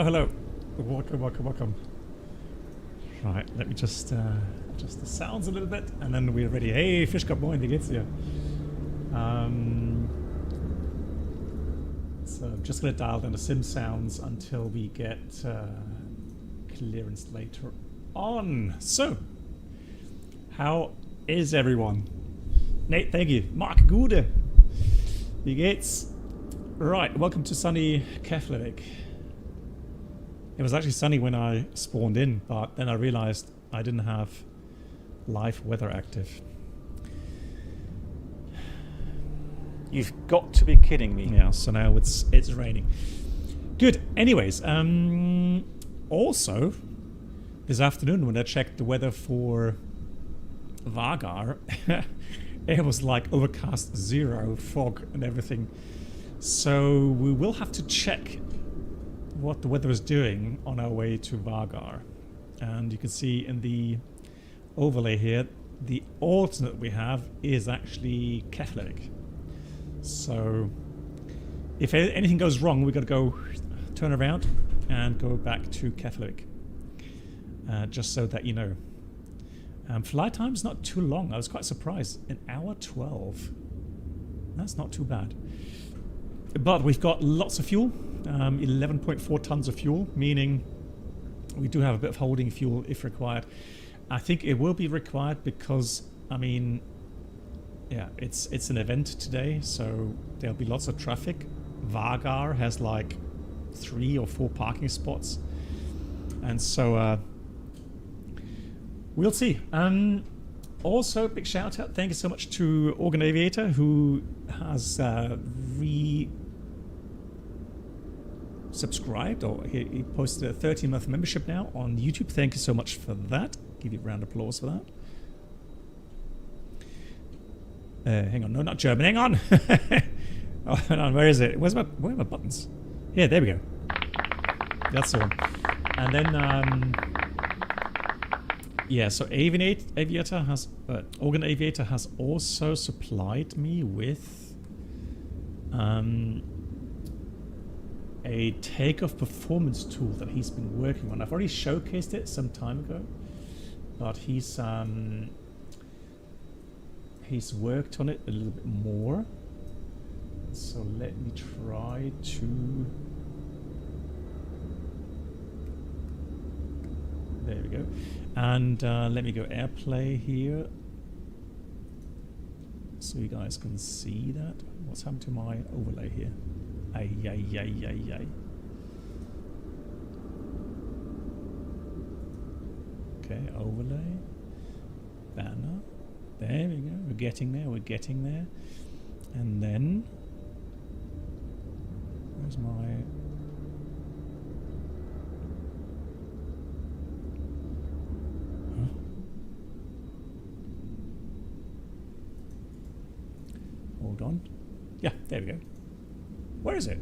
Hello. Welcome. Right, let me just adjust the sounds a little bit, and then we're ready. Hey, Fischkopf, moin, wie geht's dir? So I'm just going to dial down the sim sounds until we get clearance later on. So, how is everyone? Nate, thank you. Mark Gude, wie geht's? Right, welcome to sunny Keflavik. It was actually sunny when I spawned in, but then I realized I didn't have live weather active. You've got to be kidding me. Yeah, so now it's raining. Good. Anyways, also this afternoon when I checked the weather for Vagar, it was like overcast 0, fog and everything. So we will have to check what the weather is doing on our way to Vagar. And you can see in the overlay here, the alternate we have is actually Keflavik. So if anything goes wrong, we've got to go turn around and go back to Keflavik. Just so that you know. Flight time's not too long. I was quite surprised. 1 hour 12. That's not too bad. But we've got lots of fuel. 11.4 tons of fuel, meaning we do have a bit of holding fuel if required. I think it will be required because, I mean, yeah, it's an event today, so there'll be lots of traffic. Vagar has like 3 or 4 parking spots, and so we'll see. Also, big shout out, thank you so much to Organ Aviator, who has subscribed, or he posted a 13-month membership now on YouTube. Thank you so much for that. Give you a round of applause for that. Hang on, no, not German. Hang on. Oh, hang on, where is it? Where are my buttons? Here, there we go. That's the one. And then, yeah. So Organ Aviator has also supplied me with a takeoff performance tool that he's been working on. I've already showcased it some time ago, but he's worked on it a little bit more. So let me try to go. And let me go AirPlay here, so you guys can see that. What's happened to my overlay here? Ay, ay, ay, ay, ay. Okay, overlay. Banner. There we go. We're getting there. We're getting there. And then, where's my... Hold on. Yeah, there we go. Where is it?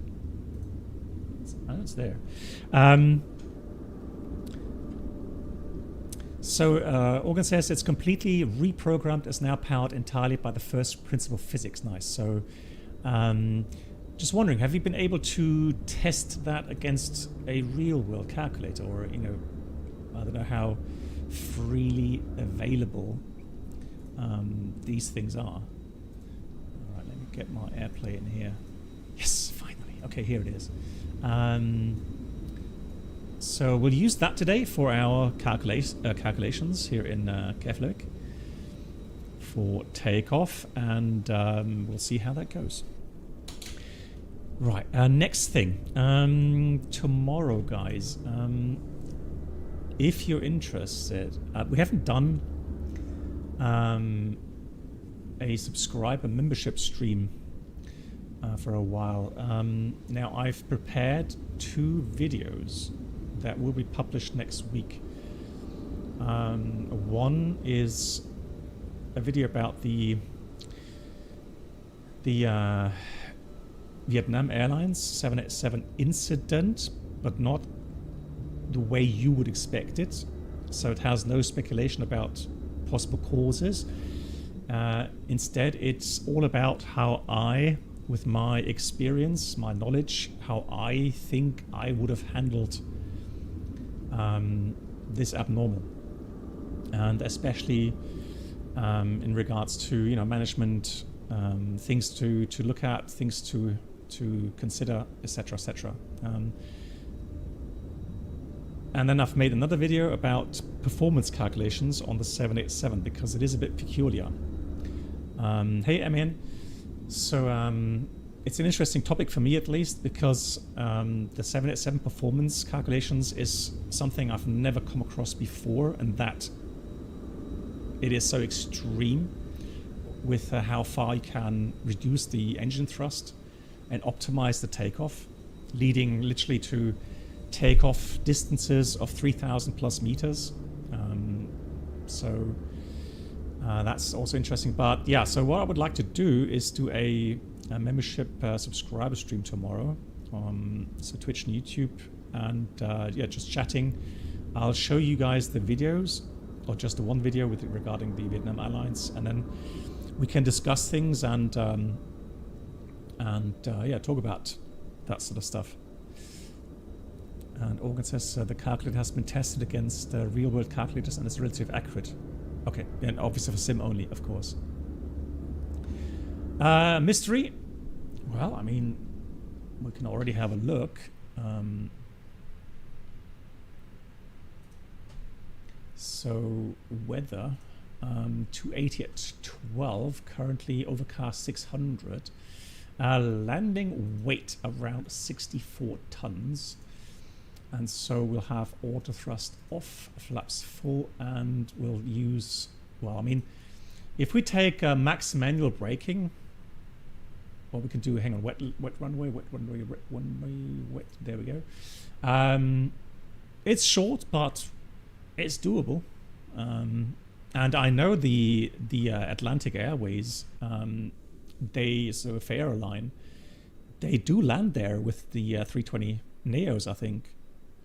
It's there. So Organ says it's completely reprogrammed, is now powered entirely by the first principle of physics. Nice. So just wondering, have you been able to test that against a real world calculator, or, you know, I don't know how freely available these things are. Get my AirPlay in here. Yes, finally. Okay, here it is. So we'll use that today for our calculations here in Keflavik for takeoff, and we'll see how that goes. Right, next thing. Tomorrow, guys, if you're interested, we haven't done a subscriber membership stream for a while. Now I've prepared 2 videos that will be published next week. One is a video about the Vietnam Airlines 787 incident, but not the way you would expect it. So it has no speculation about possible causes. Instead, it's all about how I, with my experience, my knowledge, how I think I would have handled this abnormal, and especially in regards to, you know, management, things to look at, things to consider, etc., etc. And then I've made another video about performance calculations on the 787 because it is a bit peculiar. Hey, Emin. So it's an interesting topic for me, at least, because the 787 performance calculations is something I've never come across before, and that it is so extreme with how far you can reduce the engine thrust and optimize the takeoff, leading literally to takeoff distances of 3,000 plus meters. That's also interesting. But yeah, so what I would like to do is do a membership subscriber stream tomorrow. So Twitch and YouTube, and yeah, just chatting. I'll show you guys the videos, or just the one video regarding the Vietnam Airlines, and then we can discuss things and yeah, talk about that sort of stuff. And Organ says the calculator has been tested against real-world calculators and is relatively accurate. Okay, and obviously for sim only, of course. Mystery. Well, I mean, we can already have a look. So weather, 280 at 12, currently overcast 600. Landing weight around 64 tons. And so we'll have auto thrust off, flaps full, and we'll use, well, I mean, if we take max manual braking, what we can do, hang on, wet runway, wet, there we go. It's short, but it's doable. And I know the Atlantic Airways, so Fair Airline, they do land there with the 320 Neos, I think.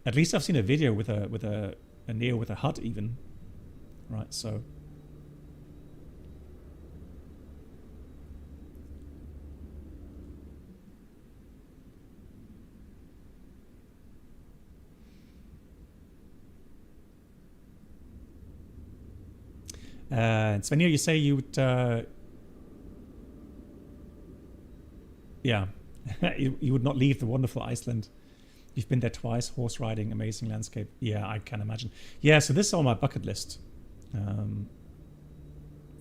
At least I've seen a video with a Neo with a HUD even. Right, so. Svenir, you say you would, yeah, you would not leave the wonderful Iceland You've been there twice, horse riding, amazing landscape. Yeah, I can imagine. Yeah, so this is on my bucket list.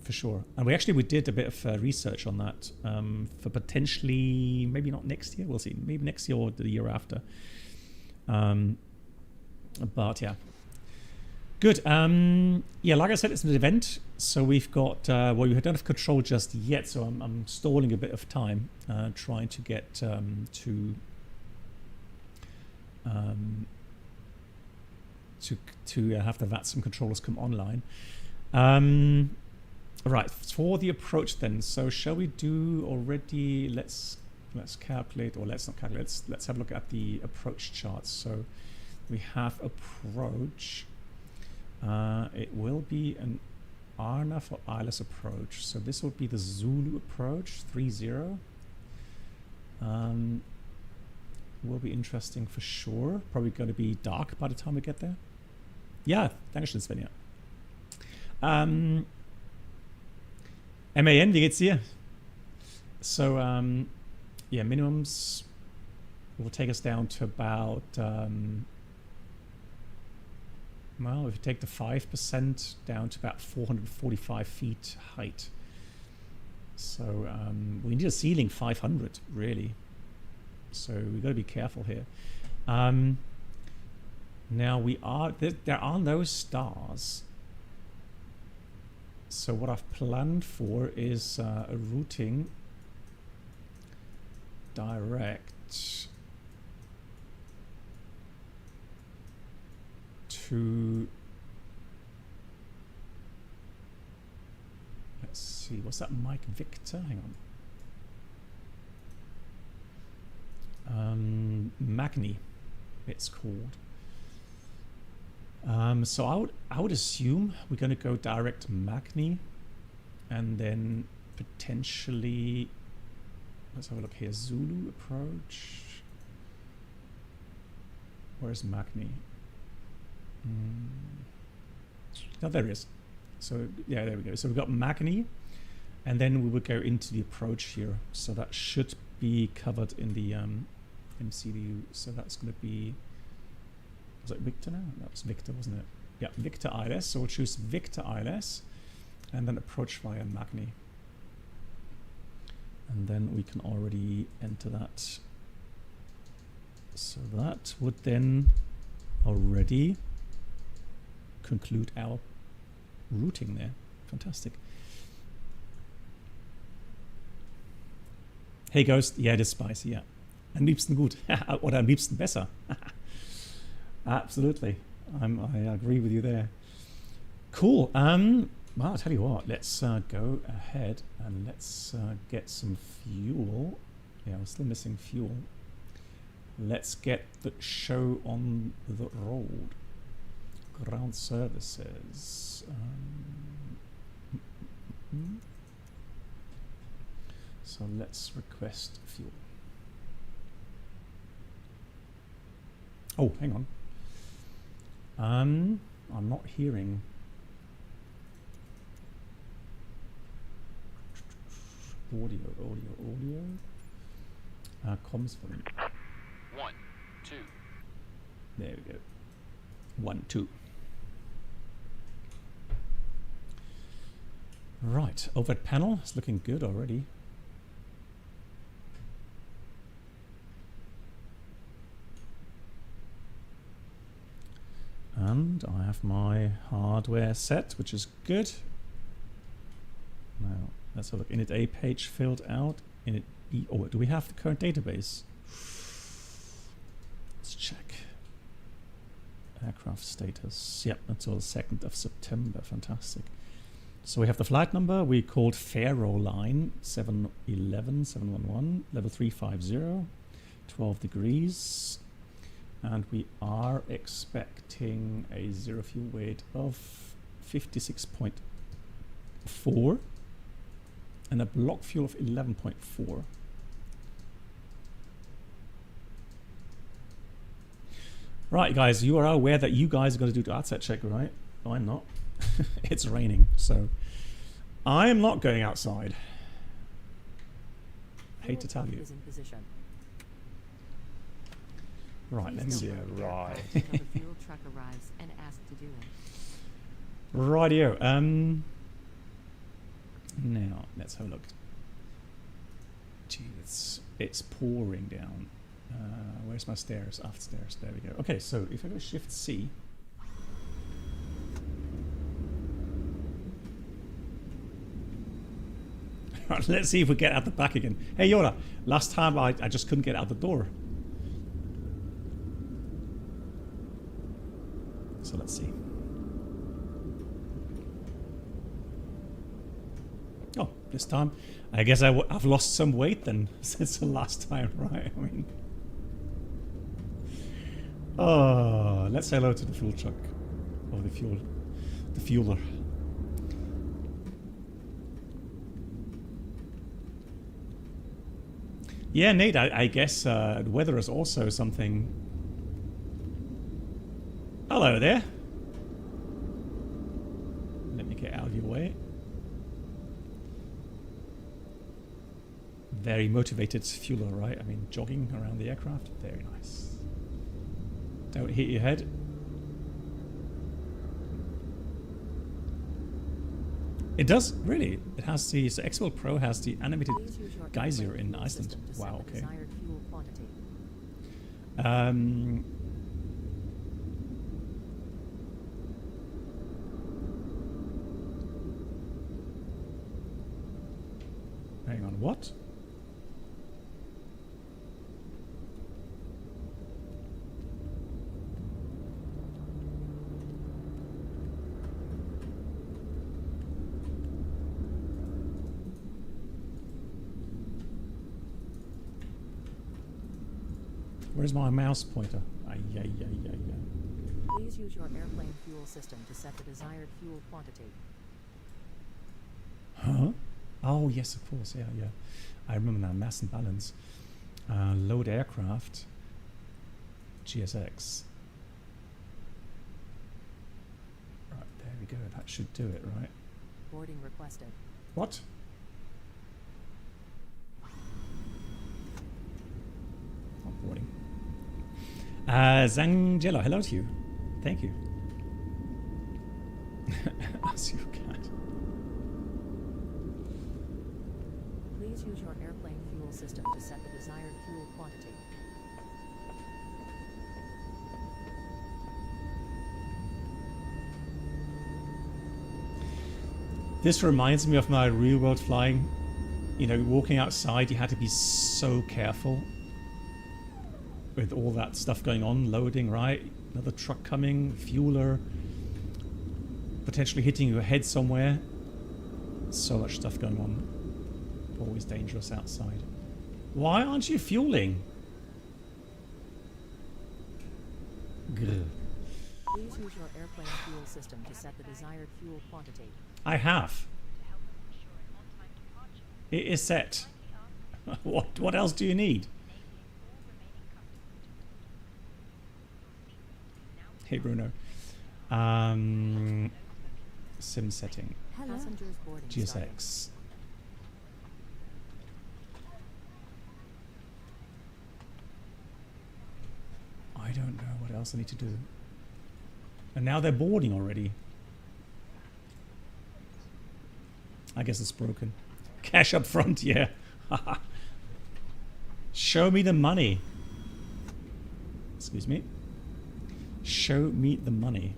For sure. And we did a bit of research on that for potentially, maybe not next year, we'll see. Maybe next year or the year after. But yeah. Good. Yeah, like I said, it's an event. So we've got, well, we don't have control just yet. So I'm stalling a bit of time, trying to get to have the VATSIM controllers come online. Right, for the approach then. So shall we do already? Let's calculate, or let's not calculate. Let's have a look at the approach charts. So we have approach. It will be an RNAV or ILS approach. So this will be the Zulu approach 30. Will be interesting for sure. Probably going to be dark by the time we get there. Ja, Dankeschön, Svenja. MAN, wie geht's dir? So, yeah, minimums will take us down to about, well, if you take the 5% down to about 445 feet height. So, we need a ceiling 500, really. So we've got to be careful here. Now there are no stars. So what I've planned for is a routing direct to, let's see, what's that, Mike Victor? Hang on. Magni, it's called. So I would assume we're going to go direct Magni, and then potentially, let's have a look here. Zulu approach. Where's Magni? Oh, there it is. So yeah, there we go. So we've got Magni, and then we would go into the approach here. So that should be covered in the MCDU. So that's going to be, was it Victor now? That was Victor, wasn't it? Yeah, Victor ILS. So we'll choose Victor ILS and then approach via Magni. And then we can already enter that. So that would then already conclude our routing there. Fantastic. Hey Ghost, yeah, it is spicy, yeah. Am liebsten gut. Oder am liebsten besser. Absolutely. I agree with you there. Cool. Well, I'll tell you what, let's go ahead and let's get some fuel. Yeah, we're still missing fuel. Let's get the show on the road. Ground services. So let's request fuel. Oh, hang on. I'm not hearing. Audio. Comms volume. 1, 2. There we go. 1, 2. Right, overhead panel is looking good already. And I have my hardware set, which is good. Now, let's have a look. Init A page filled out. Init B. Oh, do we have the current database? Let's check. Aircraft status. Yep, until the 2nd of September. Fantastic. So we have the flight number. We called Faro line 711, level 350, 12 degrees. And we are expecting a zero fuel weight of 56.4 and a block fuel of 11.4. Right, guys, you are aware that you guys are going to do the outside check, right? No, I'm not. It's raining, so I am not going outside. Hate to tell you. Right, let me see. Right. Until the fuel truck arrives and asks to do it. Rightio. Now let's have a look. Gee, it's pouring down. Where's my stairs? Aft stairs. There we go. Okay, so if I go Shift C. Let's see if we get out the back again. Hey Yoda, last time I just couldn't get out the door. So let's see. Oh, this time I guess I've lost some weight then since the last time, right? I mean, oh, let's say hello to the fuel truck, or the fueler. Yeah, Nate, I guess the weather is also something. Hello there. Let me get out of your way. Very motivated fueler, right? I mean, jogging around the aircraft. Very nice. Don't hit your head. It does, really. It has the... So XWell Pro has the animated geyser in Iceland. Wow, okay. Hang on, what? Where's my mouse pointer? Please use your airplane fuel system to set the desired fuel quantity. Huh? Oh, yes, of course. Yeah. I remember now. Mass and balance. Load aircraft. GSX. Right, there we go. That should do it, right? Boarding requested. What? Not boarding. Zangelo, hello to you. Thank you. As you can. Please use your airplane fuel system to set the desired fuel quantity. This reminds me of my real world flying. You know, walking outside, you had to be so careful with all that stuff going on, loading, right? Another truck coming, fueler, potentially hitting your head somewhere. So much stuff going on. Always dangerous outside. Why aren't you fueling? Grr. Please use your airplane fuel system to set the desired fuel quantity. I have. It is set. What else do you need? Hey Bruno. Sim setting. Passengers boarding GSX. I don't know what else I need to do. And now they're boarding already. I guess it's broken. Cash up front, yeah. Show me the money. Excuse me. Show me the money.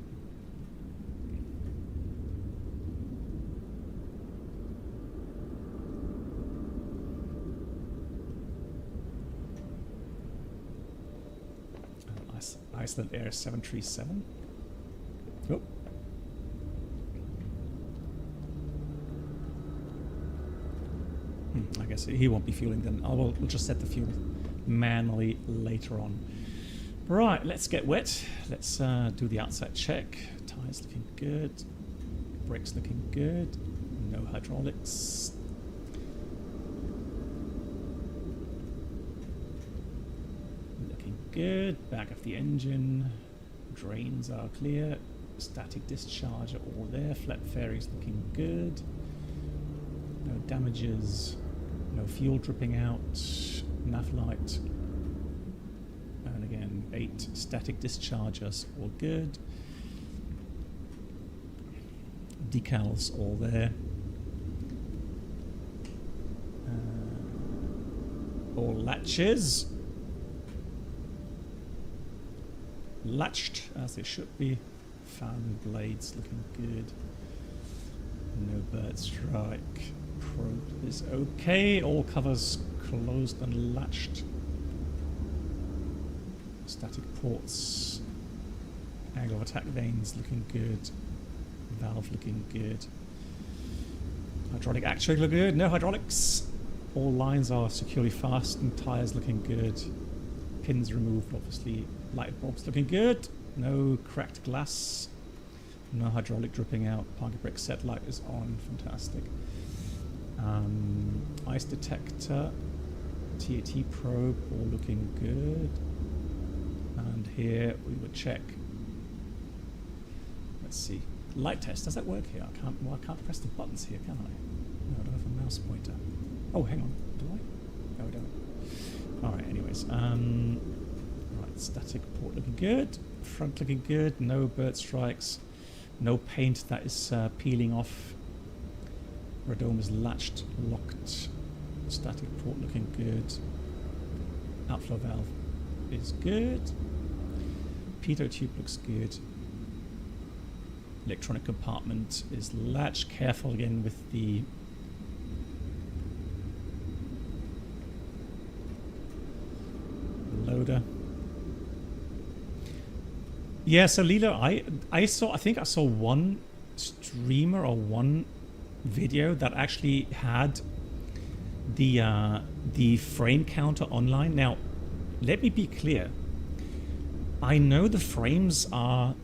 Iceland Air 737. Oh. I guess he won't be fueling then. We'll just set the fuel manually later on. Right, let's get wet. Let's do the outside check. Tires looking good. Brakes looking good. No hydraulics. Looking good. Back of the engine. Drains are clear. Static discharge are all there. Flat fairies looking good. No damages. No fuel dripping out. Nav light. And again, 8 static dischargers, all good. Decals all there. All latches. Latched as they should be. Fan blades looking good. No bird strike. Probe is okay. All covers closed and latched. Static ports. Angle of attack vanes looking good. Valve looking good. Hydraulic actuator look good. No hydraulics. All lines are securely fastened. Tires looking good. Pins removed, obviously. Light bulbs looking good. No cracked glass. No hydraulic dripping out. Parking brake set light is on. Fantastic. Ice detector. TAT probe. All looking good. And here we would check. Let's see. Light test. Does that work here? I can't press the buttons here, can I? No, I don't have a mouse pointer. Oh, hang on. Do I? No, I don't. Alright, anyways. Right, static port looking good. Front looking good. No bird strikes. No paint that is peeling off. Radome is latched, locked. Static port looking good. Outflow valve is good. Pitot tube looks good. Electronic compartment is latched. Careful again with the loader. Yeah, so Lilo, I think I saw one streamer or one video that actually had the frame counter online. Now, let me be clear. I know the frames are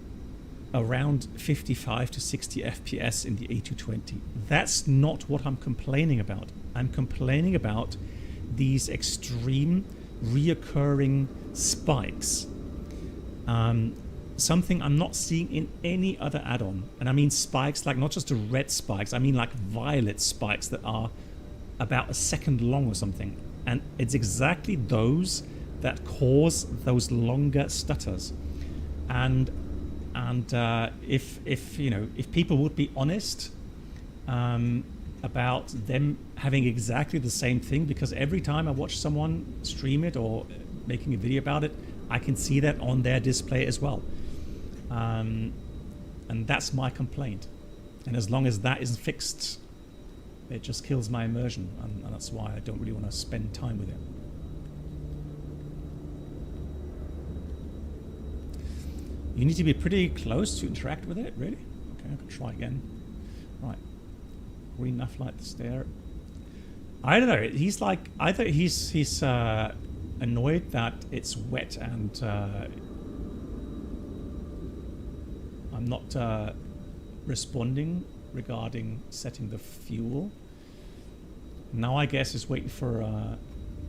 around 55 to 60 FPS in the A320. That's not what I'm complaining about. I'm complaining about these extreme reoccurring spikes. Something I'm not seeing in any other add-on. And I mean spikes like not just the red spikes, I mean like violet spikes that are about a second long or something. And it's exactly those that cause those longer stutters. And if you know, if people would be honest about them having exactly the same thing, because every time I watch someone stream it or making a video about it, I can see that on their display as well. And that's my complaint. And as long as that isn't fixed, it just kills my immersion, and that's why I don't really want to spend time with it. You need to be pretty close to interact with it, really? Okay, I can try again. Right. Green enough light the stair. I don't know, he's like, either he's annoyed that it's wet and I'm not responding regarding setting the fuel. Now I guess he's waiting for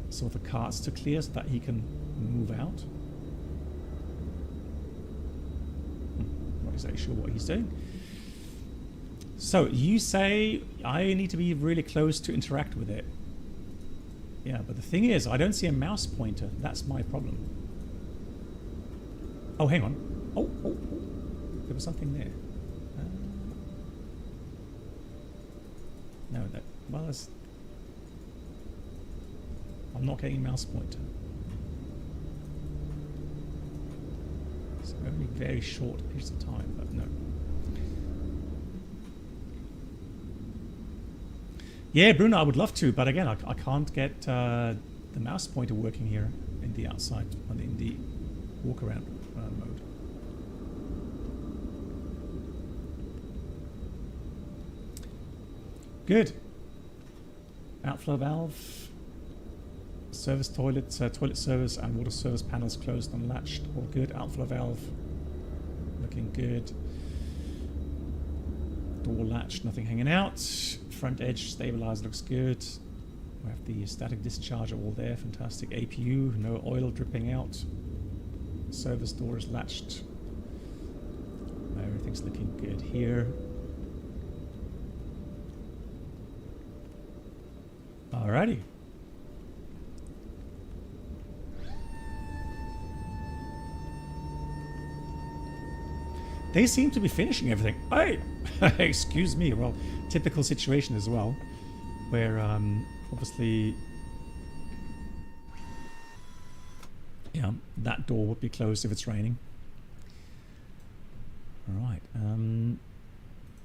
some of the carts to clear so that he can move out. Not exactly sure what he's doing. So you say I need to be really close to interact with it. Yeah, but the thing is, I don't see a mouse pointer. That's my problem. Oh, hang on. Oh. There was something there. No, that, well, that's, I'm not getting a mouse pointer. It's only very short periods of time, but no. Yeah, Bruno, I would love to, but again, I can't get the mouse pointer working here in the outside, in the walk around mode. Good. Outflow valve, service toilet, toilet service and water service panels closed and latched. All good. Outflow valve looking good. Door latched, nothing hanging out. Front edge stabilizer looks good. We have the static discharger all there. Fantastic. APU, no oil dripping out. Service door is latched. Everything's looking good here. Alrighty. they seem to be finishing everything. Hey, excuse me. Well, typical situation as well, where obviously, yeah, that door would be closed if it's raining. All right.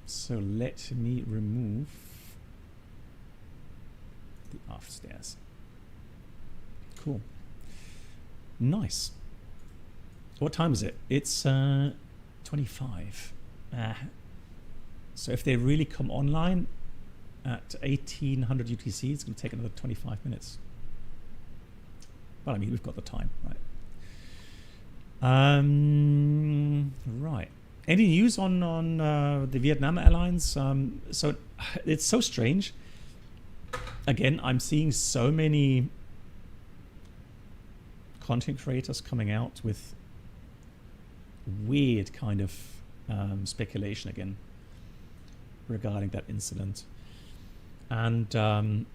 So let me remove the aft stairs. Cool. Nice. What time is it? It's 25. So if they really come online at 1800 UTC, it's going to take another 25 minutes. Well, I mean, we've got the time, right? Right. Any news on the Vietnam Airlines? So it's so strange. Again, I'm seeing so many content creators coming out with weird kind of speculation again regarding that incident. And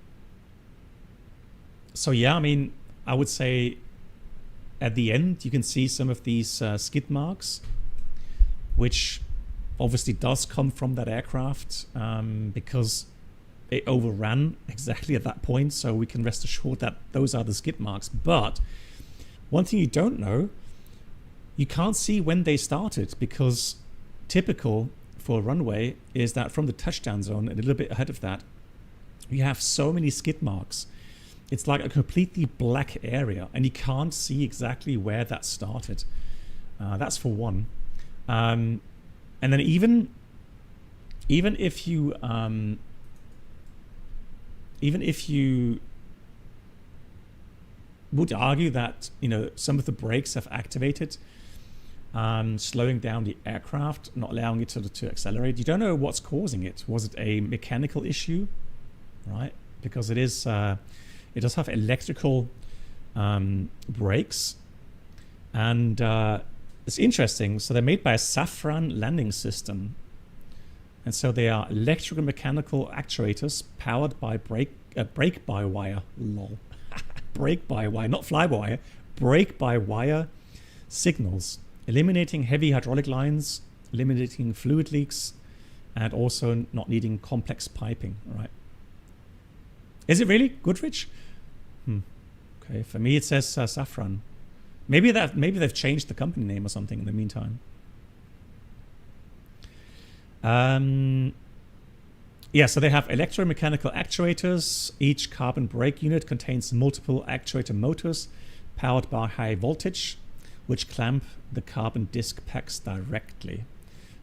so yeah, I mean, I would say at the end you can see some of these skid marks, which obviously does come from that aircraft because it overran exactly at that point. So we can rest assured that those are the skid marks. But one thing you don't know, you can't see when they started, because typical for a runway is that from the touchdown zone and a little bit ahead of that, you have so many skid marks. It's like a completely black area and you can't see exactly where that started. That's for one. And then even if you would argue that, you know, some of the brakes have activated, slowing down the aircraft, not allowing it to accelerate, you don't know what's causing it. Was it a mechanical issue, right? Because it is it does have electrical brakes, and it's interesting. So they're made by a Safran landing system, and so they are electrical mechanical actuators powered by brake-by-wire. Lol. Brake-by-wire, not fly-by-wire. Brake-by-wire signals, eliminating heavy hydraulic lines, eliminating fluid leaks, and also not needing complex piping. All right. Is it really Goodrich? Okay, for me it says Safran. Maybe they've changed the company name or something in the meantime. Yeah, so they have electromechanical actuators. Each carbon brake unit contains multiple actuator motors powered by high voltage, which clamp the carbon disc packs directly,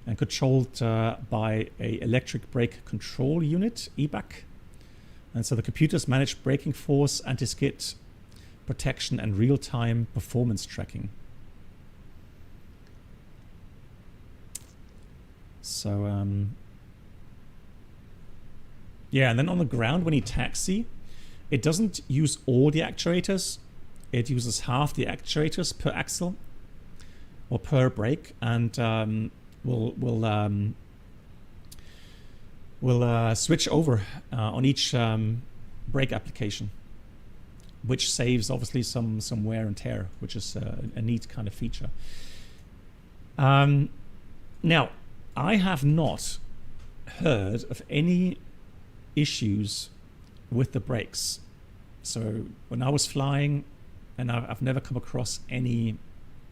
and controlled by a electric brake control unit, EBAC. And so the computers manage braking force, anti-skid protection, and real-time performance tracking. So yeah, and then on the ground when you taxi, it doesn't use all the actuators. It uses half the actuators per axle or per brake, and will switch over on each brake application, which saves obviously some wear and tear, which is a neat kind of feature. Now, I have not heard of any issues with the brakes. So when I was flying, and I've never come across any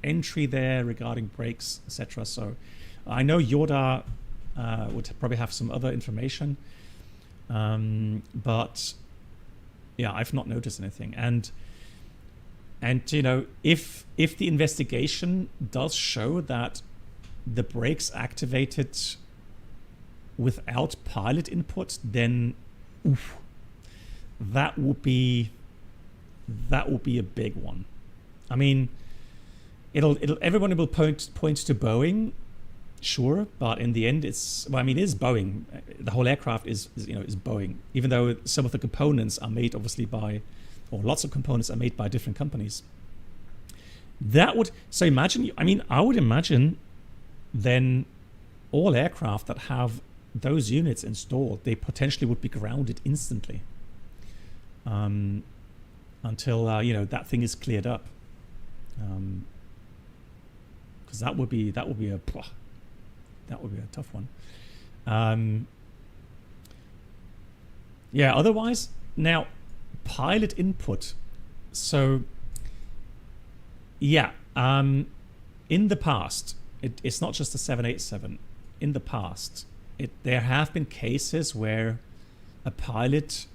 entry there regarding brakes, etc. So I know Yoda would probably have some other information, but yeah, I've not noticed anything. And you know, if the investigation does show that the brakes activated without pilot input, then oof, that would be a big one. I mean, everyone will point to Boeing, sure, but in the end, it's it is Boeing. The whole aircraft is Boeing, even though some of the components are made obviously by, or lots of components are made by different companies. So imagine, I would imagine then all aircraft that have those units installed, they potentially would be grounded instantly until that thing is cleared up, because that would be a That would be a tough one. Yeah, otherwise, now, pilot input. So, yeah, in the past, it's not just the 787. In the past, there have been cases where a pilot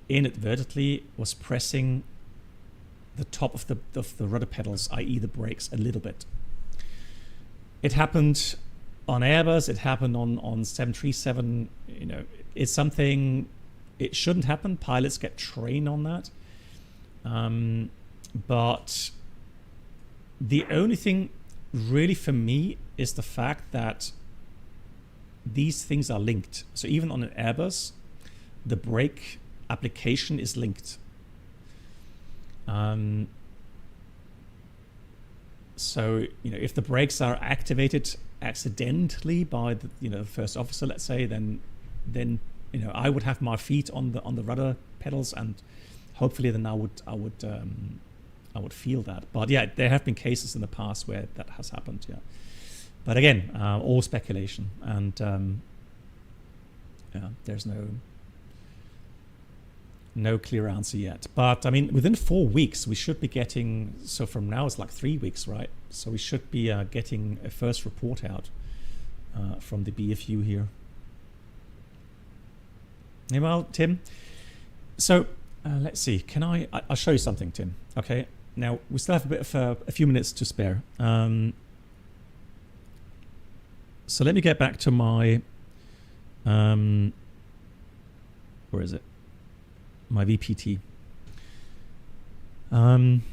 inadvertently was pressing the top of the rudder pedals, i.e. the brakes, a little bit. It happened on Airbus, it happened on 737. You know, it's something, it shouldn't happen. Pilots get trained on that. But the only thing really for me is the fact that these things are linked. So even on an Airbus, the brake application is linked. So, you know, if the brakes are activated accidentally by the first officer, let's say, then you know, I would have my feet on the rudder pedals, and hopefully then I would feel that. But yeah, there have been cases in the past where that has happened. Yeah, but again, all speculation, and yeah, there's no clear answer yet. But I mean, within 4 weeks we should be getting, so from now it's like 3 weeks, right? So we should be getting a first report out from the BFU here. Hey, well, Tim, so let's see, can I'll show you something, Tim. Okay, now we still have a few minutes to spare. So let me get back to my where is it? My VPT. And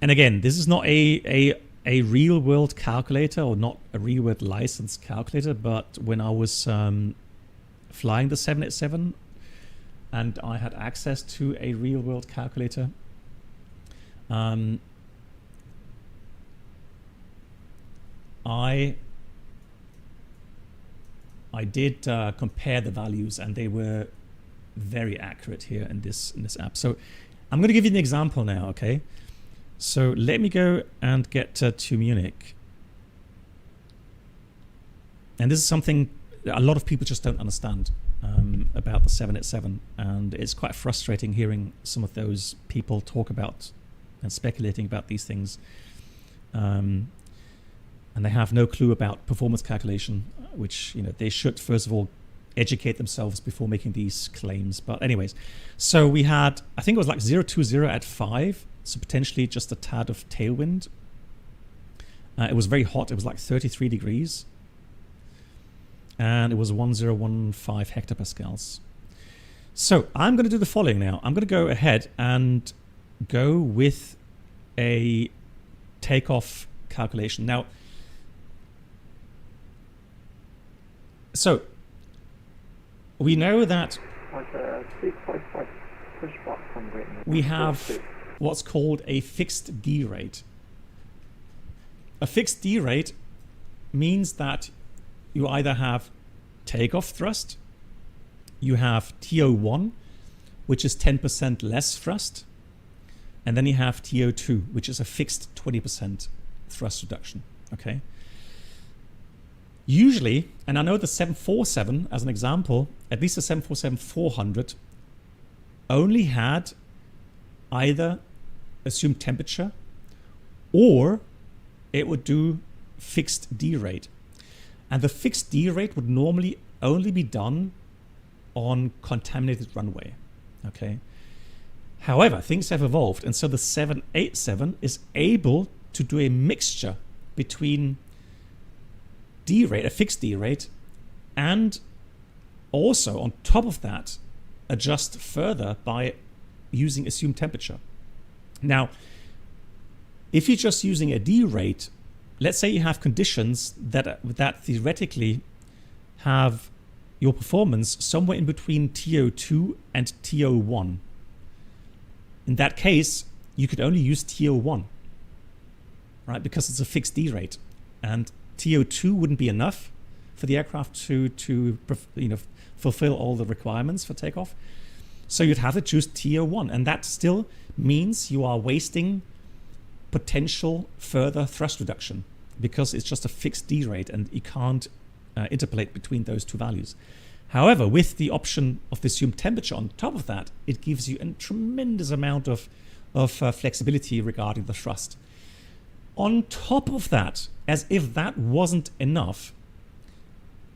again, this is not a real world calculator, or not a real world licensed calculator, but when I was flying the 787 and I had access to a real world calculator, I did compare the values, and they were very accurate here in this app. So I'm going to give you an example now, okay? So let me go and get to Munich. And this is something a lot of people just don't understand about the 787, and it's quite frustrating hearing some of those people talk about and speculating about these things, and they have no clue about performance calculation, which, you know, they should first of all educate themselves before making these claims. But anyways, so we had, I think it was like 020 at 5, so potentially just a tad of tailwind. It was very hot, it was like 33 degrees, and it was 1015 hectopascals. So I'm going to do the following now. I'm going to go ahead and go with a takeoff calculation. Now, so we know that we have what's called a fixed D rate. A fixed D rate means that you either have takeoff thrust, you have TO1, which is 10% less thrust, and then you have TO2, which is a fixed 20% thrust reduction. Okay. Usually, and I know the 747 as an example, at least the 747-400 only had either assumed temperature, or it would do fixed D rate. And the fixed D rate would normally only be done on contaminated runway. Okay. However, things have evolved, and so the 787 is able to do a mixture between D rate, a fixed D rate, and also on top of that adjust further by using assumed temperature. Now, if you're just using a D rate, let's say you have conditions that theoretically have your performance somewhere in between TO2 and TO1. In that case, you could only use TO1, right? Because it's a fixed D rate, and TO2 wouldn't be enough for the aircraft to fulfill all the requirements for takeoff. So you'd have to choose TO1, and that still means you are wasting potential further thrust reduction, because it's just a fixed D rate and you can't interpolate between those two values. However, with the option of the assumed temperature on top of that, it gives you a tremendous amount of flexibility regarding the thrust. On top of that, as if that wasn't enough,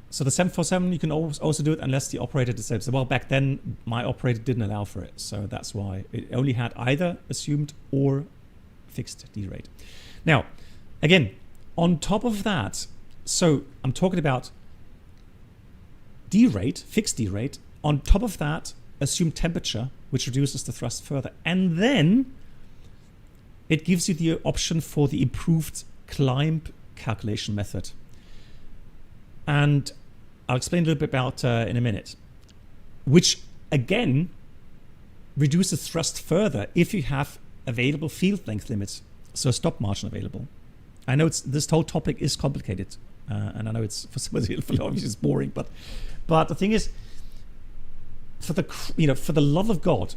so the 747, you can also do it unless the operator decides. Well, back then, my operator didn't allow for it, so that's why it only had either assumed or fixed D rate. Now, again, on top of that, so I'm talking about D rate, fixed D rate, on top of that, assumed temperature, which reduces the thrust further. And then it gives you the option for the improved climb calculation method. And I'll explain a little bit about in a minute, which again reduces thrust further if you have available field length limits, so a stop margin available. I know this whole topic is complicated, and I know it's for some of the obviously it's boring, but the thing is, for the love of God,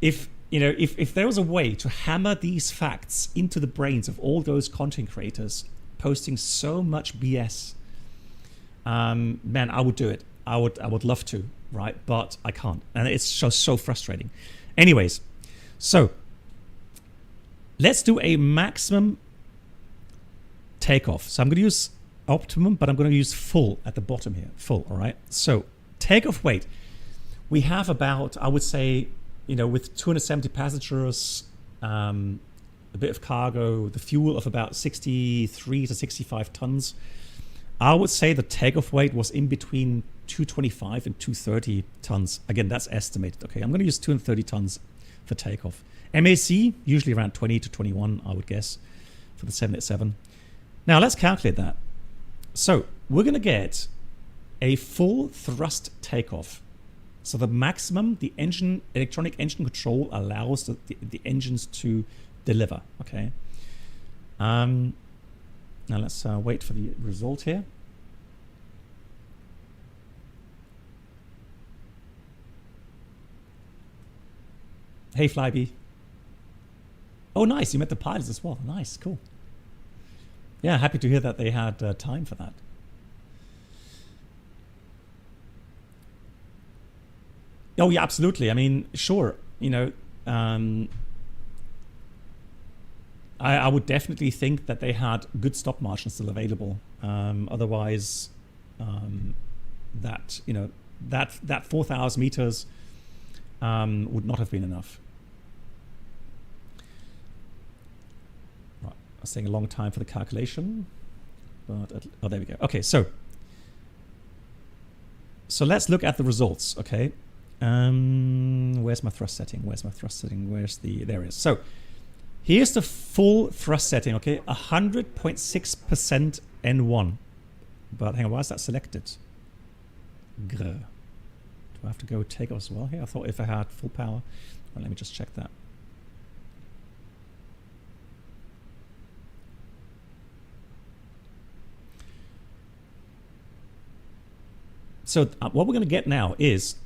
if there was a way to hammer these facts into the brains of all those content creators posting so much BS, man, I would do it. I would love to, right? But I can't, and it's just so frustrating. Anyways, so let's do a maximum takeoff. So I'm going to use optimum, but I'm going to use full at the bottom here. Full, all right? So takeoff weight. We have about, I would say, with 270 passengers, a bit of cargo, the fuel of about 63 to 65 tons. I would say the takeoff weight was in between 225 and 230 tons. Again, that's estimated. Okay, I'm going to use 230 tons for takeoff. MAC, usually around 20 to 21, I would guess, for the 787. Now, let's calculate that. So, we're going to get a full thrust takeoff. So, the maximum the electronic engine control allows the engines to deliver. Okay. Now, let's wait for the result here. Hey, Flyby. Oh, nice. You met the pilots as well. Nice. Cool. Yeah, happy to hear that they had time for that. Oh, yeah, absolutely. I mean, sure. I would definitely think that they had good stop margins still available. Otherwise, that 4,000 meters would not have been enough. Right. I was saying a long time for the calculation, but oh, there we go. Okay, so let's look at the results. Okay, where's my thrust setting? Where's my thrust setting? There it is. So here's the full thrust setting. Okay, 100.6% N1. But hang on, why is that selected? Grr. Do I have to go take off as well here? I thought if I had full power. Well, let me just check that. So what we're going to get now is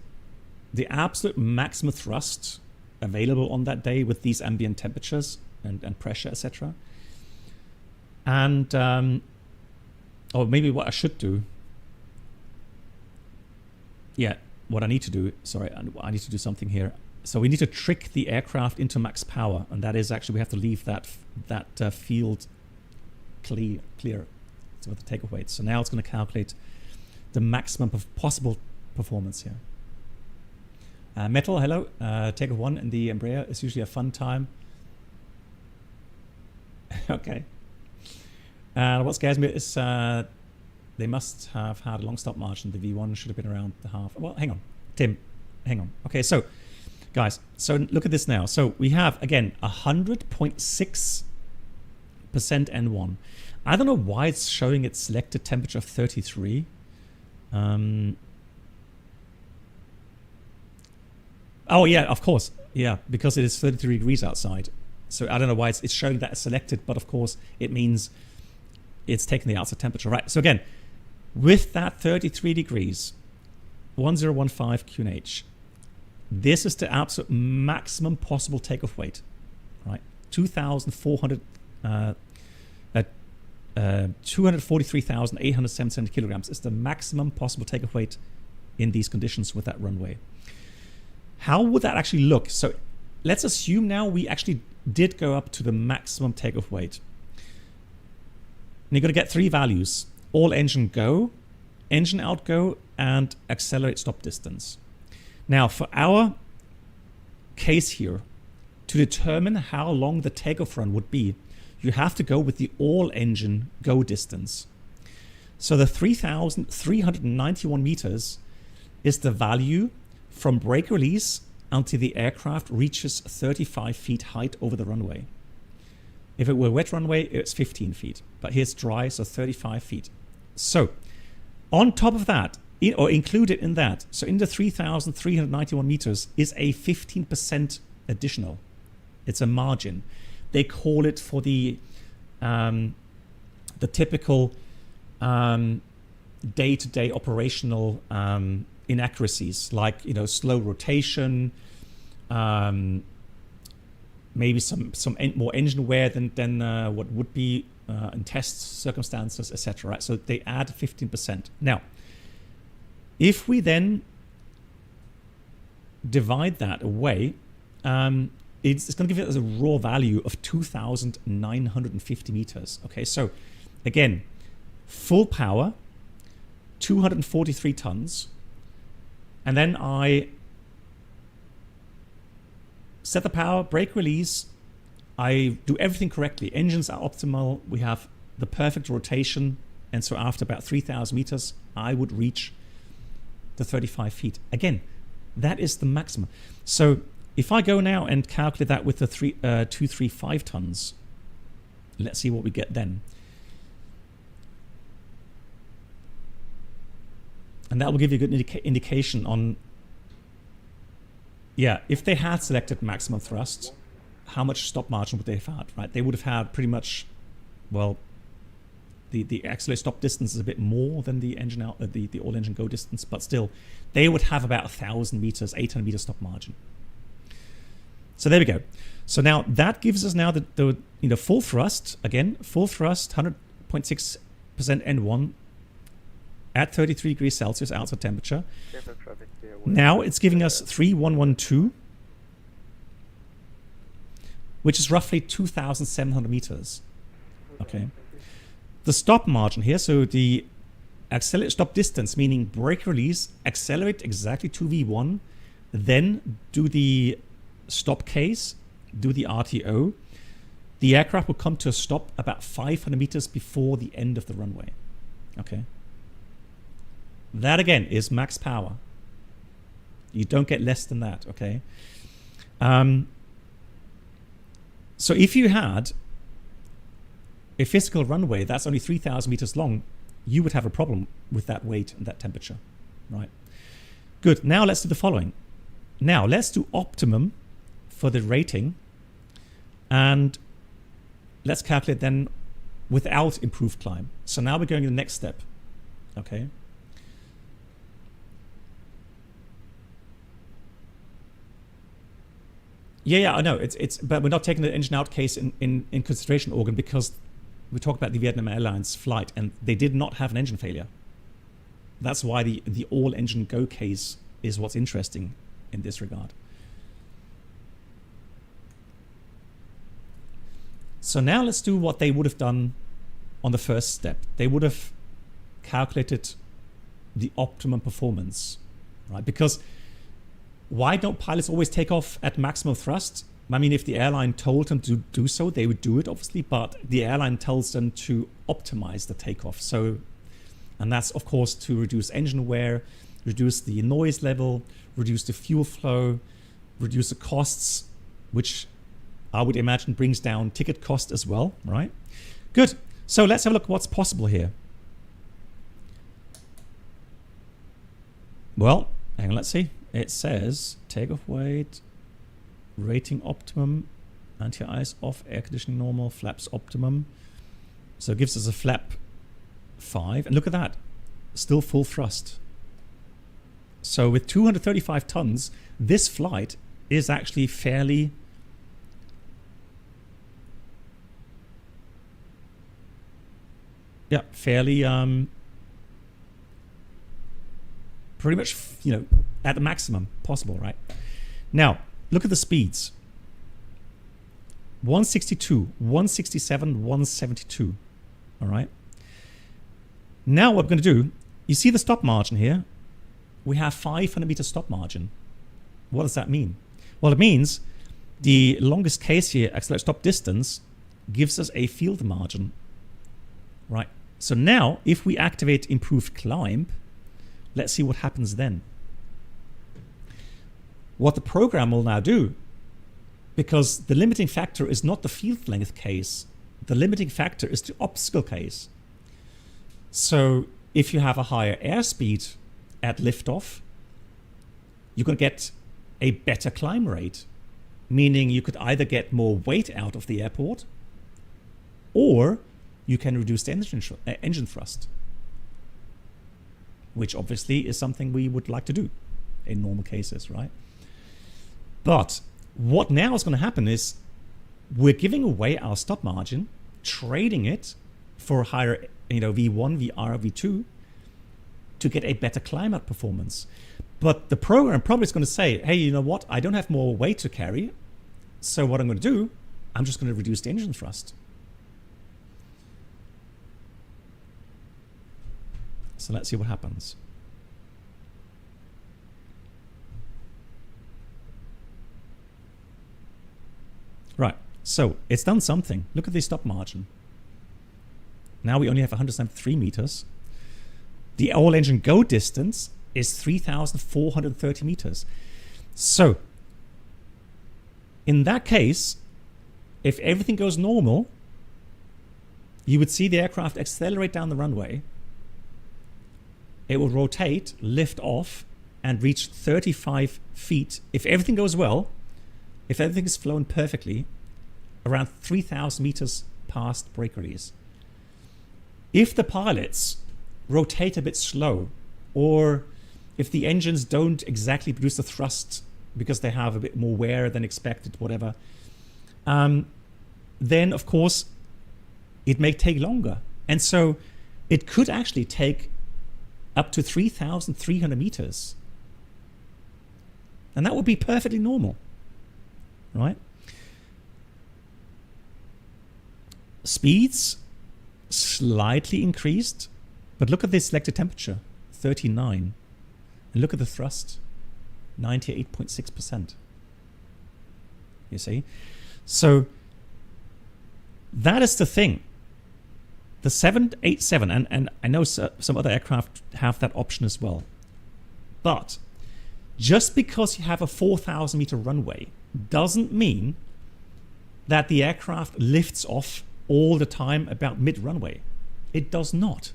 the absolute maximum thrust available on that day with these ambient temperatures and pressure, etc. And or maybe what I should do. Yeah, what I need to do. Sorry, I need to do something here. So we need to trick the aircraft into max power, and that is actually we have to leave that field clear with the takeoff weight. So now it's going to calculate the maximum possible performance here. Metal, hello. Takeoff 1 in the Embraer is usually a fun time. Okay. What scares me is they must have had a long stop margin. The V1 should have been around the half. Well, hang on. Tim, hang on. Okay, so, guys, so look at this now. So we have, again, 100.6% N1. I don't know why it's showing its selected temperature of 33. Oh, yeah, of course. Yeah, because it is 33 degrees outside. So I don't know why it's showing that as selected, but of course it means it's taking the outside temperature. Right, so again, with that 33 degrees, 1015 QNH, this is the absolute maximum possible takeoff weight, right? 2,400 243,877 kilograms is the maximum possible takeoff weight in these conditions with that runway. How would that actually look? So let's assume now we actually did go up to the maximum takeoff weight. And you're going to get three values: all engine go, engine out go, and accelerate stop distance. Now for our case here, to determine how long the takeoff run would be, you have to go with the all engine go distance. So the 3,391 meters is the value from brake release until the aircraft reaches 35 feet height over the runway. If it were wet runway, it's 15 feet, but here's dry, so 35 feet. So on top of that, or included in that, so in the 3,391 meters is a 15% additional. It's a margin. They call it for the typical day-to-day operational inaccuracies, like slow rotation, maybe some more engine wear than what would be in test circumstances, etc. Right? So they add 15%. Now, if we then divide that away, it's going to give it as a raw value of 2,950 meters. Okay, so again, full power, 243 tons, and then I set the power, brake release, I do everything correctly. Engines are optimal, we have the perfect rotation, and so after about 3,000 meters, I would reach the 35 feet. Again, that is the maximum. So if I go now and calculate that with the 235 tons, let's see what we get then. And that will give you a good indication on, yeah, if they had selected maximum thrust, how much stop margin would they have had, right? They would have had pretty much, well, the accelerate stop distance is a bit more than the engine out, the all engine go distance, but still, they would have about 1,000 meters, 800 meters stop margin. So there we go. So now that gives us now the full thrust, again, full thrust, 100.6% N1 at 33 degrees Celsius outside temperature. Now it's giving us 3,112, which is roughly 2,700 meters. Okay. The stop margin here, so the accelerate stop distance, meaning brake release, accelerate exactly to V1, then do the stop case, do the RTO. The aircraft will come to a stop about 500 meters before the end of the runway. Okay. That again is max power. You don't get less than that, okay? So if you had a physical runway that's only 3,000 meters long, you would have a problem with that weight and that temperature, right? Good, now let's do the following. Now let's do optimum for the rating, and let's calculate then without improved climb. So now we're going to the next step, okay? Yeah, I know. It's but we're not taking the engine out case in consideration, Organ, because we talk about the Vietnam Airlines flight and they did not have an engine failure. That's why the all engine go case is what's interesting in this regard. So now let's do what they would have done on the first step. They would have calculated the optimum performance, right? Because why don't pilots always take off at maximum thrust? I mean, if the airline told them to do so, they would do it, obviously, but the airline tells them to optimize the takeoff. So, and that's, of course, to reduce engine wear, reduce the noise level, reduce the fuel flow, reduce the costs, which I would imagine brings down ticket cost as well, right? Good. So let's have a look at what's possible here. Well, hang on, let's see. It says takeoff weight, rating optimum, anti-ice off, air conditioning normal, flaps optimum. So it gives us a flap 5. And look at that, still full thrust. So with 235 tons, this flight is actually fairly yeah, fairly pretty much, you know, at the maximum possible, right? Now, look at the speeds. 162, 167, 172. All right. Now what we're going to do, you see the stop margin here? We have 500 meter stop margin. What does that mean? Well, it means the longest case here, accelerated stop distance, gives us a field margin. Right. So now, if we activate improved climb, let's see what happens then. What the program will now do, because the limiting factor is not the field length case, the limiting factor is the obstacle case. So if you have a higher airspeed at liftoff, you're going to get a better climb rate, meaning you could either get more weight out of the airport, or you can reduce the engine thrust, which obviously is something we would like to do in normal cases, right? But what now is going to happen is we're giving away our stop margin, trading it for higher, you know, V1, VR, V2 to get a better climb out performance. But the program probably is going to say, hey, you know what? I don't have more weight to carry. So what I'm going to do, I'm just going to reduce the engine thrust. So let's see what happens. Right, so it's done something. Look at the stop margin. Now we only have 173 meters. The all engine go distance is 3,430 meters. So in that case, if everything goes normal, you would see the aircraft accelerate down the runway. It will rotate, lift off, and reach 35 feet. If everything goes well, if everything is flown perfectly, around 3,000 meters past brake release. If the pilots rotate a bit slow, or if the engines don't exactly produce the thrust because they have a bit more wear than expected, whatever, then of course it may take longer. And so it could actually take up to 3,300 meters. And that would be perfectly normal, right? Speeds slightly increased, but look at the selected temperature, 39. And look at the thrust, 98.6%. You see? So that is the thing. The 787, and I know some other aircraft have that option as well. But just because you have a 4,000 meter runway doesn't mean that the aircraft lifts off all the time about mid-runway. It does not.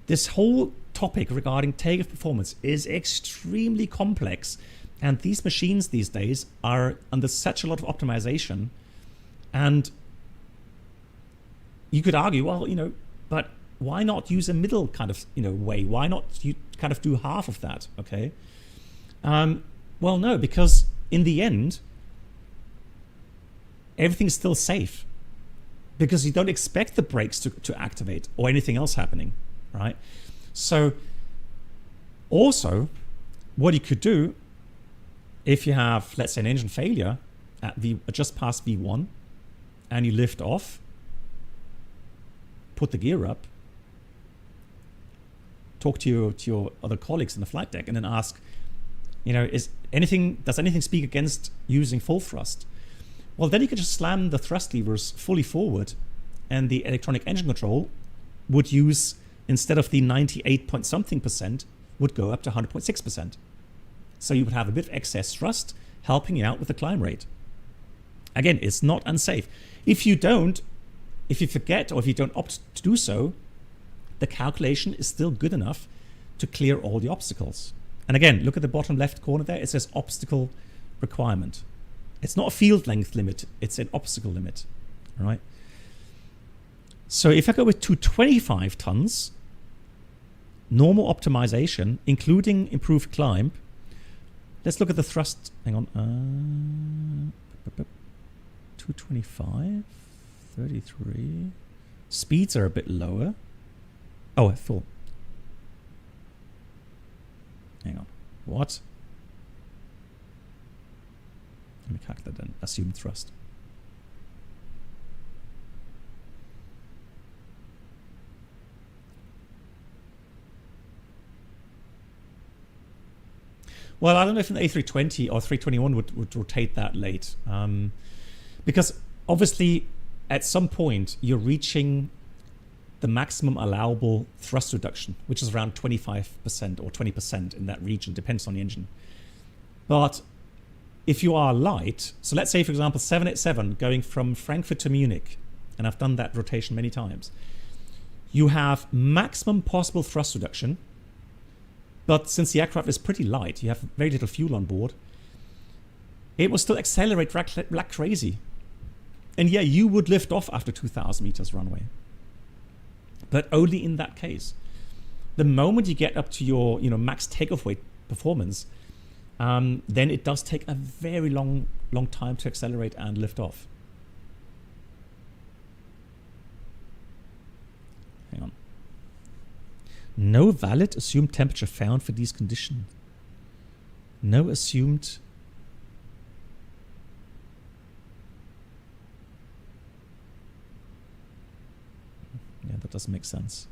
This whole topic regarding takeoff performance is extremely complex, and these machines these days are under such a lot of optimization. And you could argue, well, you know, but why not use a middle kind of, you know, way? Why not you kind of do half of that? Okay. Well, no, because in the end, everything's still safe because you don't expect the brakes to activate or anything else happening, right? So also what you could do if you have, let's say, an engine failure at just past V1 and you lift off, put the gear up, talk to your other colleagues in the flight deck and then ask, you know, does anything speak against using full thrust? Well, then you could just slam the thrust levers fully forward and the electronic engine control would use, instead of the 98 point something percent, would go up to 100.6%. So you would have a bit of excess thrust helping you out with the climb rate. Again, it's not unsafe. If you forget or if you don't opt to do so, the calculation is still good enough to clear all the obstacles. And again, look at the bottom left corner there. It says obstacle requirement. It's not a field length limit. It's an obstacle limit. All right. So if I go with 225 tons, normal optimization, including improved climb, let's look at the thrust. Hang on. 225, 33. Speeds are a bit lower. Oh, full. Hang on. What? Let me calculate then. Assumed thrust. Well, I don't know if an A320 or 321 would rotate that late. Because obviously, at some point, you're reaching the maximum allowable thrust reduction, which is around 25% or 20% in that region, depends on the engine. But if you are light, so let's say, for example, 787 going from Frankfurt to Munich, and I've done that rotation many times, you have maximum possible thrust reduction. But since the aircraft is pretty light, you have very little fuel on board, it will still accelerate like crazy. And yeah, you would lift off after 2,000 meters runway. But only in that case. The moment you get up to your max takeoff weight performance, then it does take a very long time to accelerate and lift off. Hang on. No valid assumed temperature found for these conditions. No assumed. Yeah, that doesn't make sense.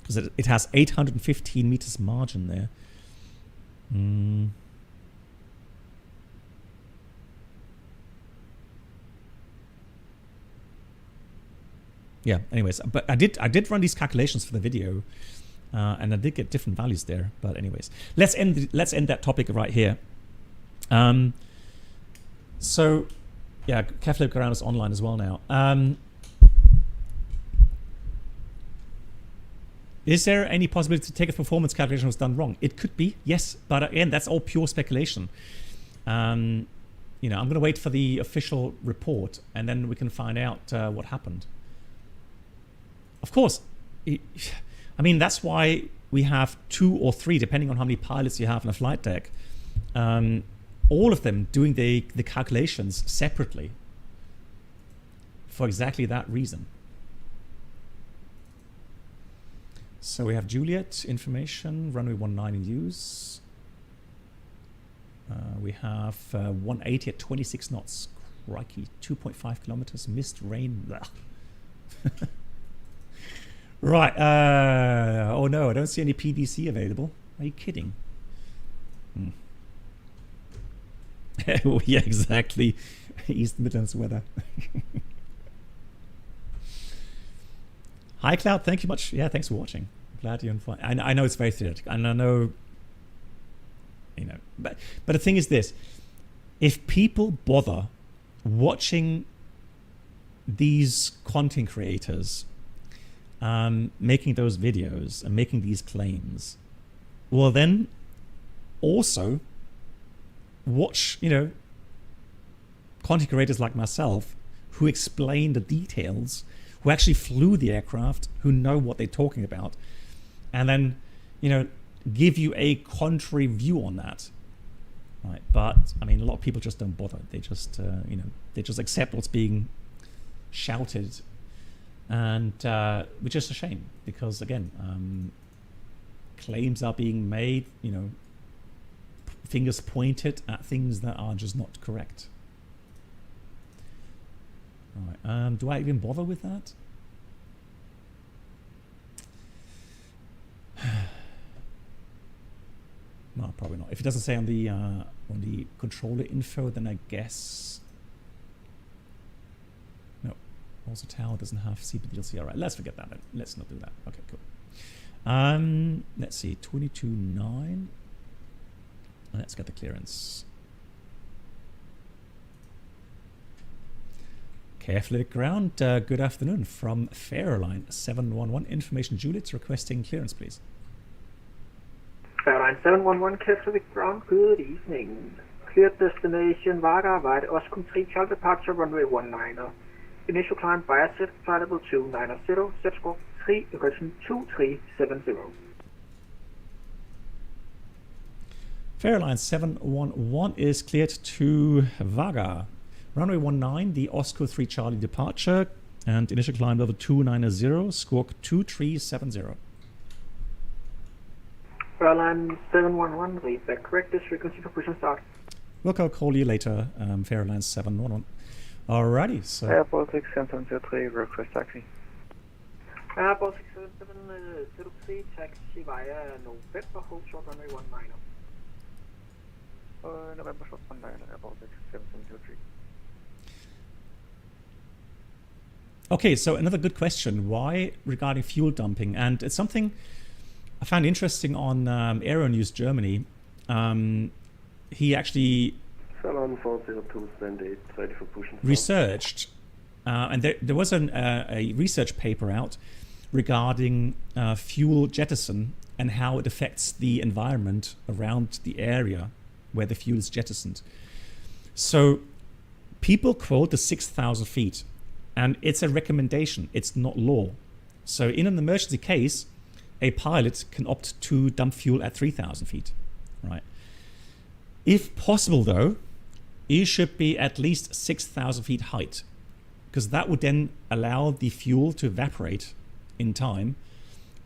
Because it has 815 meters margin there. Yeah, anyways, but I did run these calculations for the video, and I did get different values there. But anyways, let's end that topic right here. So yeah, Keflavik around is online as well now. Is there any possibility to take a performance calculation was done wrong? It could be, yes, but again, that's all pure speculation. I'm going to wait for the official report, and then we can find out what happened. Of course, I mean, that's why we have 2 or 3, depending on how many pilots you have on a flight deck, all of them doing the calculations separately for exactly that reason. So we have Juliet information, runway 19 in use. We have 180 at 26 knots. Crikey, 2.5 kilometers, missed rain. Right. Oh no, I don't see any PDC available. Are you kidding? Oh, yeah, exactly. East Midlands weather. Hi, Cloud. Thank you much. Yeah, thanks for watching. Glad you're fine. I know it's very theoretical, and I know, but the thing is this: if people bother watching these content creators making those videos and making these claims, well then also watch content creators like myself who explain the details, who actually flew the aircraft, who know what they're talking about, and then give you a contrary view on that, right? But I mean, a lot of people just don't bother. They just they just accept what's being shouted. And which is a shame, because again, claims are being made, fingers pointed at things that are just not correct. All right. Do I even bother with that? No, probably not. If it doesn't say on the controller info, then I guess. Also, Tower doesn't have CPDLC. All right, let's forget that then. Let's not do that. Okay, cool. Let's see, 22.9. Let's get the clearance. Keflavik ground. Good afternoon from Airline 711. Information Juliet requesting clearance, please. Airline 711 Keflavik ground. Good evening. Cleared destination Vagar via Oscom 3 Charlie departure runway 19. Initial climb via set flight level 290, set score 3 equation 2370. Airline 711 is cleared to Vagar. Runway 19, the Oscar 3 Charlie departure, and initial climb level 290, squawk 2370. Airline 711, read back correct this frequency for push and start. I'll call you later, Airline 711. Alrighty, so... Airport 6703, request taxi. Airport 6703, taxi via November, hold short runway 19. November short 19, Airport 6703. Okay, so another good question. Why regarding fuel dumping? And it's something I found interesting on Aero News Germany. He actually researched, and there was a research paper out regarding fuel jettison and how it affects the environment around the area where the fuel is jettisoned. So people quote the 6,000 feet, and it's a recommendation, it's not law. So in an emergency case, a pilot can opt to dump fuel at 3,000 feet, right? If possible though, it should be at least 6,000 feet height, because that would then allow the fuel to evaporate in time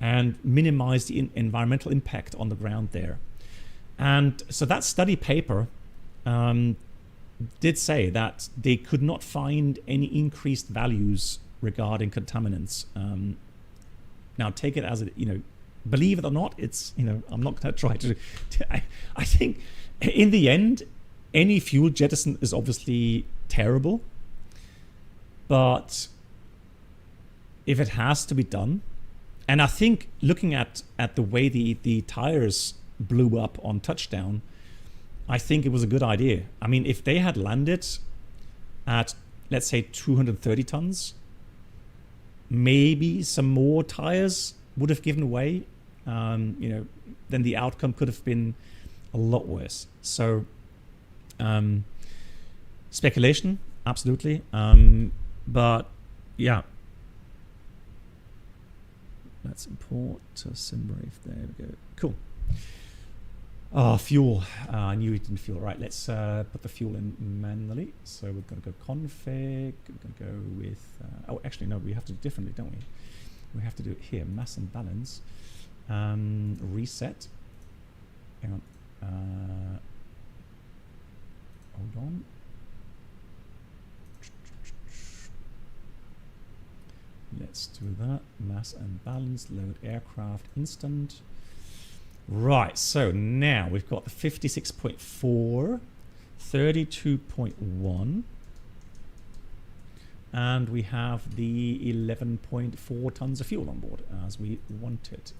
and minimize the environmental impact on the ground there. And so that study paper did say that they could not find any increased values regarding contaminants. Now take it as believe it or not, it's, I'm not going to try to, I think in the end, any fuel jettison is obviously terrible, but if it has to be done, and I think looking at the way the tires blew up on touchdown, I think it was a good idea. I mean, if they had landed at, let's say, 230 tons, maybe some more tires would have given way, then the outcome could have been a lot worse. So, speculation, absolutely. But yeah, let's import SimBrave. There we go. Cool. Fuel. I knew it didn't fuel. Right, let's put the fuel in manually. So we're going to go config. We're going to go with... oh, actually, no, we have to do it differently, don't we? We have to do it here. Mass and balance. Reset. Hang on. Hold on. Let's do that. Mass and balance. Load aircraft instant. Right, so now we've got the 56.4, 32.1, and we have the 11.4 tons of fuel on board as we wanted.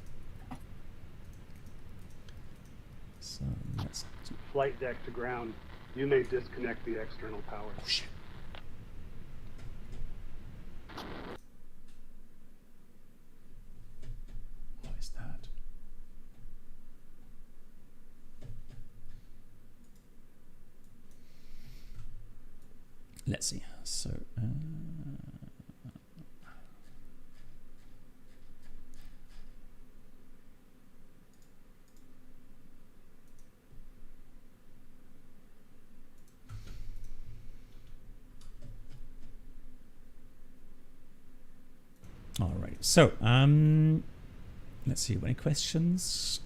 So let's do... Flight deck to ground. You may disconnect the external power. Oh shit. What is that? Let's see. So, all right. So, let's see. Any questions?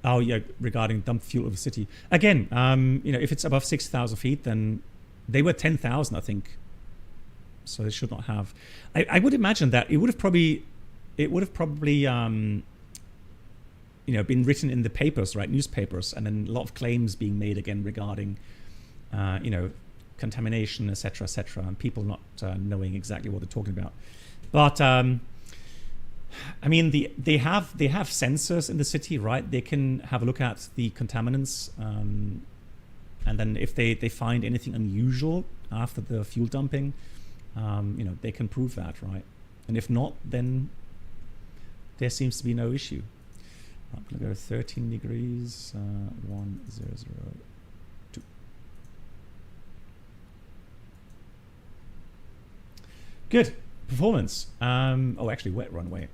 Oh yeah, regarding dump fuel of the city. Again, if it's above 6,000 feet, then they were 10,000, I think. So they should not have. I would imagine that it would have probably, been written in the papers, right, newspapers, and then a lot of claims being made again regarding, contamination, etc., and people not knowing exactly what they're talking about. But I mean, they have sensors in the city, right? They can have a look at the contaminants. And then if they find anything unusual after the fuel dumping, they can prove that, right? And if not, then there seems to be no issue. I'm going to go 13 degrees, 1002. Good. Performance. Oh, actually, wet runway.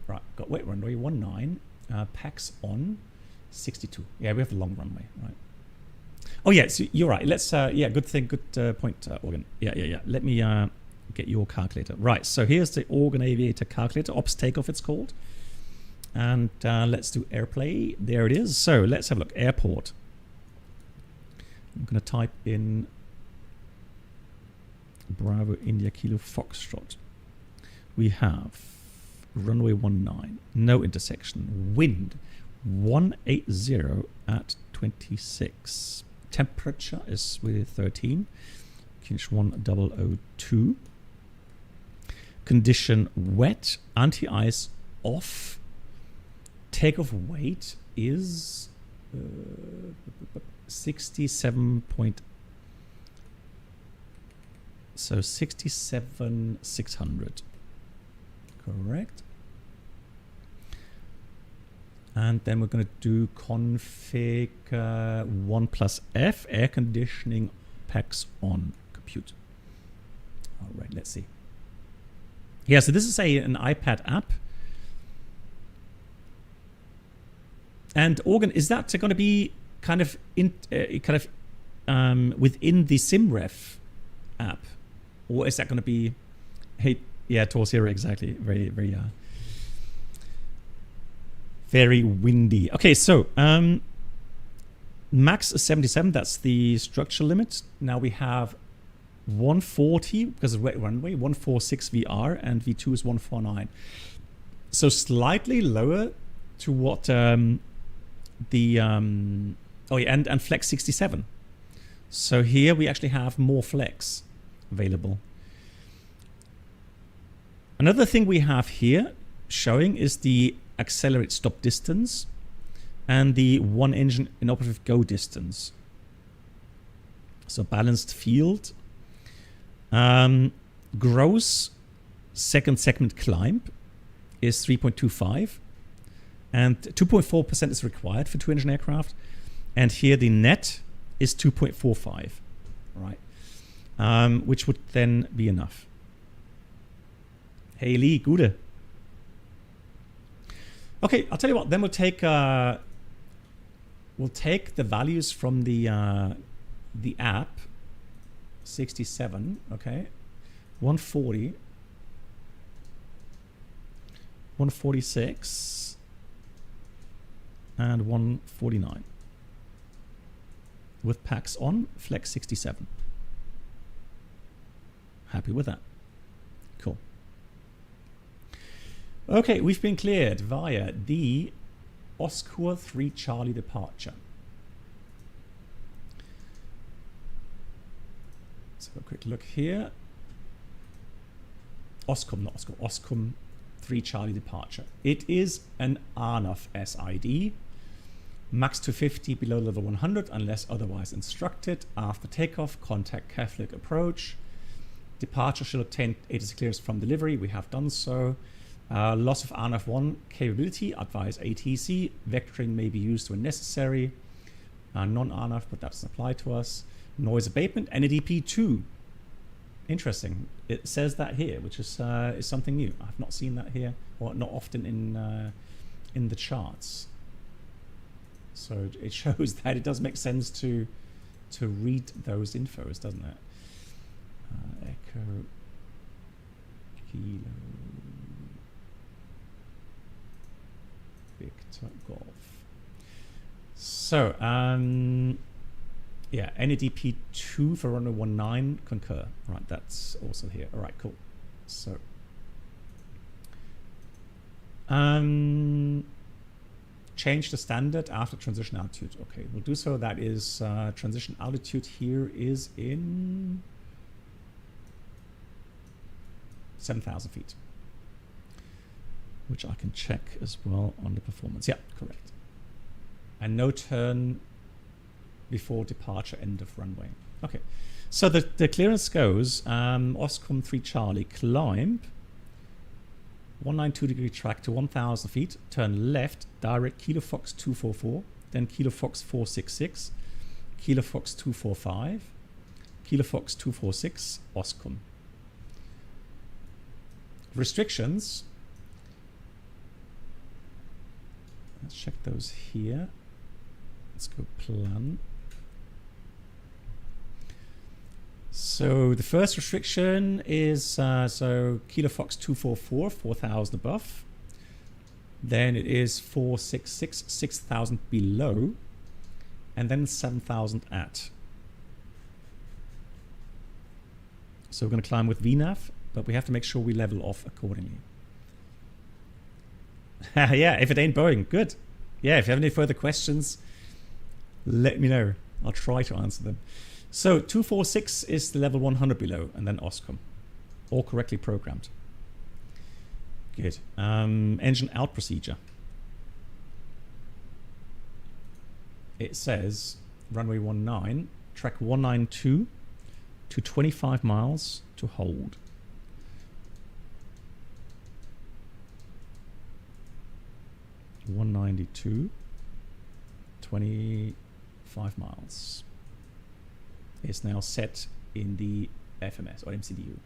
Right, got wet runway 19. Pax on 62. Yeah, we have a long runway, right? Oh yeah, so you're right. Let's yeah, good thing, good point, Organ. Yeah. Let me get your calculator. Right, so here's the Organ Aviator calculator, ops takeoff it's called. And let's do airplay. There it is. So let's have a look. Airport. I'm going to type in Bravo India Kilo Foxtrot. We have runway 19, no intersection, wind 180 at 26. Temperature is with 13, QNH 1002. Condition wet, anti-ice off. Takeoff weight is 67 point. So 67,600. Correct. And then we're going to do config 1+F, air conditioning packs on, compute. All right, let's see. Yeah, so this is an iPad app. And Organ, is that going to be kind of within the SimRef app, or is that going to be? Hey, yeah, Torsira, exactly. Very, very, very windy. Okay, so max is 77. That's the structure limit. Now we have 140 because of wet runway, 146 VR, and V2 is 149. So slightly lower to what oh yeah, and flex 67. So here we actually have more flex available. Another thing we have here showing is the accelerate stop distance and the one engine inoperative go distance. So balanced field. Gross second segment climb is 3.25 and 2.4% is required for 2-engine aircraft, and here the net is 2.45, right? Which would then be enough. Hey Lee, Gude. Okay, I'll tell you what. Then we'll take the values from the app. 67. Okay, 140, 146, and 149 with packs on, flex 67. Happy with that. Cool. Okay, we've been cleared via the Oscar 3 Charlie departure. Let's have a quick look here. Oscom, not Oscar, Oscom 3 Charlie departure. It is an ANAF SID. Max 250 below level 100 unless otherwise instructed. After takeoff, contact Keflavik approach. Departure shall obtain ATC clearance from delivery. We have done so. Loss of ANAF 1 capability. Advise ATC. Vectoring may be used when necessary. Non-ANAF, but that doesn't apply to us. Noise abatement. NADP 2. Interesting. It says that here, which is something new. I've not seen that here, or not often in the charts. So it shows that it does make sense to read those infos, doesn't it? Echo Kilo Victor Golf. So yeah, NADP 2 for runway 19 concur. Right, that's also here. All right, cool. So change the standard after transition altitude. Okay, we'll do so. That is transition altitude here is in 7,000 feet, which I can check as well on the performance. Yeah, correct. And no turn before departure, end of runway. Okay, so the clearance goes Oscom 3 Charlie, climb 192 degree track to 1,000 feet, turn left, direct Kilo Fox 244, then Kilo Fox 466, Kilo Fox 245, Kilo Fox 246, Oscom. Let's check those here. Let's go plan. So the first restriction is so Kilo Fox 244, 4,000 above. Then it is 466, 6,000 below. And then 7,000 at. So we're going to climb with VNAV, but we have to make sure we level off accordingly. Yeah, if it ain't Boeing, good. Yeah, if you have any further questions, let me know. I'll try to answer them. So 246 is the level 100 below, and then OSCOM. All correctly programmed. Good. Engine out procedure. It says runway 19, track 192 to 25 miles to hold. (192), 25 miles. Is now set in the FMS or MCDU.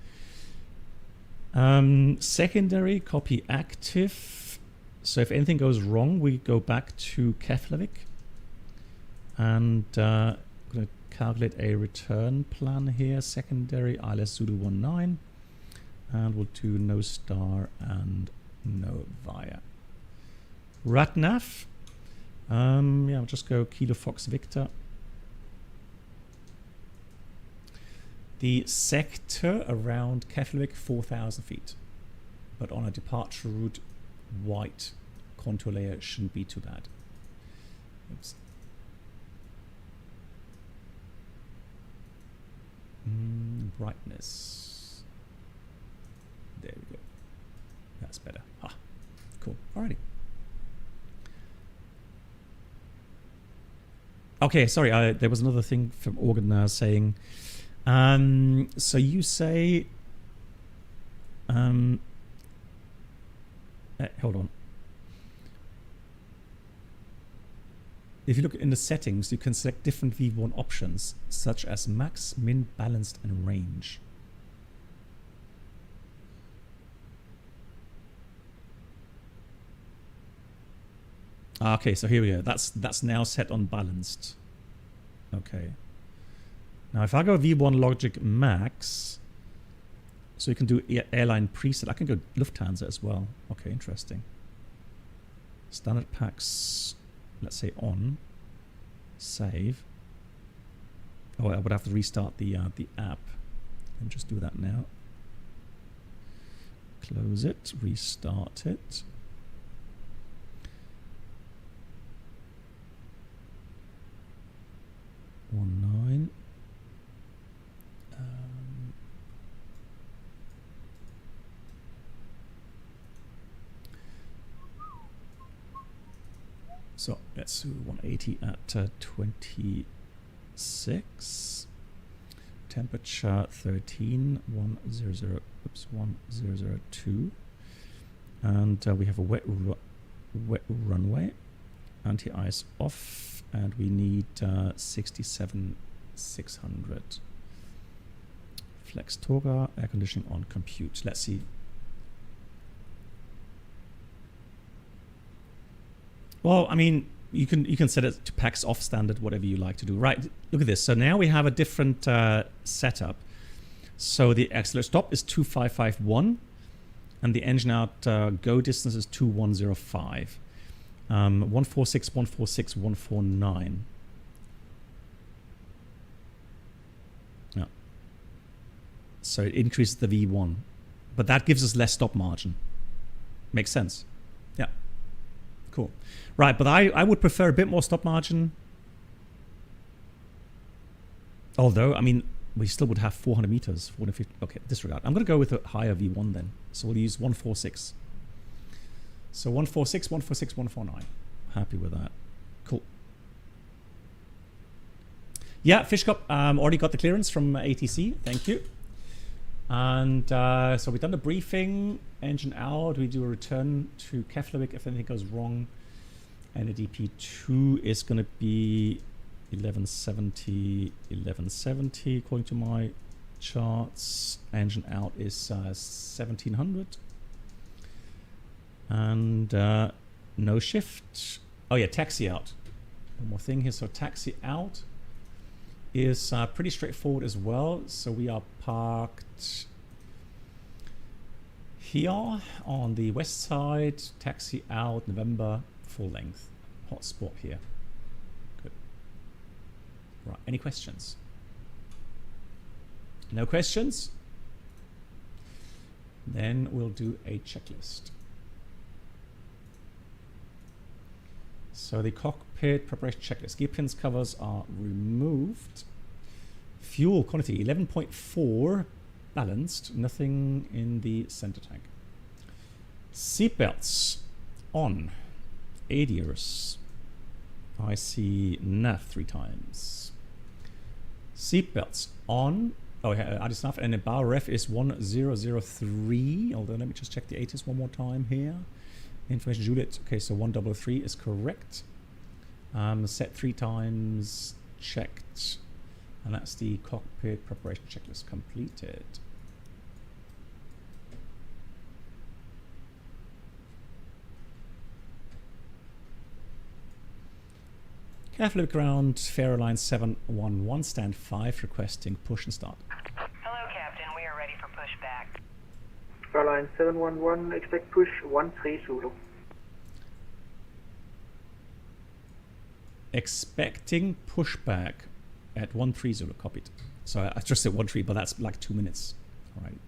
Secondary copy active. So if anything goes wrong, we go back to Keflavik. And I'm going to calculate a return plan here. Secondary ILS Zulu 19. And we'll do no star and no via. RATNAV. Yeah, I'll just go Kilo Fox Victor. The sector around Keflavik, 4,000 feet. But on a departure route, white contour layer shouldn't be too bad. Oops. Brightness. There we go. That's better. Ah, cool. Alrighty. Okay, sorry. There was another thing from Organ saying. So you say. Hold on. If you look in the settings, you can select different V1 options, such as max, min, balanced, and range. Okay, so here we go. That's now set on balanced. Okay. Now, if I go V1 Logic Max, so you can do airline preset. I can go Lufthansa as well. Okay, interesting. Standard packs. Let's say on, save. Oh, I would have to restart the app. Let me just do that now. Close it, restart it. (19). So let's do 180 at 26. Temperature 13, 1002. And we have a wet runway. Anti-ice off. And we need 67,600. Flex Toga, air conditioning on, compute. Let's see. Well, I mean, you can set it to PAX off standard, whatever you like to do. Right, look at this. So now we have a different setup. So the accelerator stop is 2551, and the engine out go distance is 2105. 146, 146, 149. Yeah. So it increases the V1, but that gives us less stop margin. Makes sense. Yeah. Cool. Right, but I would prefer a bit more stop margin. Although, I mean, we still would have 400 meters, 450. Okay, disregard. I'm going to go with a higher V1 then. So we'll use 146. So 146, 146, 149. Happy with that. Cool. Yeah, Fish Cup already got the clearance from ATC. Thank you. And so we've done the briefing. Engine out. We do a return to Keflavik if anything goes wrong. And the DP2 is going to be 1170, 1170 according to my charts. Engine out is 1700. And no shift. Oh yeah, taxi out. One more thing here. So taxi out is pretty straightforward as well. So we are parked here on the west side. Taxi out, November, full length. Hot spot here. Good. Right, any questions? No questions? Then we'll do a checklist. So the cockpit preparation checklist. Gear pins covers are removed. Fuel quantity 11.4 balanced. Nothing in the center tank. Seatbelts on. ADIRS. I see nav 3 times. Seatbelts on. Oh, yeah, ADIRS nav, and the bar ref is 1003. Although let me just check the ATIS one more time here. Information Juliet. Okay, so 1003 is correct. Set 3 times, checked. And that's the cockpit preparation checklist completed. Keflavik ground, Airline 711, stand 5, requesting push and start. Hello, Captain. We are ready for pushback. Airline 711, expect push 13 Zulu. Expecting pushback at 13 Zulu, copied. So I just said 13, but that's like 2 minutes. All right.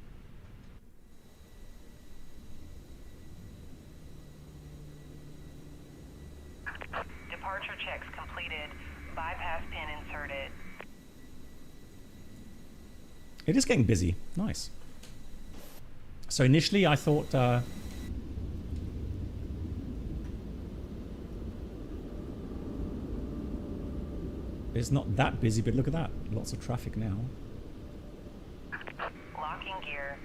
Departure checks completed. Bypass pin inserted. It is getting busy. Nice. So initially I thought it's not that busy, but look at that. Lots of traffic now. Locking gear.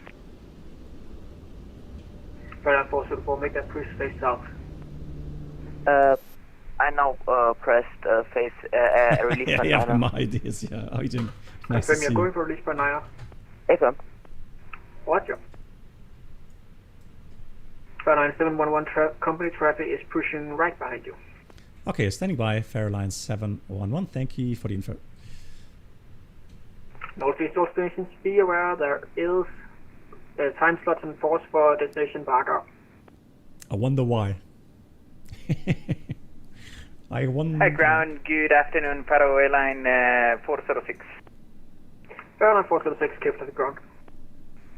Airline 404, make that push face south. I now pressed face release Yeah, by you have niner. my ideas. Yeah, how you doing? Nice to Confirm see you're you. going for release by 9. FM. Roger. Airline 711 company traffic is pushing right behind you. Okay, standing by, Airline 711. Thank you for the info. Northeast stations, be aware there is time slots and force for destination Vagar. I wonder why. I wonder. Hi, ground. Good afternoon, Faro Airline 406. Airline 406, Keflavik ground.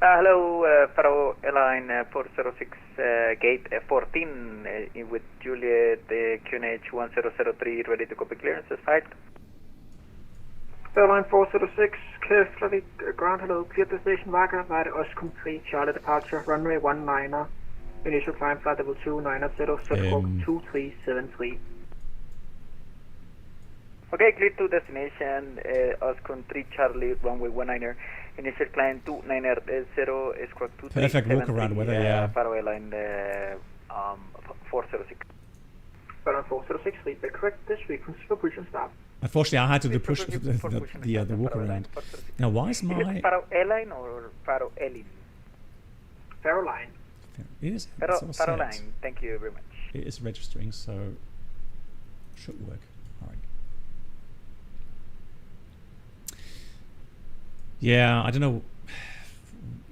Hello, Faro Airline 406, gate 14 with Juliet QNH 1003, ready to copy clearances. Fight. Airline 406, Keflavik ground, hello, clear destination Vagar via the Oscom 3, Charlie departure, runway 19er, initial climb flight level 290, set squawk 2373. Okay, clear to destination, Oscom 3 Charlie, runway 19er, initial climb 290, squawk 2373. Perfect walk around weather, yeah. Faro Airline 406. Airline 406, lead back correct, this frequency for push and start. Unfortunately, I had to do push the walk around. Now, why is Is my... it Faro Airline or Faro Airline? Faro line. It is. Faro, it's all Faro set. Line, thank you very much. It is registering, so should work. All right. Yeah, I don't know.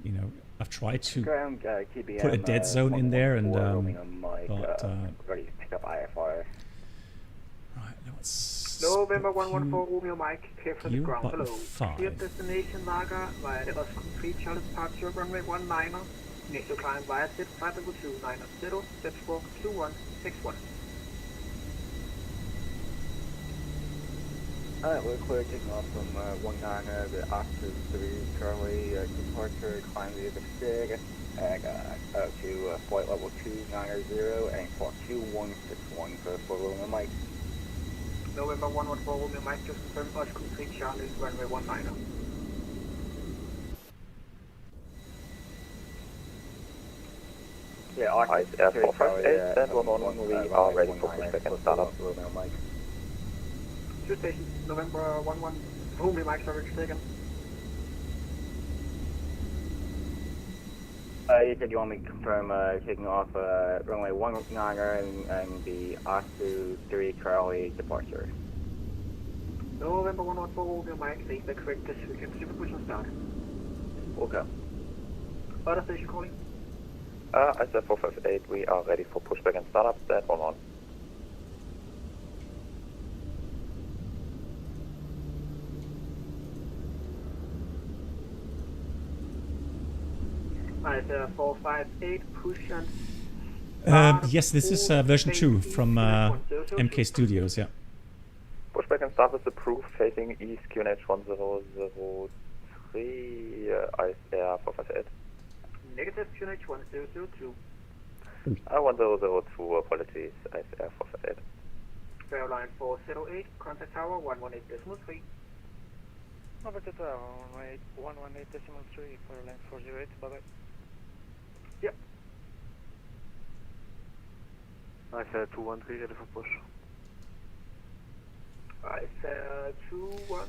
You know, I've tried to Ground, KBM, put a dead zone in there, and roaming on mic, but ready to pick up IFR. right, now it's November 114, Romeo Mike, Keflavik you ground, button hello. 5. Clear destination Vagar via the Oscom 3 Charlie departure, runway 19er, initial climb via set flight level 290, set squawk 2161. Alright, we're clear taking off from 19er, the Oxford 3 Charlie, departure, climb the SIG, and to flight level 290 and squawk 2161 for Romeo Mike. November 114, Romeo Mike, just confirm Oscom 3 Charlie, runway 19er. Yeah, Oxford 3 Charlie, we are ready for pushback and start up Romeo Mike. Two stations, November 11, Romeo Mike, sorry, second. You said you want me to confirm taking off runway 19er and the 2-3 Charlie, departure. November 114, your mic, leave the correct destination, super push and start. Okay. Other station calling. SF 458, we are ready for pushback and startup, stand on. ISR 458, push and yes, this is version 2 from MK Studios, yeah. Pushback and start is approved, facing east, QNH 1003, ISR 458. negative QNH 1002. 1002, apologies, ISR 458. Airline 408, contact tower 118.3. Contact tower 118.3, Airline 408, bye-bye. Yep. ISR 213, ready for push. ISR 213.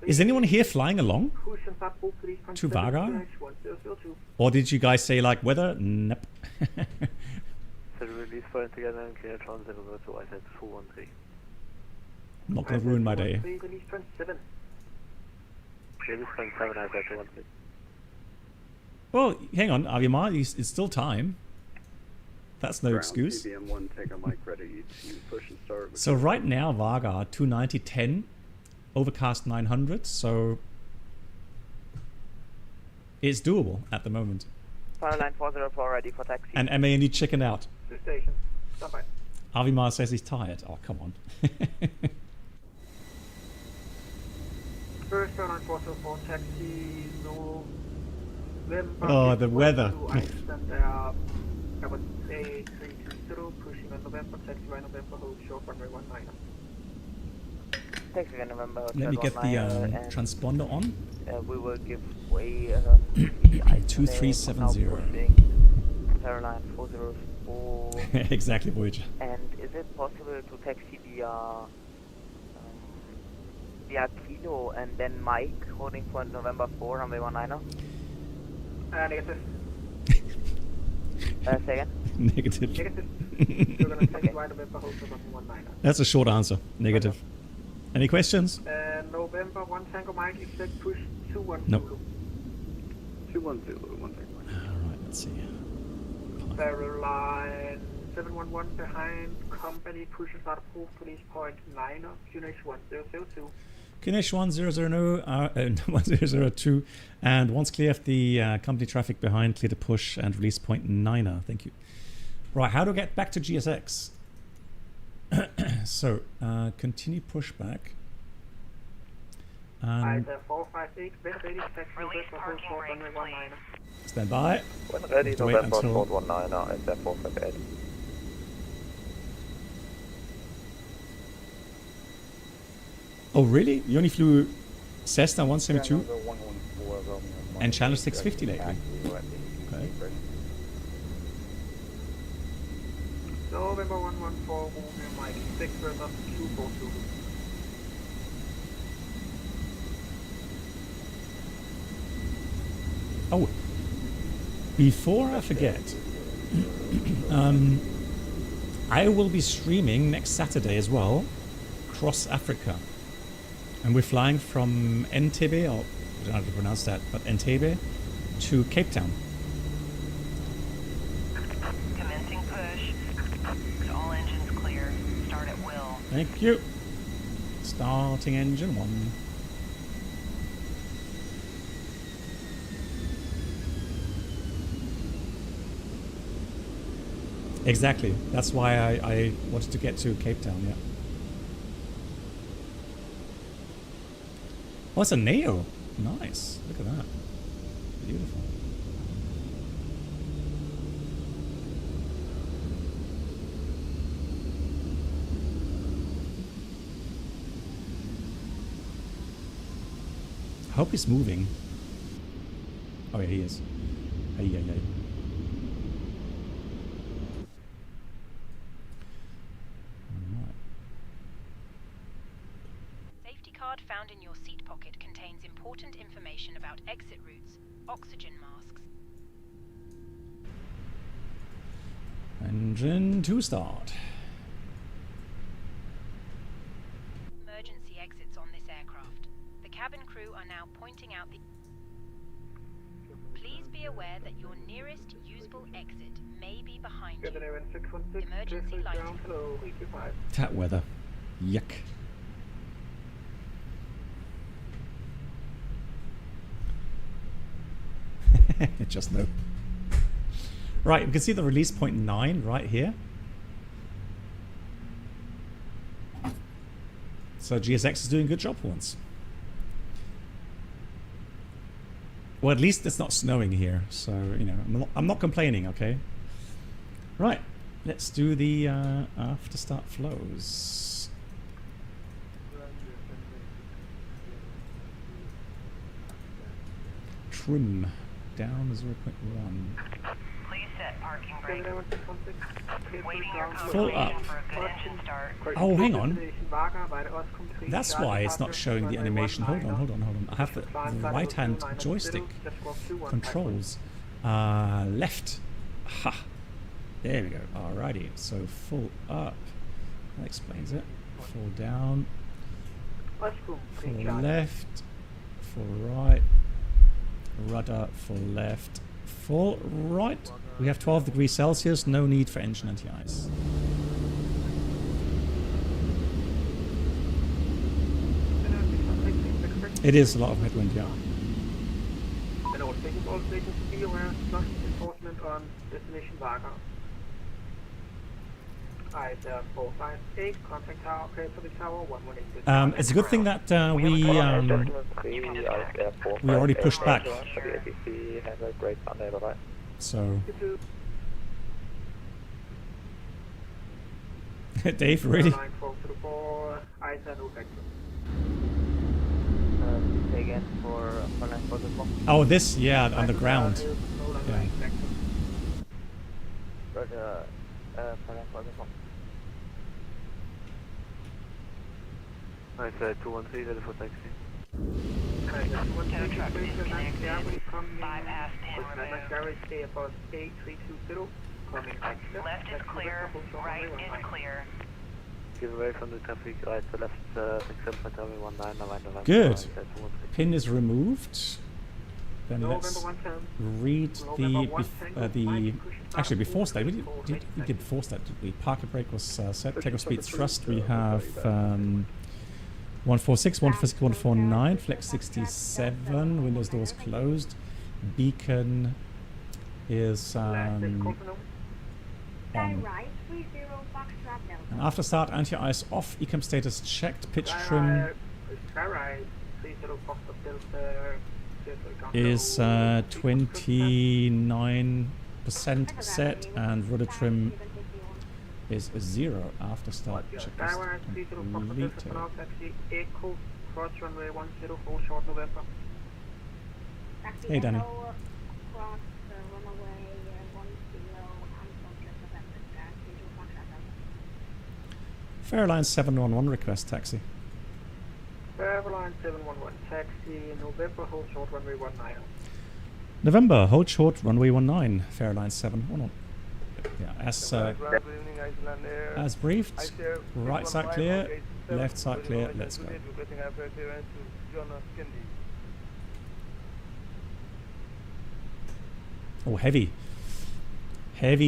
Is anyone here flying along Push and start, please, to Vagar? QNH 1002. Or did you guys say like weather? Nope. So release for together and clear transit over to ISR 213. I'm not gonna ruin my day. Release 27. Release 27, ISR 213. Well, hang on, Avimar, it's still time. That's no excuse. CBM1, take a mic ready to push and start. So right now, Vagar 290.10, overcast 900, so it's doable at the moment. Airline 404, ready for taxi. And MAND chicken out. The station. Stop by. Avimar says he's tired. Oh, come on. First Airline 404, taxi, November. Oh, the weather. I would say 320, pushing on November, taxi by November, hold short runway 19. Taxi by November. Let me get the transponder on. We will give way 2370. Airline 404. Exactly, Voyager. And is it possible to taxi via Kilo and then Mike holding for November 4 runway 19er? Negative. Say again? Negative. Negative. You're going to taxi by November, hold short runway 19er. That's a short answer. Negative. Any questions? November 1 Tango Mike, expect push 21 No. Zulu. 210, 1 take mic. Alright, let's see. Barrel line 711 behind, company push and start approved, release point 9er, QNH 1002. QNH 1002, and once clear of the company traffic behind, clear to push and release point 9er. Thank you. Right, how to get back to GSX? So, continue pushback. ISR 458, when ready, taxi Release for parking short brakes, runway please. 19er. Stand by. When ready, Have to wait November until- 419er, ISR 458. Oh, really? You only flew Cessna 172 and Challenge 650 lately? Okay. November 114, moving Mike, expect further 242. Oh, before I forget, I will be streaming next Saturday as well, across Africa. And we're flying from Entebbe, or I don't know how to pronounce that, but Entebbe to Cape Town. Commencing push. All engines clear. Start at will. Thank you. Starting engine 1. Exactly. That's why I wanted to get to Cape Town, yeah. Oh, it's a Neo. Nice. Look at that. Beautiful. I hope he's moving. Oh yeah, he is. Hey, yeah, yeah. Safety card found in your seat pocket contains important information about exit routes, oxygen masks. Engine 2 start. exits on this aircraft. The cabin crew are now pointing out the... Please be aware that your nearest usable exit may be behind you. Emergency lighting. That weather. Yuck. Just no. Right, we can see the release point 9 right here. So GSX is doing a good job for once. Well, at least it's not snowing here, so, you know, I'm not complaining, okay? Right, let's do the after start flows. Trim down 0.1. Please set parking brake. Waiting your Full up. confirmation for a good engine start. Oh, hang on. That's why it's not showing the animation. Hold on. I have the right hand joystick controls. Left. Ha. There we go. Alrighty. So full up. That explains it. Full down. Full left. Full right. Rudder. Full left. Full right. We have 12 degrees Celsius. No need for engine anti-ice. It is a lot of headwind, yeah. All stations be aware of flush enforcement on destination Vagar. IS458, contact tower, Keflavik tower 118. It's a good thing that we already pushed back. Have a great Sunday, bye-bye. So Dave, really? Again for Oh, this, yeah, underground. Yeah. I said 213, ready for taxi. Tow truck disconnected. Bypass pin removed. Left is clear, right is clear. Give away from the traffic, right to left, 67.19, Good. Pin is removed. Then let's read the actually before state we did before state. The parking brake was set. Takeoff speed thrust. We have 146, 146, 149. Flex 67. Windows doors closed. Beacon is on. And after start, anti-ice off. Ecam status checked. Pitch trim is 29% set, and rudder trim is 0 after start. Checklist completed. Hey Danny. Airline 711 request taxi. Airline 711 taxi, November, hold short runway 19. November, hold short runway 19. Airline 711. Yeah, as briefed. Right side clear, left side clear. Let's go. Oh, heavy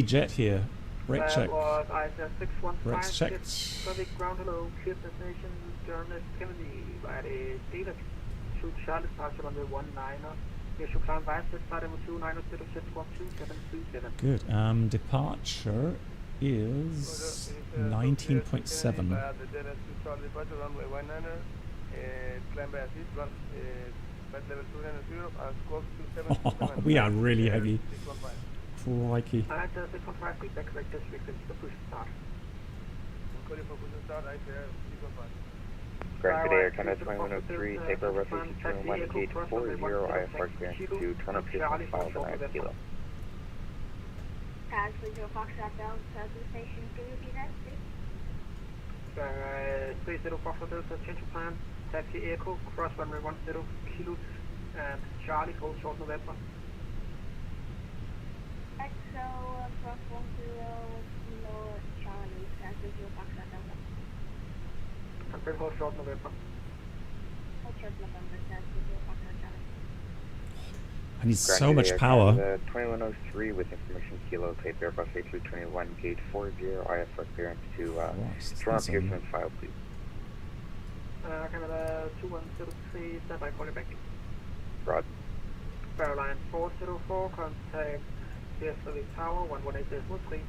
jet here. Brake check. Brakes checked. Ground hello, clear destination, Journalist Kennedy, by the data to Charlie Pastor on the 19er. Yes, you climb by set flight level 29072727. Good. Departure is 19.7. Oh, we are really heavy. Crikey. Grand Air, China 2103, taper reference to 1840, IFR clearance to turn up to 5 kilo. Castle Joe Foxtrot Bell, Southern Station, can you repeat that, please? 30 Foxtrot Delta, change of plan, taxi Echo, cross runway 10 kilos, and Charlie, hold short November. So, cross 10 kilo, Charlie, Castle Joe Foxtrot Delta. Confirm hold short November. I need so much power. 2103 with information kilo, tape Airbus A321, gate 40, IFR clearance to Toronto Pearson file, please. Canada 2103, stand by, call you back. Rod. Airline 404, contact Keflavik Tower 118.3.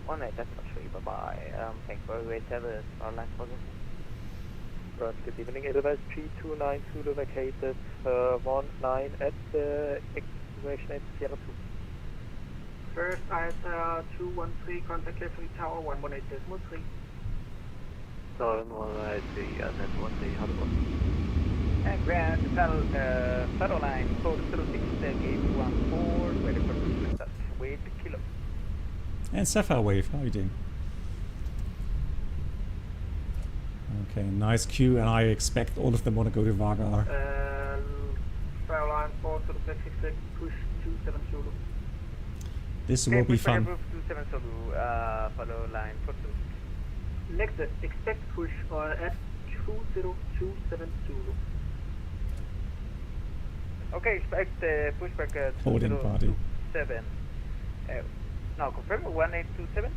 118.3, bye-bye. Thanks for the wait, service, Airline 404. Rod, good evening, Edelweiss 329 Zulu vacated 19 at excavation at Sierra 2. First ISR 213, contact Keflavik Tower 118.3. 7183 and then 13, how do you Grand Federal Line 406, gate 14, ready for lift wait kilo. And Sapphire Wave, how are you doing? Okay, nice queue, and I expect all of them want to go to Vagar. Federal Line 406, push 27 Zulu. This will be fun. 27 Zulu, follow line 406. Next, expect push at 2027 Zulu. Okay, expect pushback Holding party. 2027. Now confirm 1827.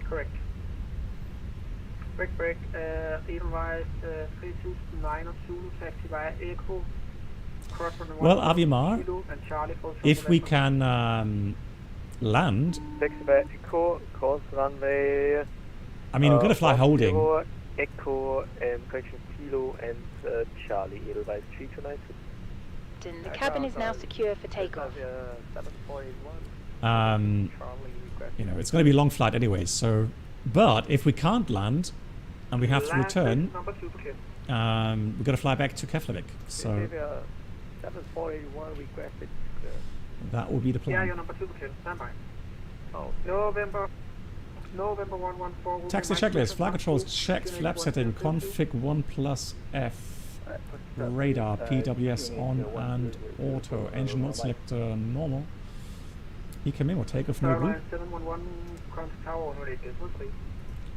Correct. Break, Edelweiss 3009 Zulu, taxi via Echo. Well, Avimar, if we can land. Taxi by Echo, cross runway. I mean, we're going to fly holding. Echo, correction Kilo and Charlie, Edelweiss 3292. The cabin is now secure for takeoff. You know, it's going to be a long flight anyway, so... But if we can't land, and we have to return, we're going to fly back to Keflavik, so... 7481 requested. That will be the plan. Yeah, your number 2 stand by. Oh, November 114. Taxi checklist, flight controls checked, flap setting, config 1 plus F, radar, PWS on and auto, engine mode selector normal. EKM or takeoff no group. 711, contact tower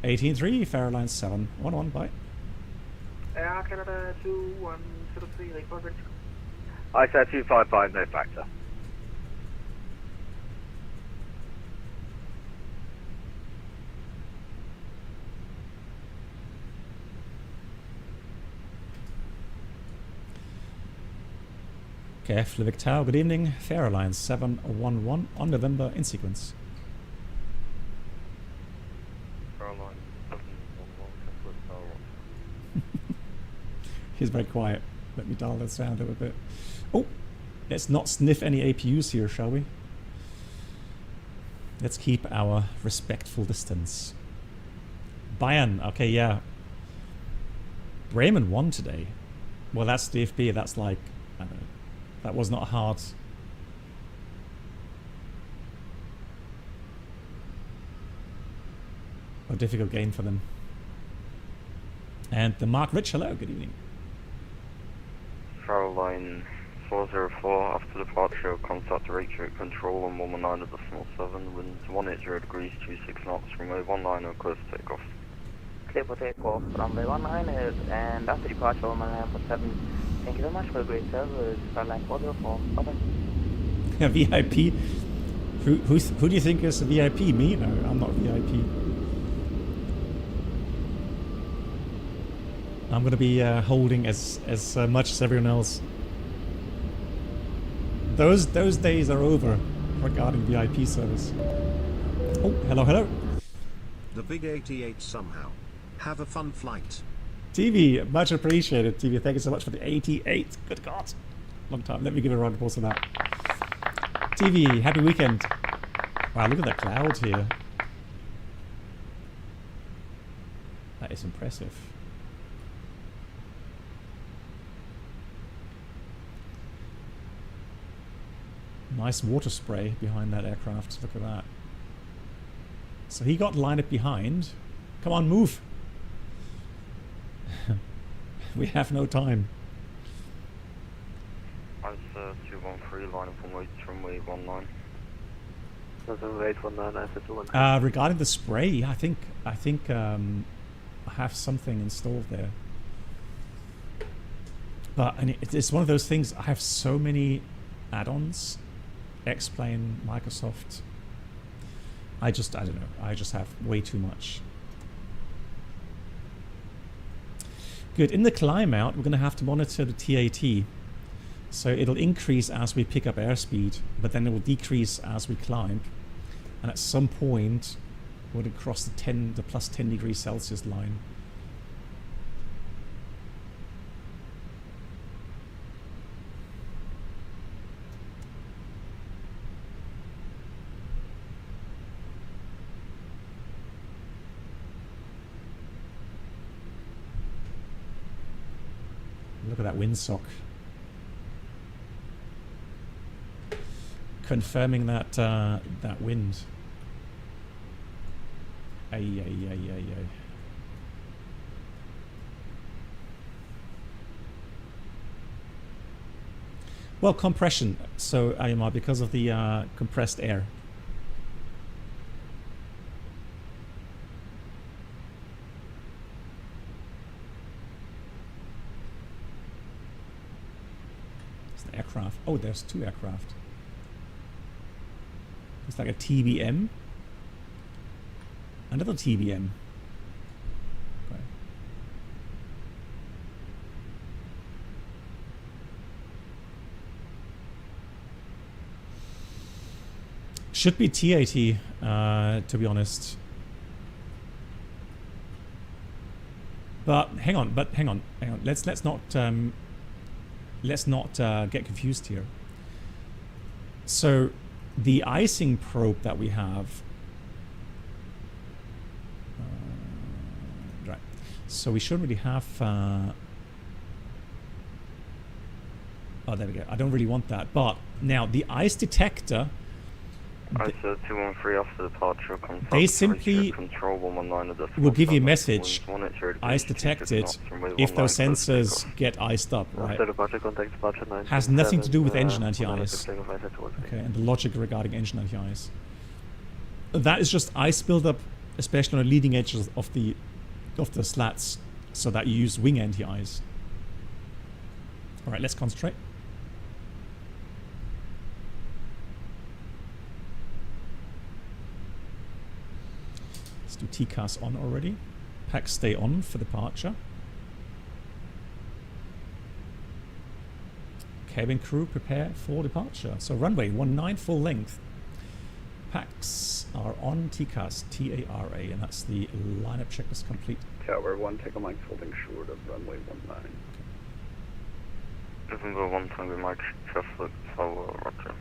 118.3. 18.3, Fairline 711, bye. Air Canada 2103, report ready. I said 255, no factor. Keflavik Tower, good evening. Fairline 711 on November in sequence. Airline 711, He's very quiet. Let me dial that sound a little bit. Oh, let's not sniff any APUs here, shall we? Let's keep our respectful distance. Bayern, okay, yeah. Bremen won today. Well, that's DFB, that's like, I don't know. That was not hard. A difficult game for them. And the Mark Rich, hello, good evening. Caroline 404, after departure, contact Reykjavik control on 119.7, winds 180 degrees, 26 knots, runway 19, clear for takeoff. Clear for takeoff, runway 19, and after departure, 119.7. Thank you very much for a great service. Airline 404. Bye-bye. Yeah, VIP. Who do you think is a VIP? Me? No, I'm not VIP. I'm going to be holding as much as everyone else. Those days are over regarding VIP service. Oh, hello. The big 88 somehow. Have a fun flight. TV, much appreciated. TV, thank you so much for the 88. Good God. Long time. Let me give a round of applause for that. TV, happy weekend. Wow, look at that cloud here. That is impressive. Nice water spray behind that aircraft. Look at that. So he got lined up behind. Come on, move. We have no time. Ice 213, line up on runway 19. Regarding the spray, I think I have something installed there. and it's one of those things. I have so many add-ons, X-Plane, Microsoft. I don't know. I just have way too much. Good. In the climb out, we're going to have to monitor the TAT. So it'll increase as we pick up airspeed, but then it will decrease as we climb. And at some point, we're going to cross the plus 10 degrees Celsius line. Look at that windsock. Confirming that that wind. Ay. Well, compression. So IMR because of the compressed air. Aircraft. Oh, there's two aircraft. It's like a TBM. Another TBM. Okay. Should be TAT, to be honest. But hang on. Let's not get confused here. So the icing probe that we have, right, so we shouldn't really have oh, there we go. I don't really want that, but now the ice detector, ISO 213 after departure, they simply control 119 will give you a message, ice detected, if those sensors get iced up, right? Has nothing to do with engine anti-ice. Okay, and the logic regarding engine anti-ice. That is just ice buildup, especially on the leading edges of the slats, so that you use wing anti-ice. All right, let's concentrate. Do TCAS on already. Pack stay on for departure. Cabin crew prepare for departure. So runway 19 full length. Packs are on TCAS, TARA, and that's the lineup checklist complete. Tower 1, take a Mike holding short of runway 19. November 1, Tango Mike, Keflavik, Roger.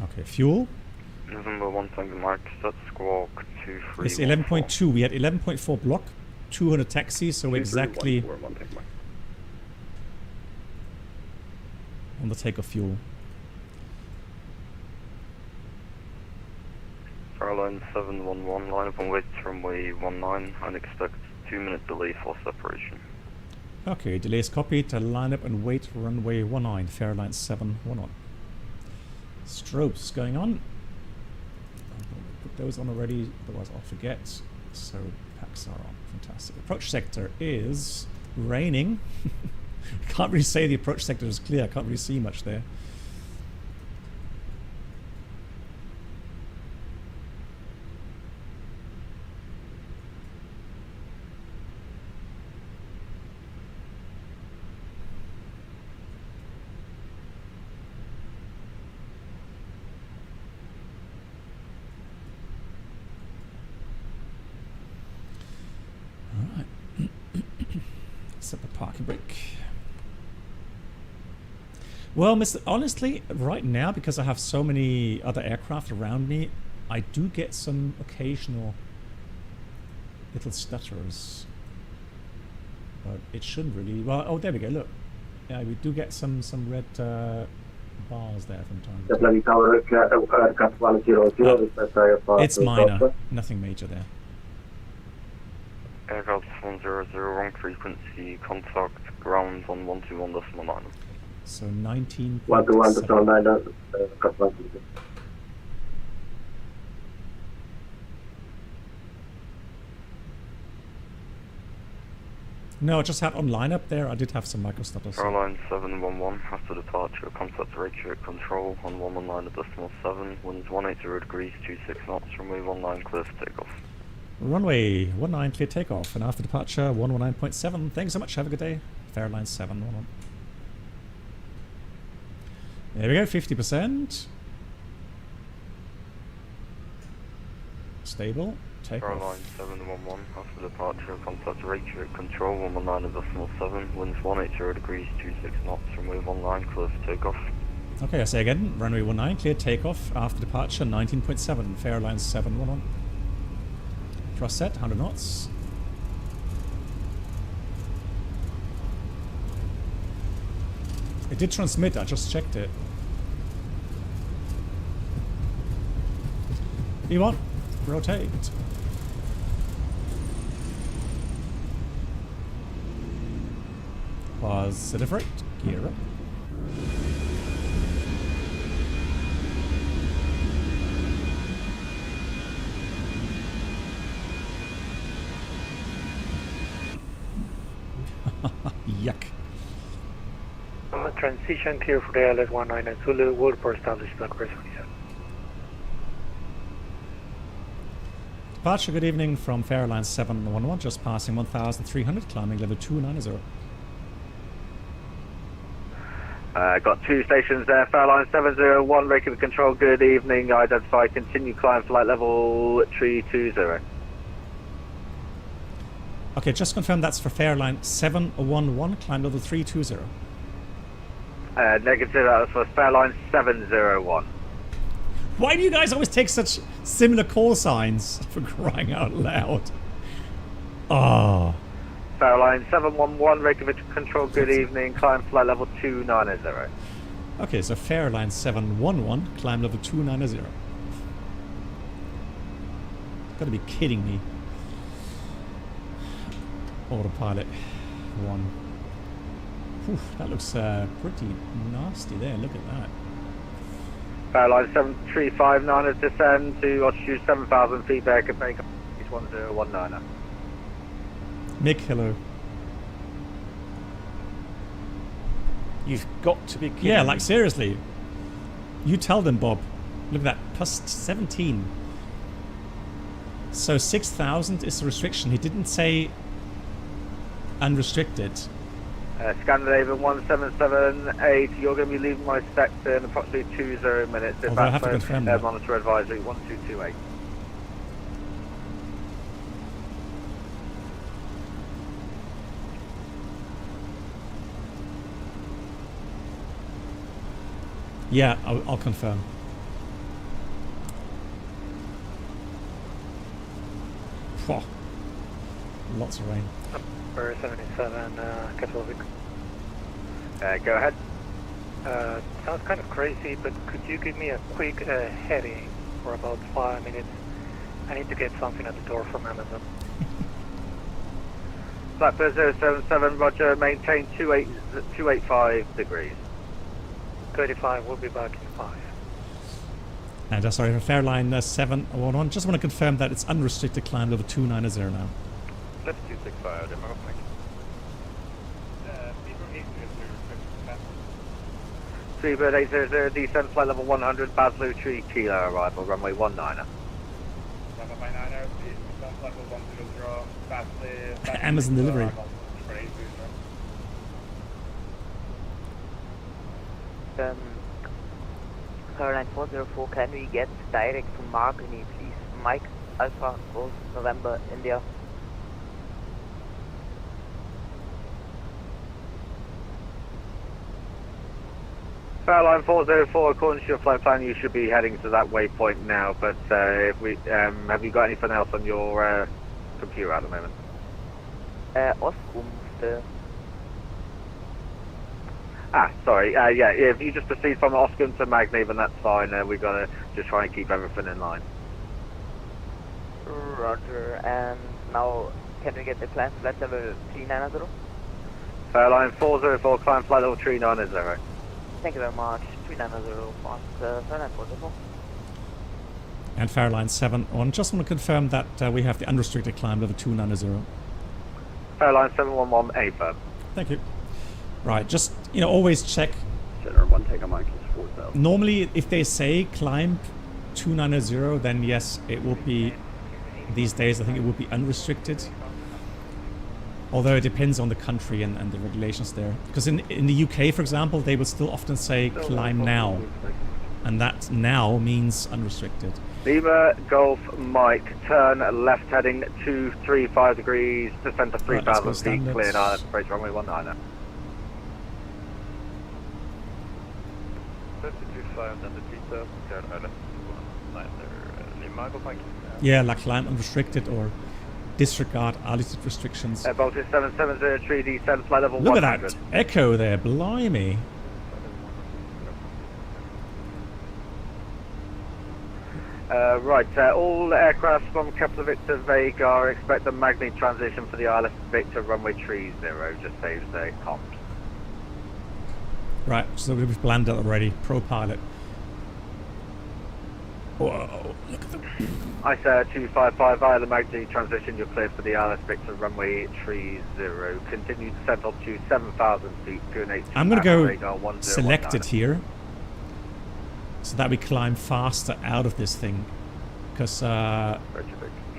Okay, fuel. November 1 Tango Mike, set squawk 23. It's 11.2. We had 11.4 block, 200 taxis, so exactly on the takeoff fuel. Airline 711, line up and wait runway 19 and expect 2-minute delay for separation. Okay, delays copied to line up and wait runway 19, Fairline 711. Strobes going on. I'm going to put those on already, otherwise I'll forget. So packs are on. Fantastic. Approach sector is raining. Can't really say the approach sector is clear. I can't really see much there. Set the parking brake. Well, honestly, right now, because I have so many other aircraft around me, I do get some occasional little stutters. But it shouldn't really. Well, oh, there we go. Look, yeah, we do get some red bars there from time to time. It's minor, nothing major there. Aircraft 100, wrong frequency, contact ground on 121.9. So 19. 121.9. No, I just had online up there. I did have some microstatus. Airline 711, after departure, contact Reykjavik control on 119.7, winds 180 degrees, 26 knots, runway 19 clear for takeoff. Runway 19 clear takeoff, and after departure 119.7. Thanks so much. Have a good day. Fairline 711. There we go. 50%. Stable. Takeoff. Airline 711, after departure, contact Reykjavik control 119.7, winds 180 degrees, 26 knots, runway 19 clear for takeoff. Okay, I say again, runway 19 clear takeoff, after departure 19.7, Fairline 711. Thrust set, 100 knots. It did transmit, I just checked it. E1, rotate. Positive rate, gear up. Yuck. Transition clear for the LS19 and Zulu, wood for established block resolution. Departure, good evening from Fairline 711, just passing 1,300, climbing level 290. Got two stations there, Fairline 701, Reykjavik control, good evening, identify, continue climb flight level 320. Okay, just confirm that's for Fairline 711, climb level 320. Negative, that was for Fairline 701. Why do you guys always take such similar call signs, for crying out loud? Oh. Fairline 711, Reykjavik control, good evening, climb flight level 290. Okay, so Fairline 711, climb level 290. Gotta be kidding me. Autopilot 1. Whew, that looks pretty nasty there, look at that. Fairline 7359 is descend to altitude 7,000 feet, back and make 1019. Mick, hello. You've got to be kidding Yeah, me. like seriously. You tell them, Bob. Look at that, plus 17. So 6,000 is the restriction. He didn't say unrestricted. Scandinavian 1778, you're going to be leaving my sector in approximately 20 minutes. Although I have to confirm that. Monitor advisory 1228. Yeah, I'll confirm. Phew. Lots of rain. Number 77, Keflavik. Go ahead. Sounds kind of crazy, but could you give me a quick heading for about 5 minutes? I need to get something at the door from Amazon. Blackbird 077, roger, maintain 285 degrees. 35, we'll be back in 5. And sorry, for Fairline 711, just want to confirm that it's unrestricted climb level 290 now. Let's 265, demo. Seabird 800, descend flight level 100, Baslu Tree Kilo arrival, runway 19er. Runway 19er, descend flight level 100, Baslu. Amazon delivery. Airline 404, can we get direct to Margany, please? Mike Alpha Golf November India. Fairline 404, according to your flight plan, you should be heading to that waypoint now, but if we, have you got anything else on your computer at the moment? Oskum. Sorry, yeah, if you just proceed from Oskum to Magny, then that's fine, we've got to just try and keep everything in line. Roger, and now can we get the climb flight level 390? Airline 404, climb flight level 390. Thank you very much. 390 fast Airline 404. And Fairline 7-1. Just want to confirm that we have the unrestricted climb level 290. Airline 711, A firm. Thank you. Right, just, you know, always check. Center 1, take a mic is 4,000. Normally, if they say climb 290, then yes, it will be, these days, I think it will be unrestricted. Although it depends on the country and the regulations there. Because in the UK, for example, they will still often say climb now. And that now means unrestricted. Lima Golf Mike, turn left heading 235 degrees, descend to 3,000 feet, cleared island, approach runway 19. 525 and the Twitter, cleared island 19, Lima Golf Mike. Yeah, like climb unrestricted or disregard altitude restrictions. Baltic 7703, descend flight level Look 100. at that echo there, blimey. Right, all aircraft from Keflavik to Vagar expect a magnet transition for the Isle of Victor runway 30, just saves the comps. Right, so we've landed already. Pro pilot. Whoa, look at them. ICE 255 Isle of Magny transition, you're cleared for the Isle of Victor runway 30. Continue descent up to 7,000 feet, 282. I'm going to go selected here so that we climb faster out of this thing. Because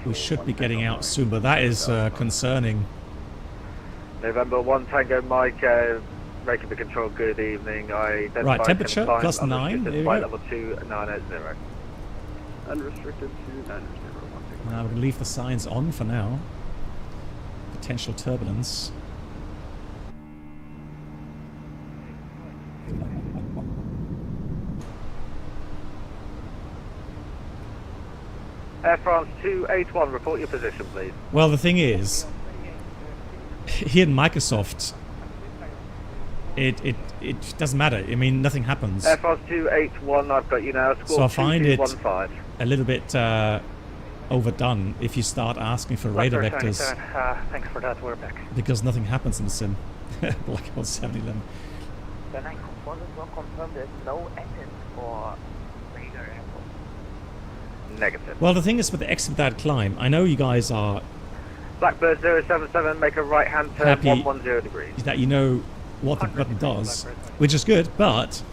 we should be getting out soon, but that is concerning. November 1 Tango Mike, Reykjavik Control, good evening. Right, temperature plus 9. There we flight go. level 290. Unrestricted 290. Now we're going to leave the signs on for now. Potential turbulence. Air France 281, report your position, please. Well, the thing is, here in Microsoft, it doesn't matter. I mean, nothing happens. Air France 281, I've got you now. Score So I find it 2215. a little bit overdone if you start asking for radar vectors. Thanks for that, we're back. Because nothing happens in the sim. Like on 7-11. Then I confirm there's no engine for radar airport. Negative. Well, the thing is with the expedited climb, I know you guys are Blackbird 077, make a right hand turn happy 110 degrees. that you know what the button does, which is good, but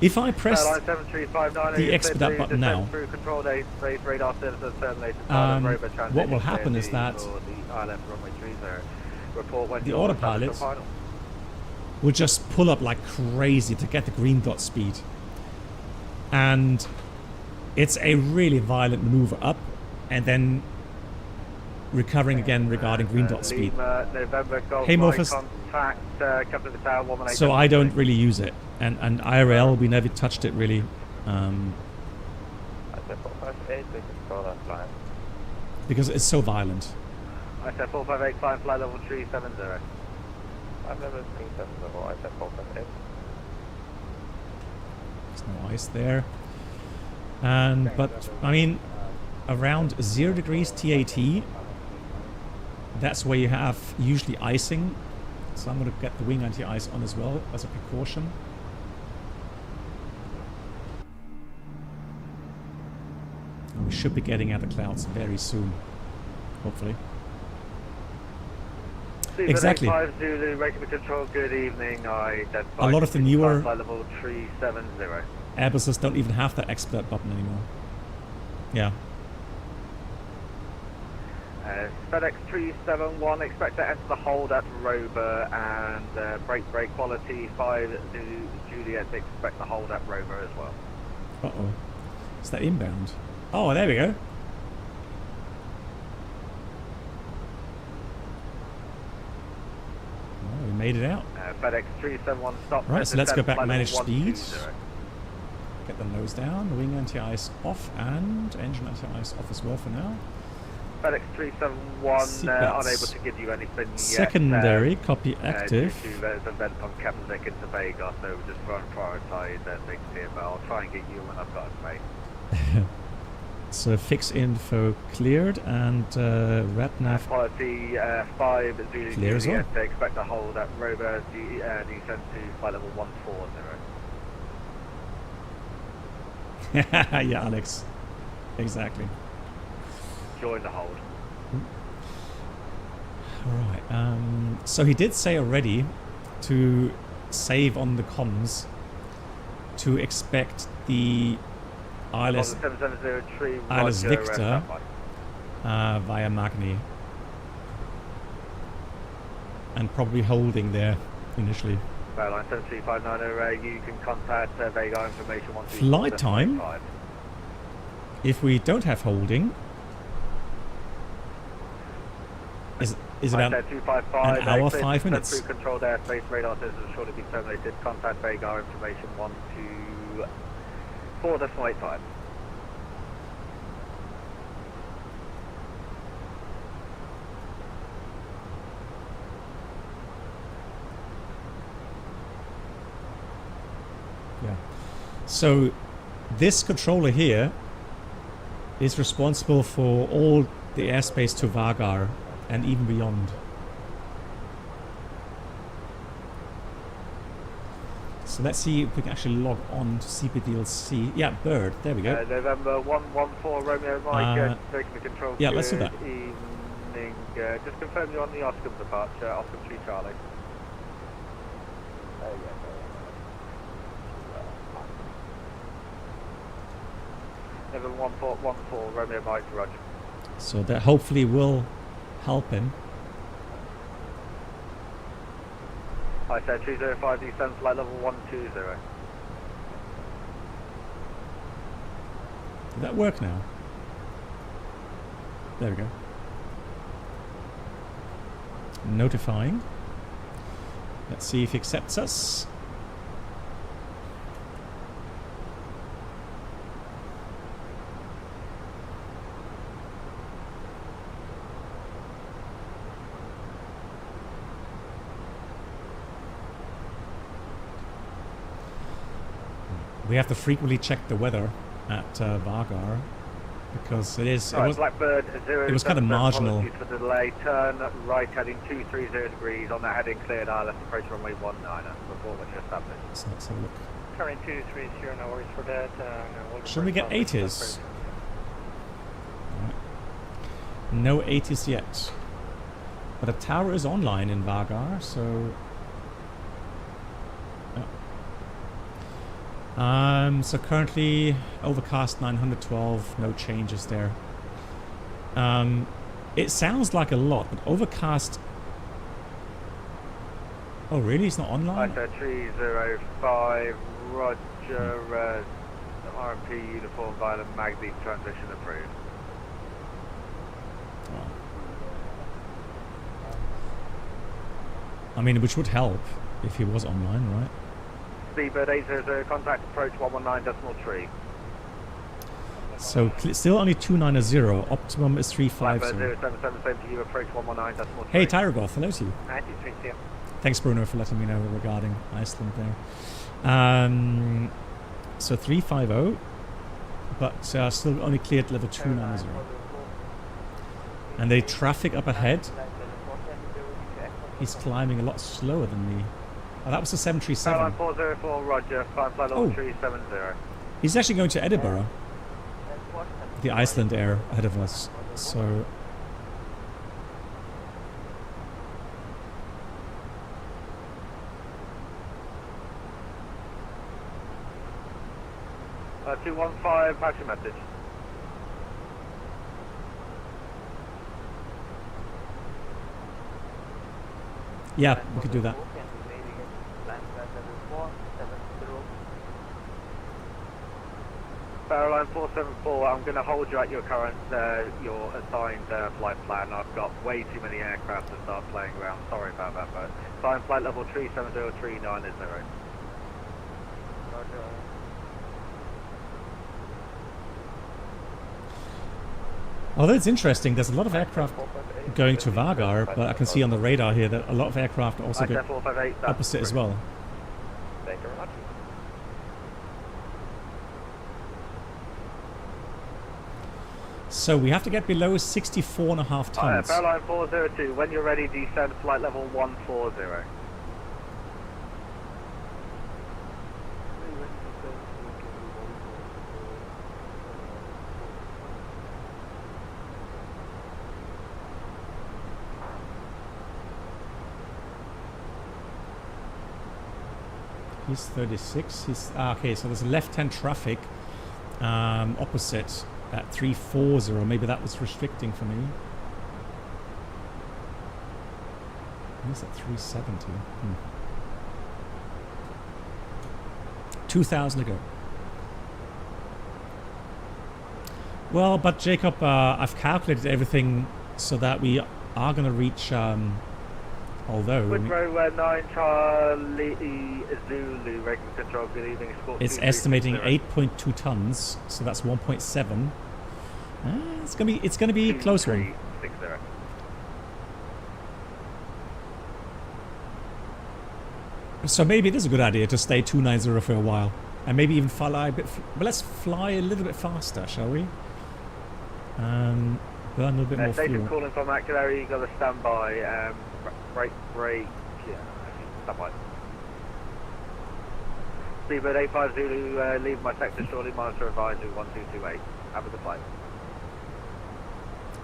if I press Airline 7359, the expedite button now, through control day, space radar services terminated. what will happen is that the autopilot will just pull up like crazy to get the green dot speed, and it's a really violent maneuver up and then recovering again regarding green dot speed. Hey Morphus, so I don't really use it, and IRL we never touched it really. Because it's so violent. I said 458, climb flight level 370. I'm level 370, I said 458. There's no ice there. And but I mean around 0 degrees TAT, that's where you have usually icing. So I'm going to get the wing anti-ice on as well as a precaution. And we should be getting out of the clouds very soon, hopefully. Exactly. Control, good evening. A lot of the newer level 370. Airbuses don't even have that expedite button anymore. Yeah. FedEx 371, expect to enter the hold at Rover, and brake quality 5 Juliet, expect the hold at Rover as well. Uh-oh. Is that inbound? Oh, there we go. Oh, we made it out. FedEx 371, stop. Right, so let's go back and manage speed. Get the nose down, the wing anti-ice off, and engine anti-ice off as well for now. FedEx 371, unable to give you anything yet. Secondary, copy active. Due to the event from Keflavik into Vagar, so we're just trying to prioritise things here, but I'll try and get you when I've got a space. So fix info cleared and RadNav Quality 5 Zulu clear as well. They expect to hold at rover descent to flight level 140. Yeah, Alex. Exactly. Join the hold. Alright, so he did say already to save on the comms to expect the ILS Victor via Magni. And probably holding there initially. Airline 73590, you can contact Vagar information 124. Flight time, if we don't have holding, is about an hour, 5 minutes. Controlled airspace radar systems shortly be terminated. Contact Vagar information 124.85. Yeah. So this controller here is responsible for all the airspace to Vagar and even beyond. So let's see if we can actually log on to CPDLC. Yeah, Bird. There we go. November 114 Romeo Mike, taking the control. Yeah, let's do that. Evening. Just confirm you're on the Oscar departure, Oscar 3 Charlie. November 114 Romeo Mike, roger. So that hopefully will help him. I said 205 descend flight level 120. Did that work now? There we go. Notifying. Let's see if he accepts us. We have to frequently check the weather at Vagar because it is. Blackbird 0. It was kind of marginal. For the delay, turn right heading 230 degrees on that heading cleared. Left approach runway 19. Report when you're established. So let's have a look. Current 230, no worries for that. Should we get 80s? No 80s yet. But a tower is online in Vagar, so. So currently overcast 912, no changes there. It sounds like a lot, but overcast. Oh, really? It's not online? I said 305, roger. RMP uniform via the Magni transition approved. Oh. I mean, which would help if he was online, right? Seabird 800, contact approach 119.3. So still only 290, optimum is 350. 077, same to you, approach 119.3. Hey Tyrogoth, hello to you. 93, Thanks Bruno for letting me know regarding Iceland there. So 350, but still only cleared level 290. And the traffic up ahead is climbing a lot slower than me. Oh, that was the 737. Airline 404, roger. Climb flight level 370. He's actually going to Edinburgh. The Iceland Air ahead of us. So. 215, pass your message. Yeah, we could do that. Airline 474, I'm going to hold you at your current, your assigned flight plan. I've got way too many aircraft to start playing around. Sorry about that, but assigned flight level 37039 is 0. Although it's interesting, there's a lot of aircraft going to Vagar, but I can see on the radar here that a lot of aircraft also go opposite as well. Thank you very much. So we have to get below 64.5 tons. Airline 402, when you're ready, descend flight level 140. He's 36. He's okay. So there's a left-hand traffic opposite at 340. Maybe that was restricting for me. He's at 370. 2,000 to go. Well, but Jacob, I've calculated everything so that we are going to reach. Although Woodrow 9 Charlie Zulu, regular control, good evening. It's estimating 8.2 tons, so that's 1.7. It's gonna be a close one. So maybe it is a good idea to stay 290 for a while, and maybe even fly a bit. But let's fly a little bit faster, shall we? Burn a little bit more fuel. Calling from active area, you got to stand by. Break, yeah, stand by. Speedbird 85 Zulu, leave my sector shortly, monitor advisory 1228. Have a good flight.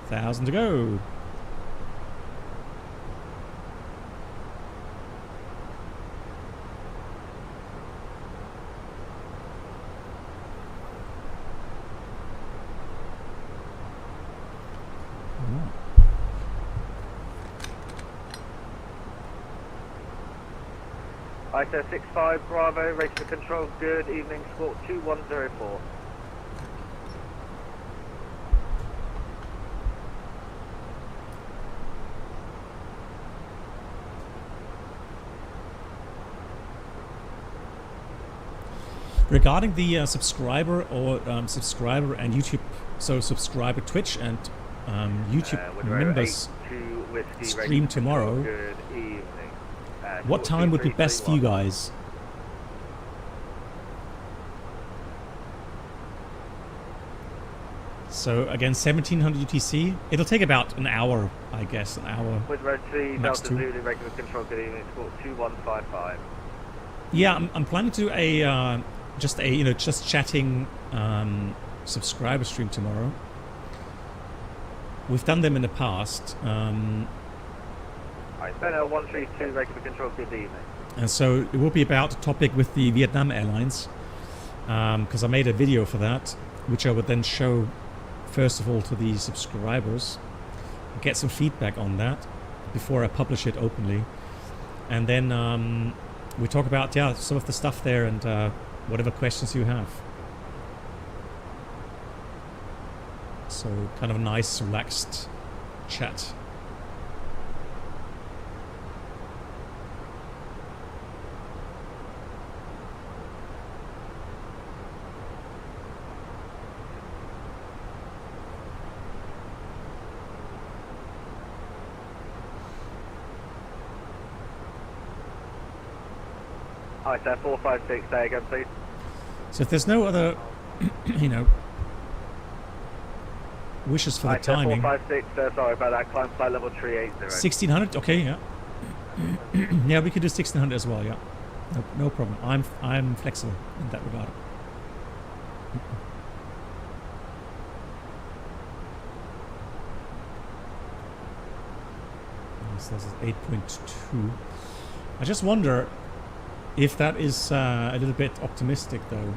1,000 to go. ISO 65 Bravo, race for control, good evening, Sport 2104. Regarding the subscriber or subscriber and YouTube, so subscriber Twitch and YouTube members stream tomorrow. Good evening. What time would be best for you guys? So again, 1700 UTC. It'll take about an hour, I guess, an hour. With Red 3, max Delta 2. Zulu, regular control, good evening, Sport 2155. Yeah, I'm planning to do a just chatting subscriber stream tomorrow. We've done them in the past. Alright, 132, regular control, good evening. And so it will be about a topic with the Vietnam Airlines, because I made a video for that, which I would then show first of all to the subscribers, get some feedback on that before I publish it openly, and then we talk about some of the stuff there and whatever questions you have. So kind of a nice relaxed chat. Alright, 456, say again, please. So if there's no other, wishes for the timing. 456, sorry about that, climb flight level 380. 1600, okay, yeah. Yeah, we could do 1600 as well, yeah. No problem. I'm flexible in that regard. So this is 8.2. I just wonder if that is a little bit optimistic, though.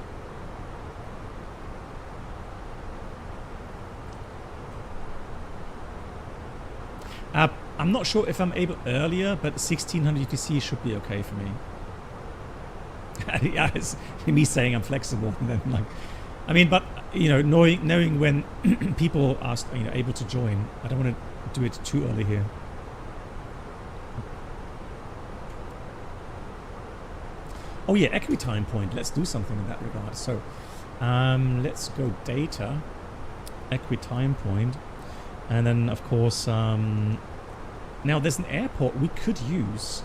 I'm not sure if I'm able earlier, but 1600 UTC should be okay for me. Yeah, it's me saying I'm flexible, and then but knowing when people are able to join, I don't want to do it too early here. Oh yeah, equi-time point. Let's do something in that regard. So, let's go data, equi-time point, and then of course, now there's an airport we could use.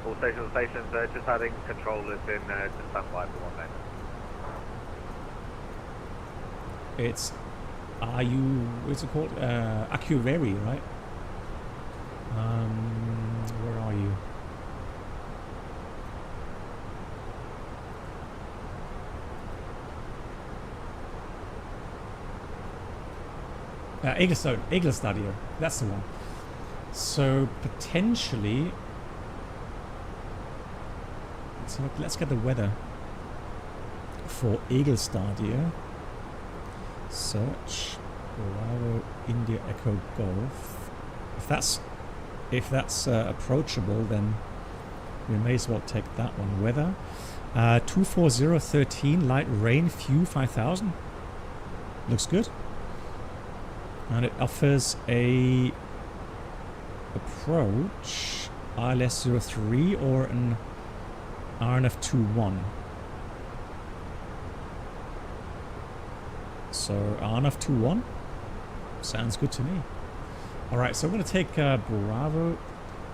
All stations, just adding controllers in to stand by for 1 minute. It's what's it called? Acuveri, right? Where are you? Egelstadio, that's the one. So potentially, let's get the weather for Egelstadio. Search Bravo India Echo Golf. If that's approachable, then we may as well take that one. Weather 24013, light rain, few 5000. Looks good. And it offers a approach ILS 03 or an RNF 21. So RNF 21 sounds good to me. Alright, so I'm going to take Bravo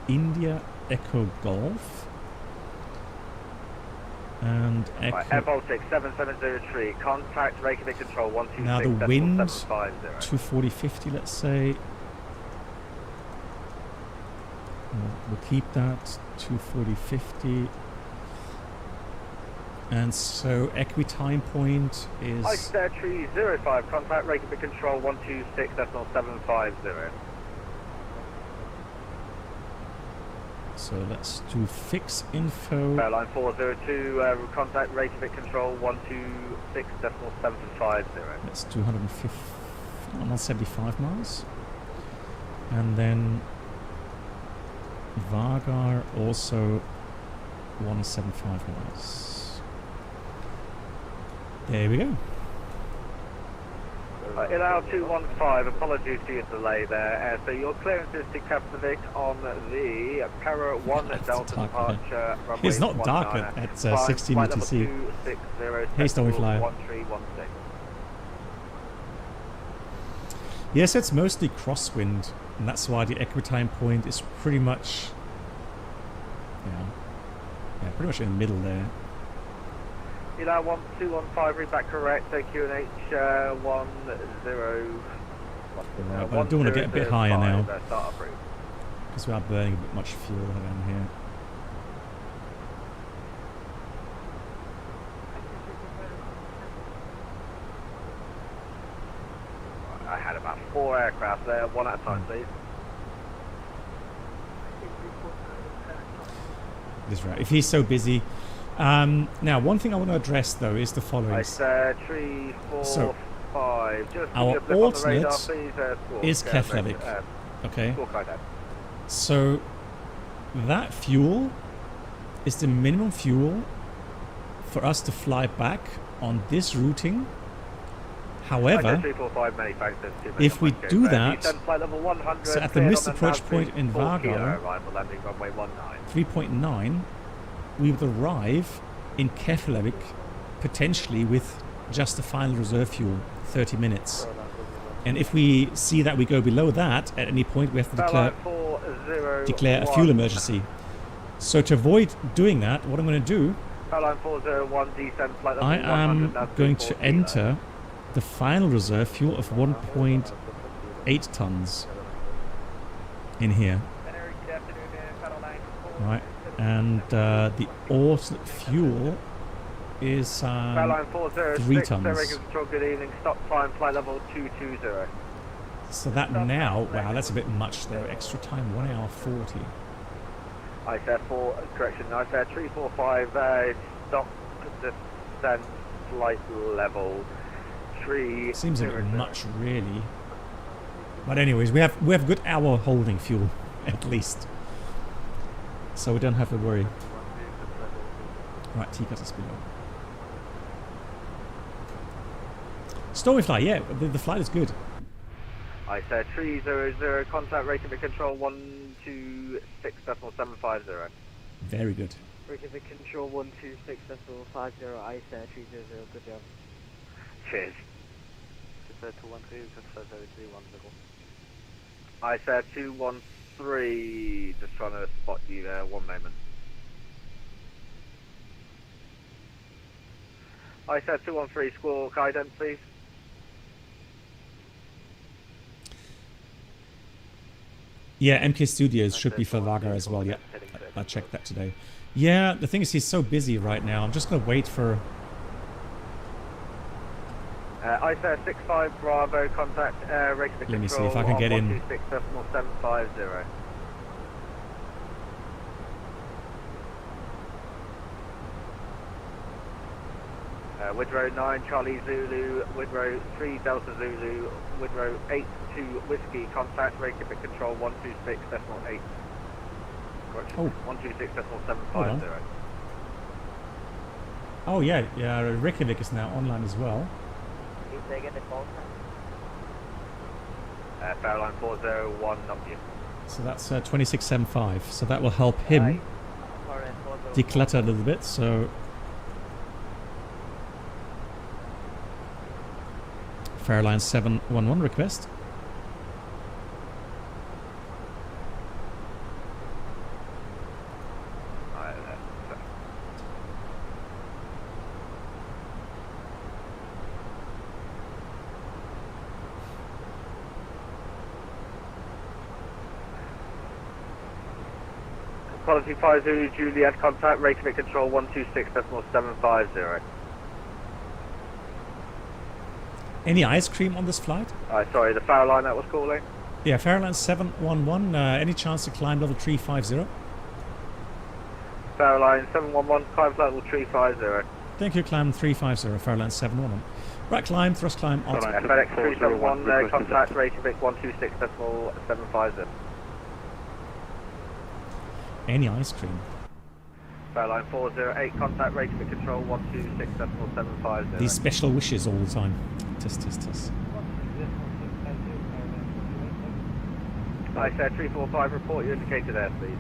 India Echo Golf and Echo. Right, Baltic 7703, contact Reykjavik Control 126. Now the wind 750. 240-50, let's say. We'll keep that 240-50. And so equitime point is Ice Air Tree 05, contact Reykjavik Control 126.750. so let's do fix info. Airline 402, contact Reykjavik Control 126.750. Let's do 175 miles. And then Vagar also 175 miles. There we go. Ilao 215, apologies for your delay there. So your clearance is to Keflavik on the Para 1 Delta departure. It's not dark at 16 UTC. Hey, Stormy Flyer. 1316. Yes, it's mostly crosswind, and that's why the equitime point is pretty much, pretty much in the middle there. Ilao 1215, read back correct. QNH 10. But I do want to get a bit higher now, because we are burning a bit much fuel around here. I had about 4 aircraft there, one at a time, please. That's right. If he's so busy. Now, one thing I want to address though is the following. It's 345. Just our alternate is Keflavik. Okay. So that fuel is the minimum fuel for us to fly back on this routing. However, if we do that, so at the missed approach point in Vagar, 3.9, we would arrive in Keflavik potentially with just the final reserve fuel, 30 minutes. And if we see that we go below that, at any point we have to declare a fuel emergency. So to avoid doing that, what I'm going to do, I am going to enter the final reserve fuel of 1.8 tons in here. Right, and the alternate fuel is 3 tons. Good evening, stop time, flight level 220. So that now, wow, that's a bit much though. Extra time, 1 hour 40. ISAIR 4, correction, ISAIR 345, stop descent, flight level 3. Seems a bit much, really. But anyways, we have a good hour holding fuel, at least. So we don't have to worry. Right, T-cut is below. Storyfly, yeah, the flight is good. ISAIR 300, contact Reykjavik Control 126.750. Very good. Reykjavik Control 126.50, ISAIR 300, good job. Cheers. ISAIR 213, 310. ISAIR 213, just trying to spot you there, one moment. ISAIR 213, squawk ident, please. Yeah, MK Studios should be for Vagar as well. Yeah, I checked that today. Yeah, the thing is he's so busy right now. I'm just gonna wait for. ISA 65 Bravo, contact Reykjavik. Let me see if I can get in. 126.750. Widrow 9 Charlie Zulu, Widrow 3 Delta Zulu, Widrow 8 2 Whiskey, contact Reykjavik Control 126.8. Correction, Oh. 126.750. Oh yeah, yeah. Reykjavik is now online as well. Please take the call. Fairline 401, not you. So that's 2675. So that will help him declutter a little bit. So Fairline 711 request. Quality 5 Zulu Juliet, contact Reykjavik Control 126.750. Any ice cream on this flight? Sorry, the Fairline that was calling. Yeah, Fairline 711. Any chance to climb level 350? Fairline 711, climb level 350. Thank you, climb 350, Fairline 711. Right, climb, thrust climb, altitude. FedEx 371, contact Reykjavik 126.750. Any ice cream? Fairline 408, contact Reykjavik Control 126.750. These special wishes all the time. Test, test, test. I said 345, report you indicated airspeed.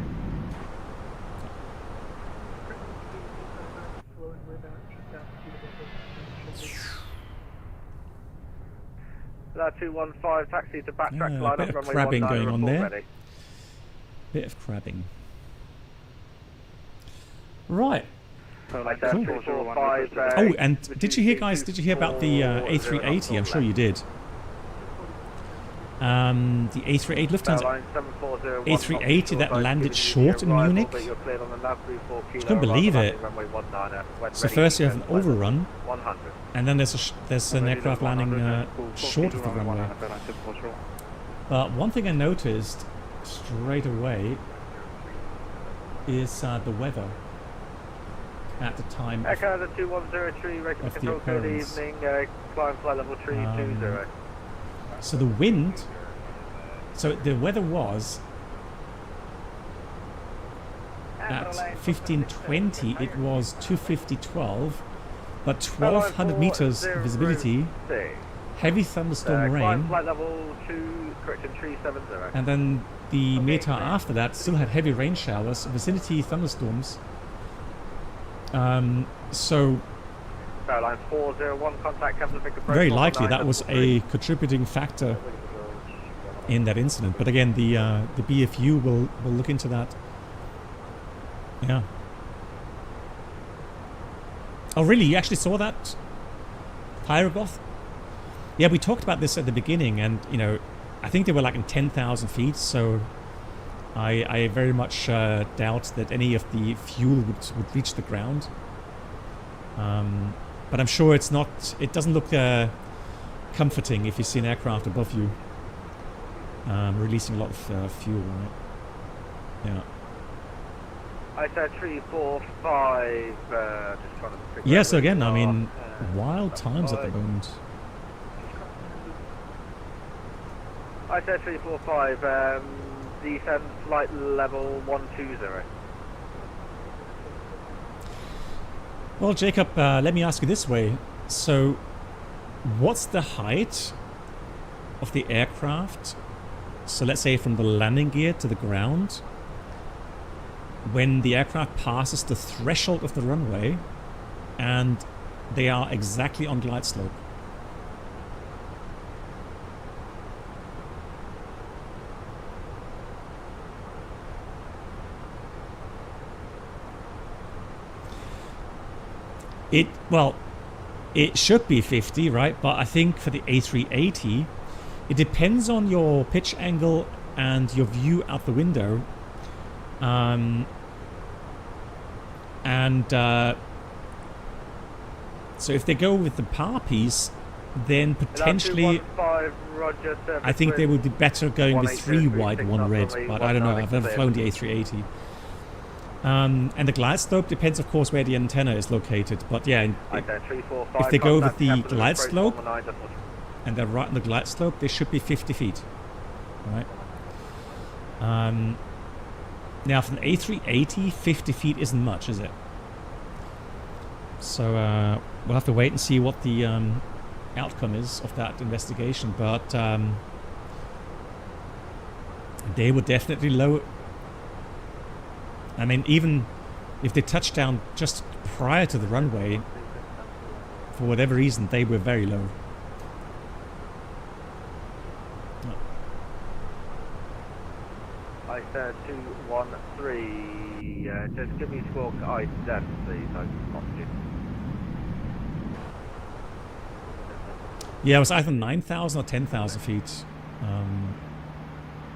That 215, taxi to backtrack, Yeah, line a bit up of runway crabbing 19, going on report there. ready. Bit of crabbing. Right. Cool. Oh, and did you hear, guys? Did you hear about the A380? I'm sure you did. The A380 Lufthansa A380 that landed short in Munich. Just couldn't believe it. So first you have an overrun, and then there's an aircraft landing short of the runway. But one thing I noticed straight away is the weather at the time Echo the 2103, Reykjavik Control, good occurrence. evening, climb flight level 320. So the wind, so the weather was at 1520, it was 250.12, but 1200 meters visibility, heavy thunderstorm rain, Climb flight level 2, correction 370. and then the META after that still had heavy rain showers, vicinity thunderstorms. So Fairline 401, contact Keflavik. very likely that was a contributing factor in that incident. But again, the BFU will look into that. Yeah. Oh really? You actually saw that, Pyrogoth? Yeah, we talked about this at the beginning, and you know, I think they were like in 10,000 feet. So I very much doubt that any of the fuel would reach the ground. But I'm sure it's not. It doesn't look comforting if you see an aircraft above you releasing a lot of fuel, right? Yeah. I said 345. Just trying to figure Yeah. out So again, where I you mean, are. wild times at the moment. I said 345. Descend flight level 120. Well, Jacob, let me ask you this way. So, what's the height of the aircraft? So let's say from the landing gear to the ground, when the aircraft passes the threshold of the runway and they are exactly on glide slope. It should be 50, right? But I think for the A380, it depends on your pitch angle and your view out the window. So if they go with the power piece, then potentially I think they would be better going with 3 wide, 1 red, but I don't know, I've never flown the A380. And the glide slope depends, of course, where the antenna is located, but yeah, if they go with the glide slope, and they're right on the glide slope, they should be 50 feet, right? Now for an A380, 50 feet isn't much, is it? So we'll have to wait and see what the outcome is of that investigation, but they would definitely lower. I mean, even if they touched down just prior to the runway, for whatever reason, they were very low. I said 213. Just give me squawk ident, please. I lost you. Yeah, it was either 9,000 or 10,000 feet.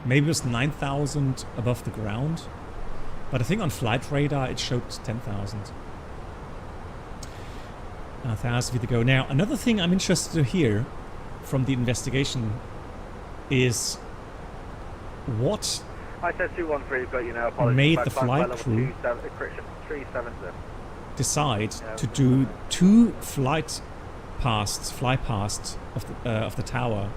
Maybe it was 9,000 above the ground. But I think on flight radar it showed 10,000. 1,000 feet to go. Now, another thing I'm interested to hear from the investigation is what I said 213, but you know, apologies. Made the flight crew decide to do 2 fly pasts of the tower.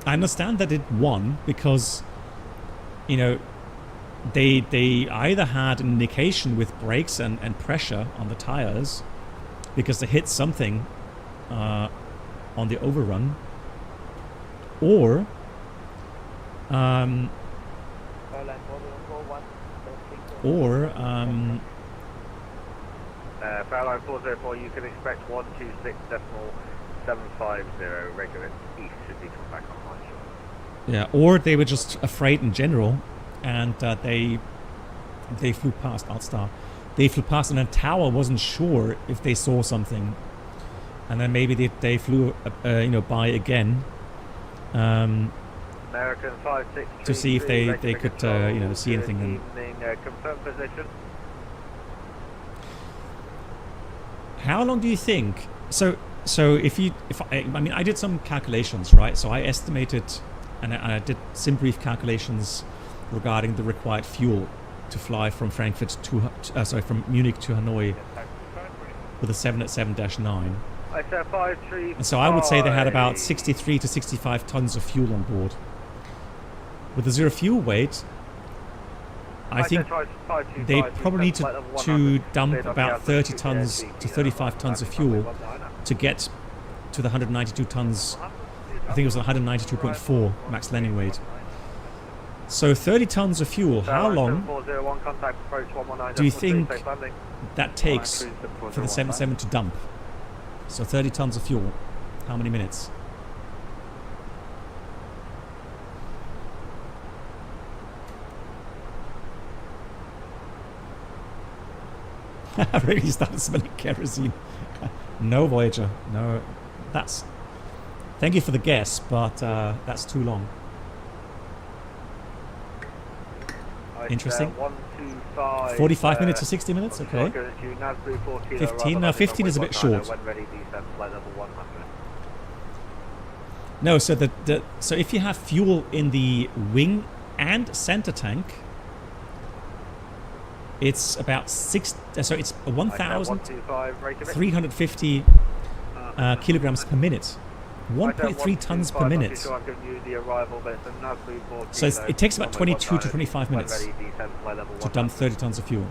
I understand that it won because, you know, they either had an indication with brakes and pressure on the tires because they hit something on the overrun, or Airline Airline 404, you can expect 126.750 regular east should be come back online. Yeah, or they were just afraid in general, and they flew past Altstar. They flew past, and the tower wasn't sure if they saw something, and then maybe they flew you know, by again. American 563 to see if they could you know, see anything. Evening, confirmed position. How long do you think? So if I mean, I did some calculations, right? So I estimated, and I did some brief calculations regarding the required fuel to fly from Frankfurt to from Munich to Hanoi with a 787-9. I said 535. And so I would say they had about 63 to 65 tons of fuel on board. With the zero fuel weight, I think they probably need to dump about 30 tons to 35 tons of fuel to get to the 192 tons. I think it was 192.4 max landing weight. So 30 tons of fuel, how long do you think that takes for the 77 to dump? So 30 tons of fuel, how many minutes? I really started smelling kerosene. No, Voyager, no. That's... Thank you for the guess, but that's too long. Interesting. 45 minutes to 60 minutes, okay. 15, now 15 is a bit short. No, so so if you have fuel in the wing and center tank, it's about so it's 1,350 kilograms per minute. 1.3 tons per minute. So it takes about 22 to 25 minutes to dump 30 tons of fuel.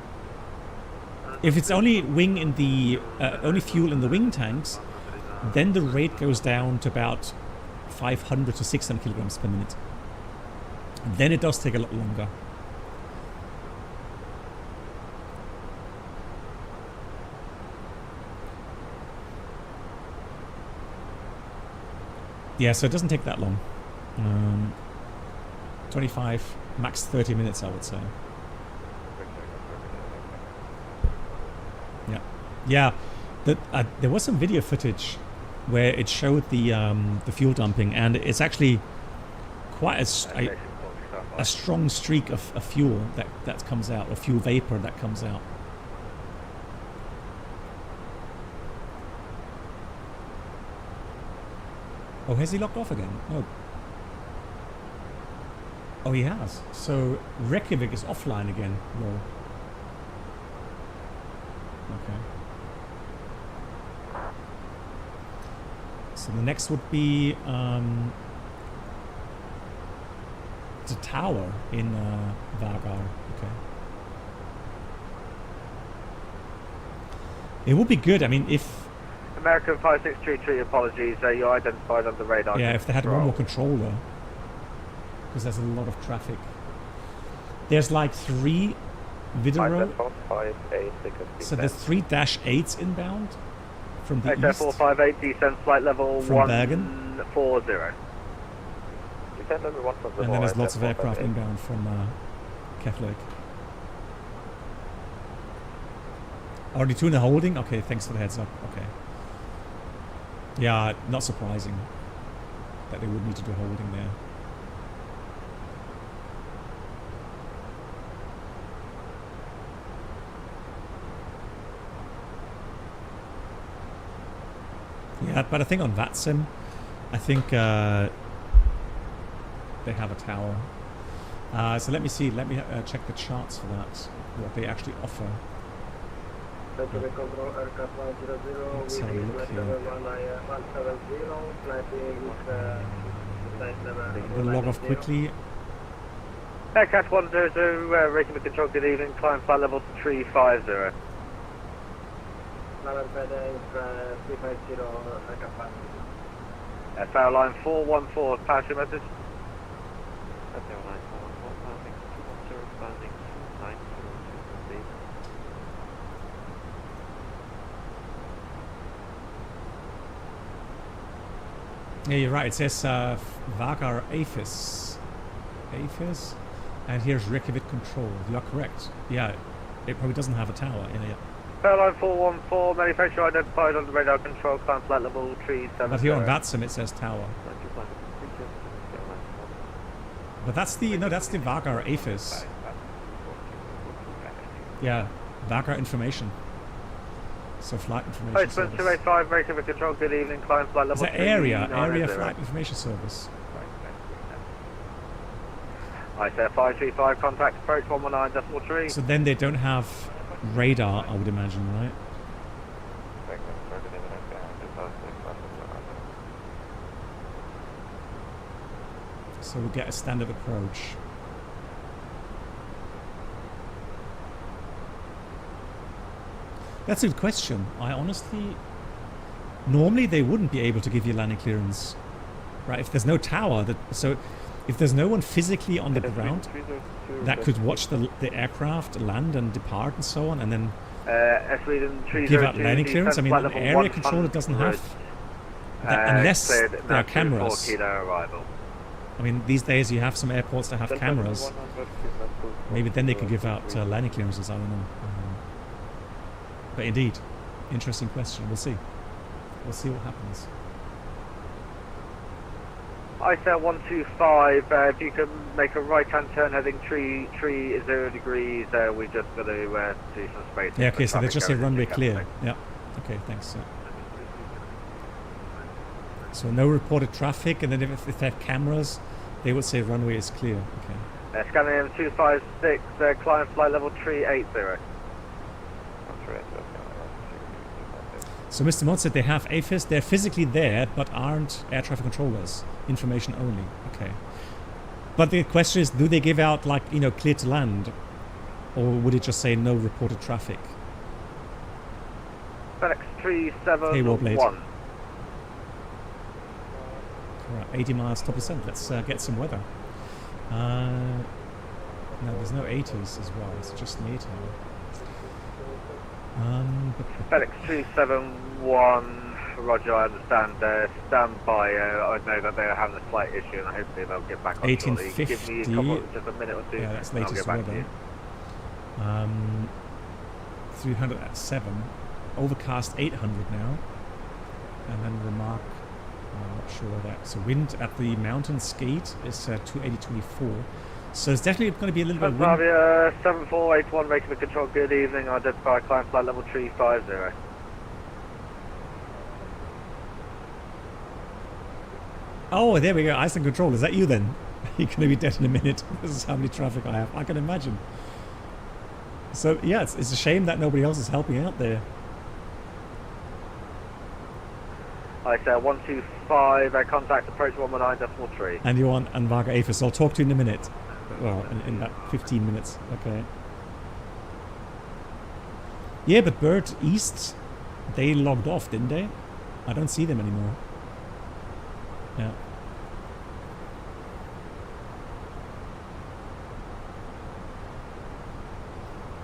If it's only wing in the only fuel in the wing tanks, then the rate goes down to about 500 to 600 kilograms per minute. And then it does take a lot longer. Yeah, so it doesn't take that long. 25, max 30 minutes, I would say. Yeah. Yeah, there was some video footage where it showed the fuel dumping, and it's actually quite a strong streak of fuel that comes out, or fuel vapor that comes out. Oh, has he locked off again? No. Oh, he has. So Reykjavik is offline again. Lol. Okay. So the next would be the tower in Vagar. Okay. It would be good. I mean, if American 5633, apologies, you're identified on the radar. Yeah, if they had one more controller, because there's a lot of traffic. There's like 3 Widerøe. So there's 3 -8s inbound from the east. 458, descent flight level from Bergen. 140. And then there's lots of aircraft inbound from Keflavik. Already 2 in the holding? Okay, thanks for the heads up. Okay. Yeah, not surprising that they would need to do holding there. Yeah, but I think on VATSIM, I think they have a tower. So let me see, let me check the charts for that, what they actually offer. Let's have a look here. We'll log off quickly. Aircraft 100, rating with control, good evening, climb flight level 350. Airline 414, parachute message. Yeah, you're right. It says Vagar AFIS. AFIS? And here's Reykjavik control. You are correct. Yeah, it probably doesn't have a tower. Yeah. Airline 414, manufacturer identified on the radar control, climb flight level 370. But here on VATSIM it says tower. But that's the, no, that's the Vagar AFIS. Yeah, Vagar information. So flight information service. 285, Reykjavik control, good evening, climb flight level 390. Area flight information service. ISAIR 535, contact approach 119.3. So then they don't have radar, I would imagine, right? So we'll get a standard approach. That's a good question. I honestly... Normally they wouldn't be able to give you landing clearance, right? If there's no tower, so if there's no one physically on the ground that could watch the aircraft land and depart and so on, and then give out landing clearance. I mean, an area controller doesn't have that unless there are cameras. I mean, these days you have some airports that have cameras. Maybe then they could give out landing clearances. I don't know. But indeed, interesting question. We'll see. We'll see what happens. ISAIR 125, if you can make a right-hand turn heading 30 degrees, we're just going to do some space. Yeah, okay, so they just say runway clear. Yeah, okay, thanks. Yeah. So no reported traffic, and then if they have cameras, they would say runway is clear. Okay. Scanning 256, climb flight level 380. So Mr. Mott said they have AFIS, they're physically there, but aren't air traffic controllers. Information only. Okay. But the question is, do they give out, like, you know, clear to land? Or would it just say no reported traffic? FENIX 371. Hey, Warblade. Right, 80 miles top percent. Let's get some weather. No, there's no 80s as well. It's just an 80. FENIX 371. Roger, I understand. Stand by. I know that they're having a slight issue, and hopefully they'll get back on shortly. 1850. Give me just a minute or two. Yeah, that's latest weather. 300 at 7. Overcast 800 now. and then remark. I'm not sure where that. So wind at the mountains gate is 280.24. So it's definitely going to be a little bit of wind. 7481 Reykjavik Control, good evening. Identify climb flight level 350. Oh, there we go. Iceland Control. Is that you then? You're going to be dead in a minute. This is how many traffic I have. I can imagine. So yeah, it's a shame that nobody else is helping out there. I say 125, contact approach 119.3. And you're on Vagar A320, so I'll talk to you in a minute. Well, in about 15 minutes. Okay. Yeah, but Bird East, they logged off, didn't they? I don't see them anymore. Yeah.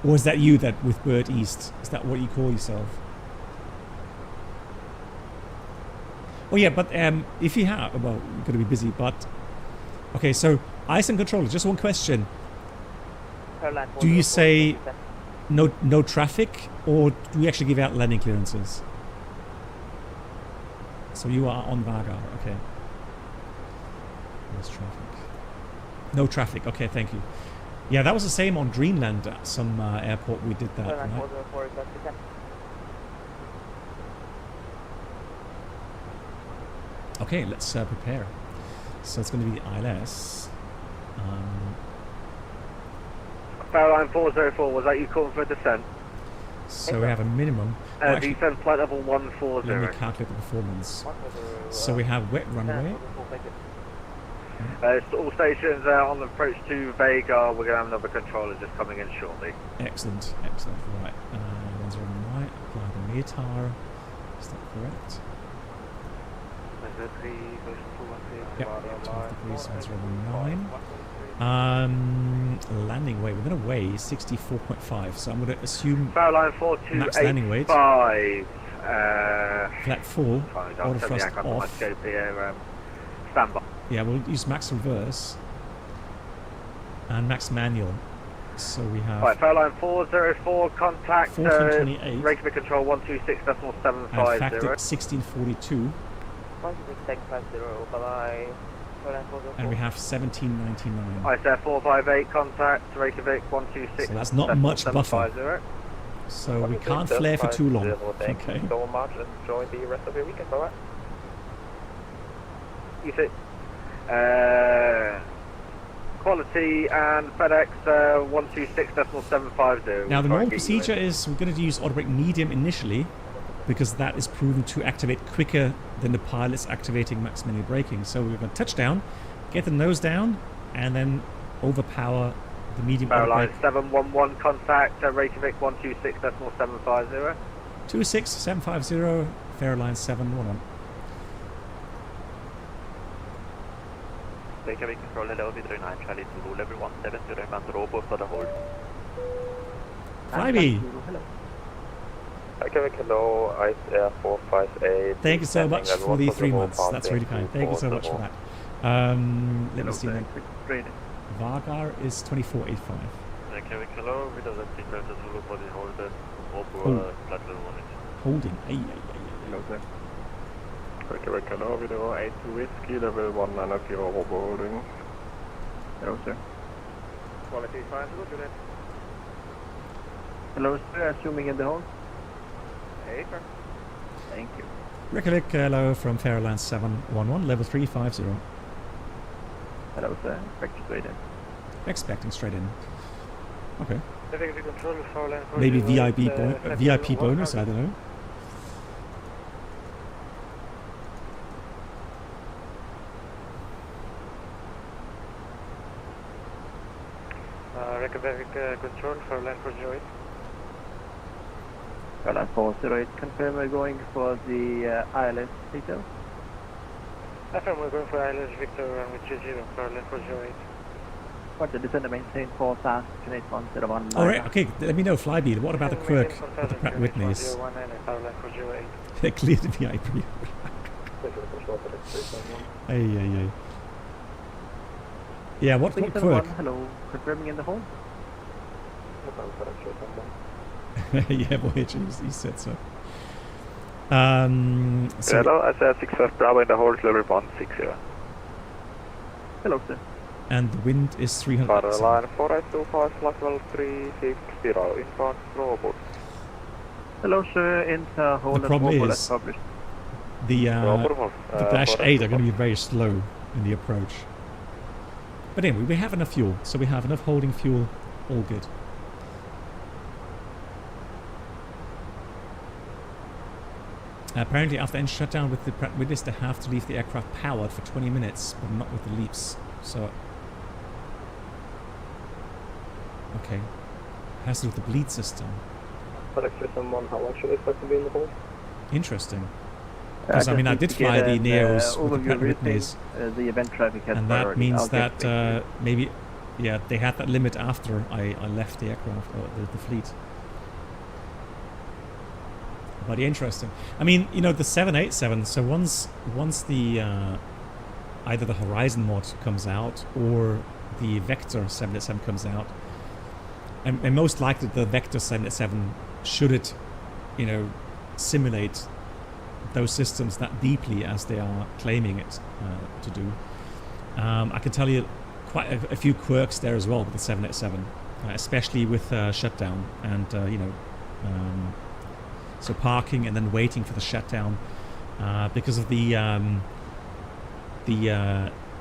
Or is that you that with Bird East? Is that what you call yourself? Oh yeah, but if you have, well, you're going to be busy, but... Okay, so, Iceland Controller, just one question. Do you say no traffic, or do we actually give out landing clearances? So you are on Vagar, okay. There's traffic. No traffic, okay, thank you. Yeah, that was the same on Greenland at some airport we did that, right? Okay, let's prepare. So it's going to be the ILS. Airline 404, was that you calling for descent? So we have a minimum. Descent flight level 140. Let me calculate the performance. So we have wet runway. All stations on the approach to Vagar. We're going to have another controller just coming in shortly. Excellent, excellent. Right. 109. Apply the METAR. Is that correct? Yep, 12 degrees, 109. Landing weight. We're going to weigh 64.5. So I'm going to assume max landing weight. Flat full. Auto thrust off. Standby. Yeah, we'll use max reverse and max manual. So we have. Right, Airline 404, contact 1428. Reykjavik Control 126.750. And factor 1642. And we have 1799. I said 458, contact Reykjavik 126. So that's not much buffer. So we can't flare for too long. Thank Okay. you so much. Enjoy the rest of your weekend. Bye bye. You see, quality and FedEx 126.750. Now the normal procedure is we're going to use auto brake medium initially, because that is proven to activate quicker than the pilot's activating max manual braking. So we're going to touch down, get the nose down, and then overpower the medium auto Airline brake. 711, contact Reykjavik 126.750. 26750, Fairline 711. Reykjavik Control hello, Vidro 9 Charlie Zulu, level 170, remain robo for the hold. Flyby! Reykjavik hello, Ice Air 458. Thank you so much for the 3 months. That's really kind. Thank you so much for that. Let me see. Vagar is 2485. Reykjavik hello, Vidro Zulu for the hold. Flight level 1. Holding. Hello, sir. Reykjavik hello, Vidro 82 Whiskey, level 190 robo holding. Hello, sir. Quality 5, good unit. Hello, sir. Assuming in the hold. Hey, sir. Thank you. Reykjavik, hello from Fairland 711, level 350. Hello, sir. Expect straight in. Expecting straight in. Okay. Control, Maybe VIP bonus, I don't know. Reykjavik Control for land for Joy. Airline 408, confirm we're going for the ILS detail. Affirm we're going for ILS Victor and with 20 for land for Joy. Want to descend and maintain 4 SAS, Connect 101. Alright, okay, let me know, Flyby. What about the quirk with the Pratt Whitneys? They're clear to VIP. Hey. Yeah, what quirk? Hello, confirming in the home. Yeah, Voyager, he said so. So Hello, I said 65 Bravo in the hold, level 160. Hello, sir. and the wind is 300 knots. Line 4825, flight level 360, inbound robot. Hello, sir. Enter hold The problem as is published. the Dash 8 are going to be very slow in the approach. But anyway, we have enough fuel, so we have enough holding fuel, all good. Apparently after engine shutdown with the Pratt Whitneys, they have to leave the aircraft powered for 20 minutes, but not with the leaps. So, okay, has to do with the bleed system. Someone, how long should they expect to be in the hold? Interesting. Because I mean, I did fly the Neos with the Pratt Whitneys, the event traffic has and that priority. means I'll get that maybe, yeah, they had that limit after I left the aircraft or the fleet. But interesting. I mean, you know, the 787. So once the either the Horizon mod comes out or the Vector 787 comes out, and most likely the Vector 787 should it, you know, simulate those systems that deeply as they are claiming it to do. I can tell you quite a few quirks there as well with the 787, especially with shutdown and you know. So parking and then waiting for the shutdown because of the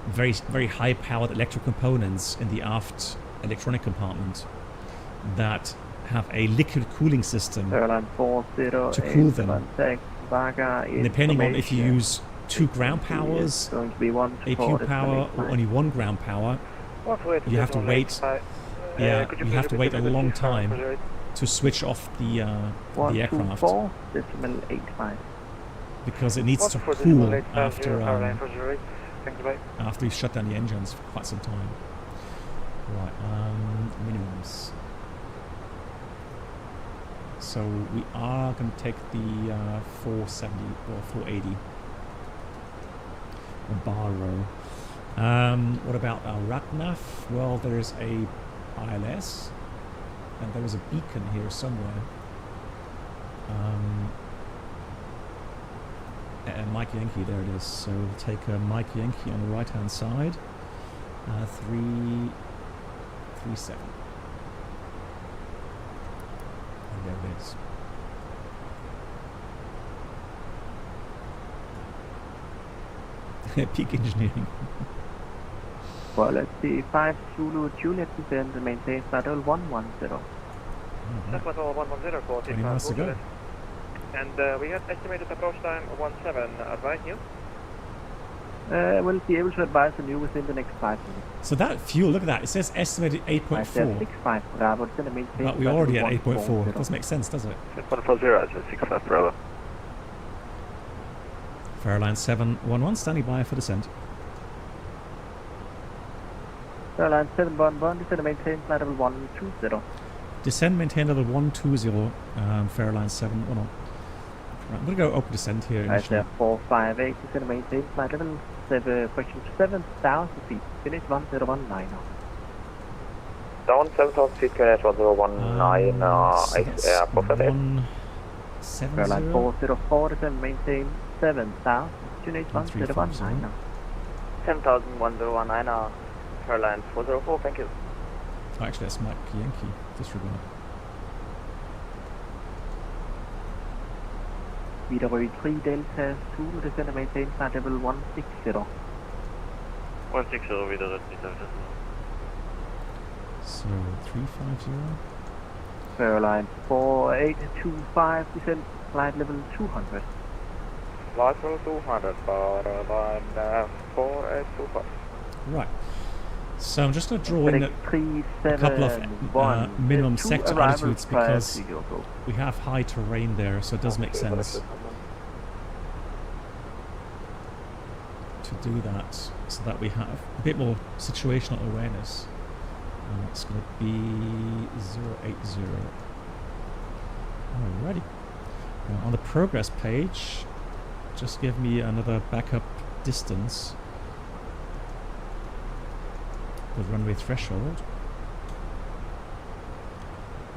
very high powered electrical components in the aft electronic compartment that have a liquid cooling system to cool them. And depending on if you use 2 ground powers, APU power, or only 1 ground power, you have to wait. Yeah, you have to wait a long time to switch off the aircraft because it needs to cool after you shut down the engines for quite some time. Right, minimums. So we are going to take the 470 or 480 or bar row. What about our RATNAV? Well, there's a ILS. And there was a beacon here somewhere. Mike Yankee, there it is. So we'll take Mike Yankee on the right hand side. 337. And there it is. Peak engineering. Well, let's see. 5 Zulu Juliet descend and maintain flight level 110. Flight level 110 for 20 minutes to go. And we have estimated approach time 17. Advise you? We'll be able to advise on you within the next 5 minutes. So that fuel, look at that. It says estimated 8.4. 65 Bravo, it's going to maintain. But we're already at 8.4. It doesn't make sense, does it? 140, 65 Bravo. Airline 711 standing by for descent. Airline 711, descend and maintain flight level 120. Descend, maintain level 120, Fairline 711. Right, I'm going to go open descent here. Right there, 458, descend and maintain flight level 7,000 feet, finish 1019 now. Down 7,000 feet, finish 1019, air profit 7 Airline 404, descend and maintain 7,000, finish 1019 now. 10,1019 now. Airline 404, thank you. Oh, actually, that's Mike Yankee. Disregard. Viderø 3 Delta Zulu, descend and maintain flight level 160. 160, Viderø 3 Delta. So, 350. Airline 4825, descend flight level 200. Flight level 200 for line 4825. Right. So I'm just going to draw in a couple of minimum sector altitudes because we have high terrain there, so it does make sense to do that so that we have a bit more situational awareness. It's going to be 080. Alrighty. On the progress page, just give me another backup distance. The runway threshold,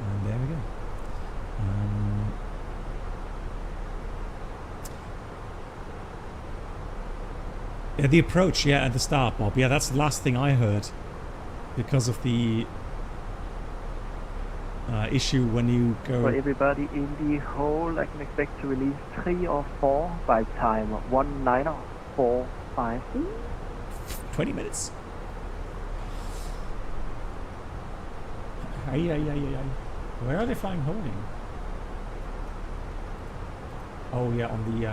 and there we go. Yeah, the approach, yeah, at the start, Bob. Yeah, that's the last thing I heard. Because of the issue when you go... For everybody in the hole, I can expect to release 3 or 4 by time 1945. 20 minutes. Aye. Where are they flying holding? Oh yeah, on the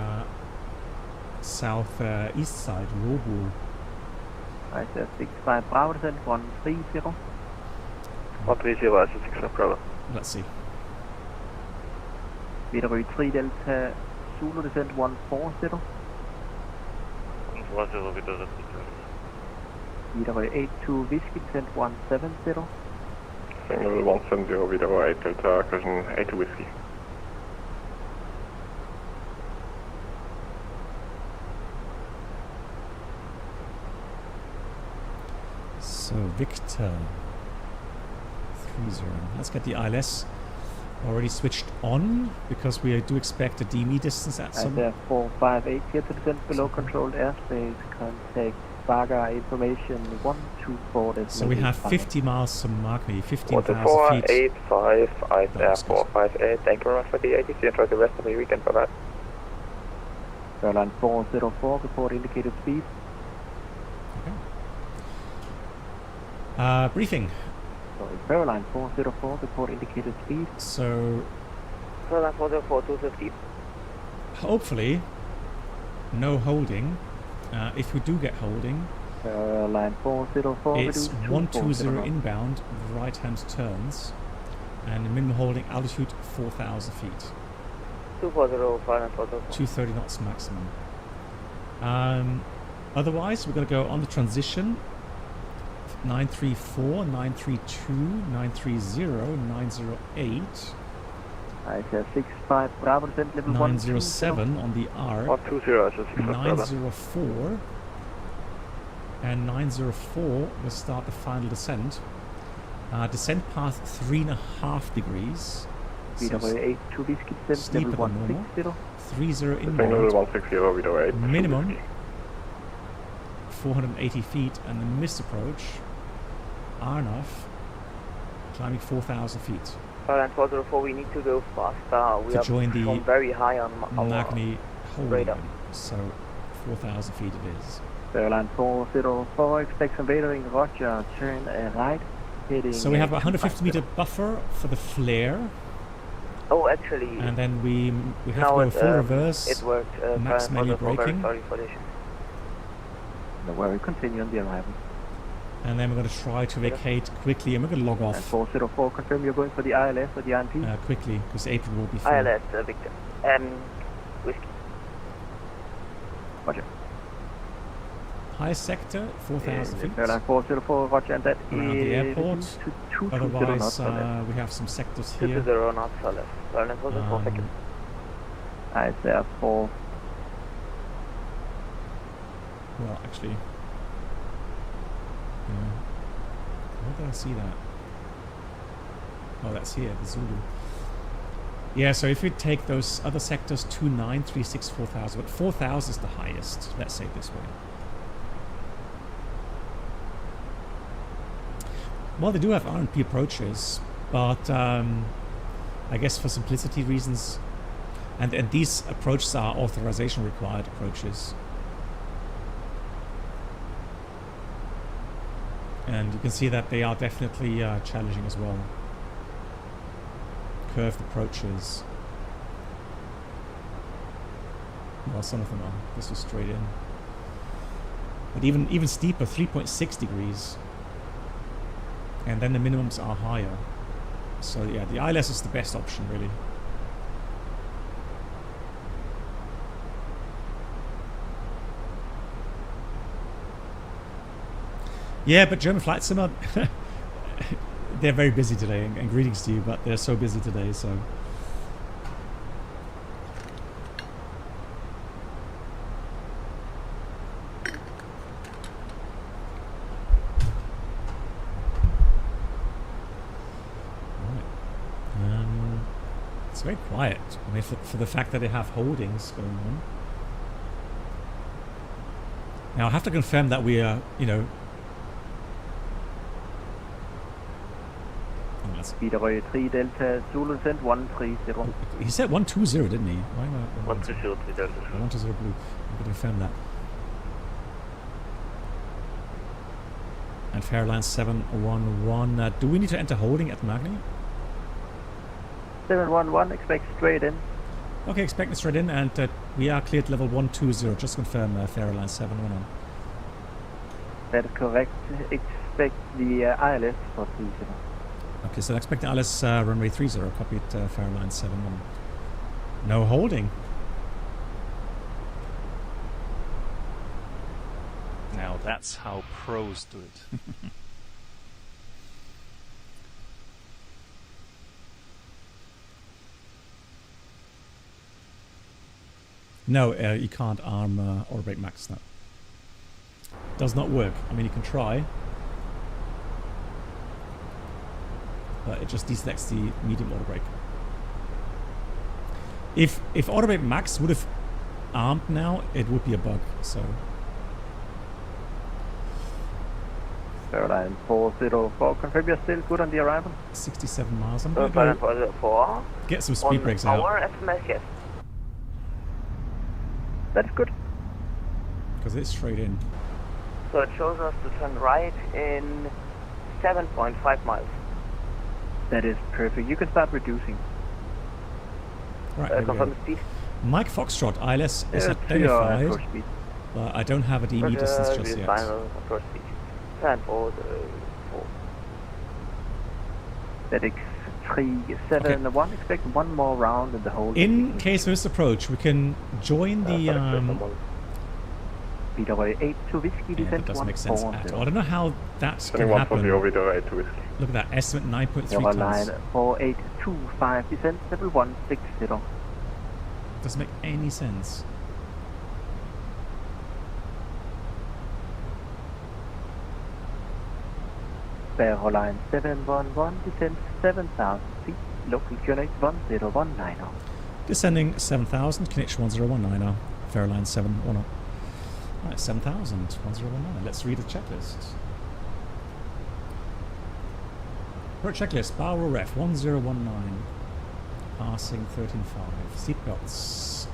south east side, Robu. I said 65 Bravo descent 130. 130, I said 65 Bravo. Let's see. Viderø 3 Delta Zulu descent 140. 140, Viderø. Viderø 82 Whiskey descent 170. Single 170, Viderø 8 Delta, caution 82 Whiskey. So Victor 30. Let's get the ILS already switched on because we do expect a DME distance at some. 458 clear to descent below controlled airspace. Contact Vagar information 124. So we have 50 miles from Markney, 15,000 feet. 485, ISR 458. Thank you very much for the ATC. Enjoy the rest of the weekend for that. Airline 404, report indicated speed. Briefing. Sorry, Airline 404, report indicated speed. So... Airline 404, 250. Hopefully, no holding. If we do get holding, Airline 404, it's 120 inbound, right-hand turns, and minimum holding altitude 4,000 feet. 240, 404. 230 knots maximum. Otherwise, we're going to go on the transition. 934, 932, 930, 908. I said 65 Bravo descent level 907 on the R. 120, 904. And 904 will start the final descent. Descent path 3.5 degrees. Viderø 82 Whiskey descent level 160. 30 inbound. 160, Viderø 8. Minimum 480 feet, and the missed approach Arnaf climbing 4,000 feet. Airline 404, we need to go faster. We to are join the very high on our Magni radar. So 4,000 feet it is. Airline 404, expect some radering, roger, turn right, heading... So we have a 150 meter buffer for the flare. Oh, actually... And then we have to go full reverse, it worked, max manual braking. Sorry for this. No worry, continue on the arrival. And then we're going to try to vacate quickly, and we're going to log off. 404, confirm you're going for the ILS or the INP? Quickly, because April will be full. ILS, Victor. Whiskey. Roger. Highest sector, 4,000 feet. Airline 404, roger, and that around the airport. To Otherwise, we have some sectors here. 220 knots or less. Airline 404, second. ISR 4. Well, actually, yeah. Where did I see that? Oh, that's here, the Zulu. Yeah, so if we take those other sectors, 29, 36, 4,000, but 4,000 is the highest, let's say it this way. Well, they do have RNP approaches, but I guess for simplicity reasons, and these approaches are authorization required approaches. And you can see that they are definitely challenging as well. Curved approaches. Well, some of them are. This is straight in. But even steeper, 3.6 degrees. And then the minimums are higher. So yeah, the ILS is the best option, really. Yeah, but German flight sim, they're very busy today, and greetings to you, but they're so busy today, so... It's very quiet, I mean, for the fact that they have holdings going on. Now I have to confirm that we are, you know. BW 3 Delta Zulu send 130. He said 120, didn't he? Why am I? 120 Delta. 120 blue. I'm going to confirm that. And Fairline 711. Do we need to enter holding at Magni? 711, expect straight in. Okay, expect straight in, and we are cleared level 120. Just confirm Fairline 711. That is correct. Expect the ILS for 30. Okay, so expect the ILS runway 30. Copied Fairline 71. No holding. Now that's how pros do it. No, you can't arm or brake max now. Does not work. I mean, you can try, but it just deselects the medium auto brake. If auto brake max would have armed now, it would be a bug. So. Airline 404, confirm you're still good on the arrival. 67 miles. I'm Airline gonna 404. get some speed brakes out. Our SMS, yes. That's good. Because it's straight in. So it shows us to turn right in 7.5 miles. That is perfect. You can start reducing. Right, confirm the speed. Mike Foxtrot, ILS is identified, but I don't have a DME distance just yet. Final approach speed. And for the 4. FedEx 371, expect one more round in the whole. In case of this approach, we can join the BW 8 to whiskey yeah, descent. that doesn't make sense at all. I don't know how that's going to happen. Look at that, estimate 9.3 tons. Line 4825 descent, level 160. Doesn't make any sense. Line 711, descent 7,000 feet, local QNH 1019. Descending 7,000, QNH 1019, Fairline 710. Right, 7,000, 1019. Let's read the checklist. Road checklist, Barrow Ref 1019, passing 13.5, seatbelts.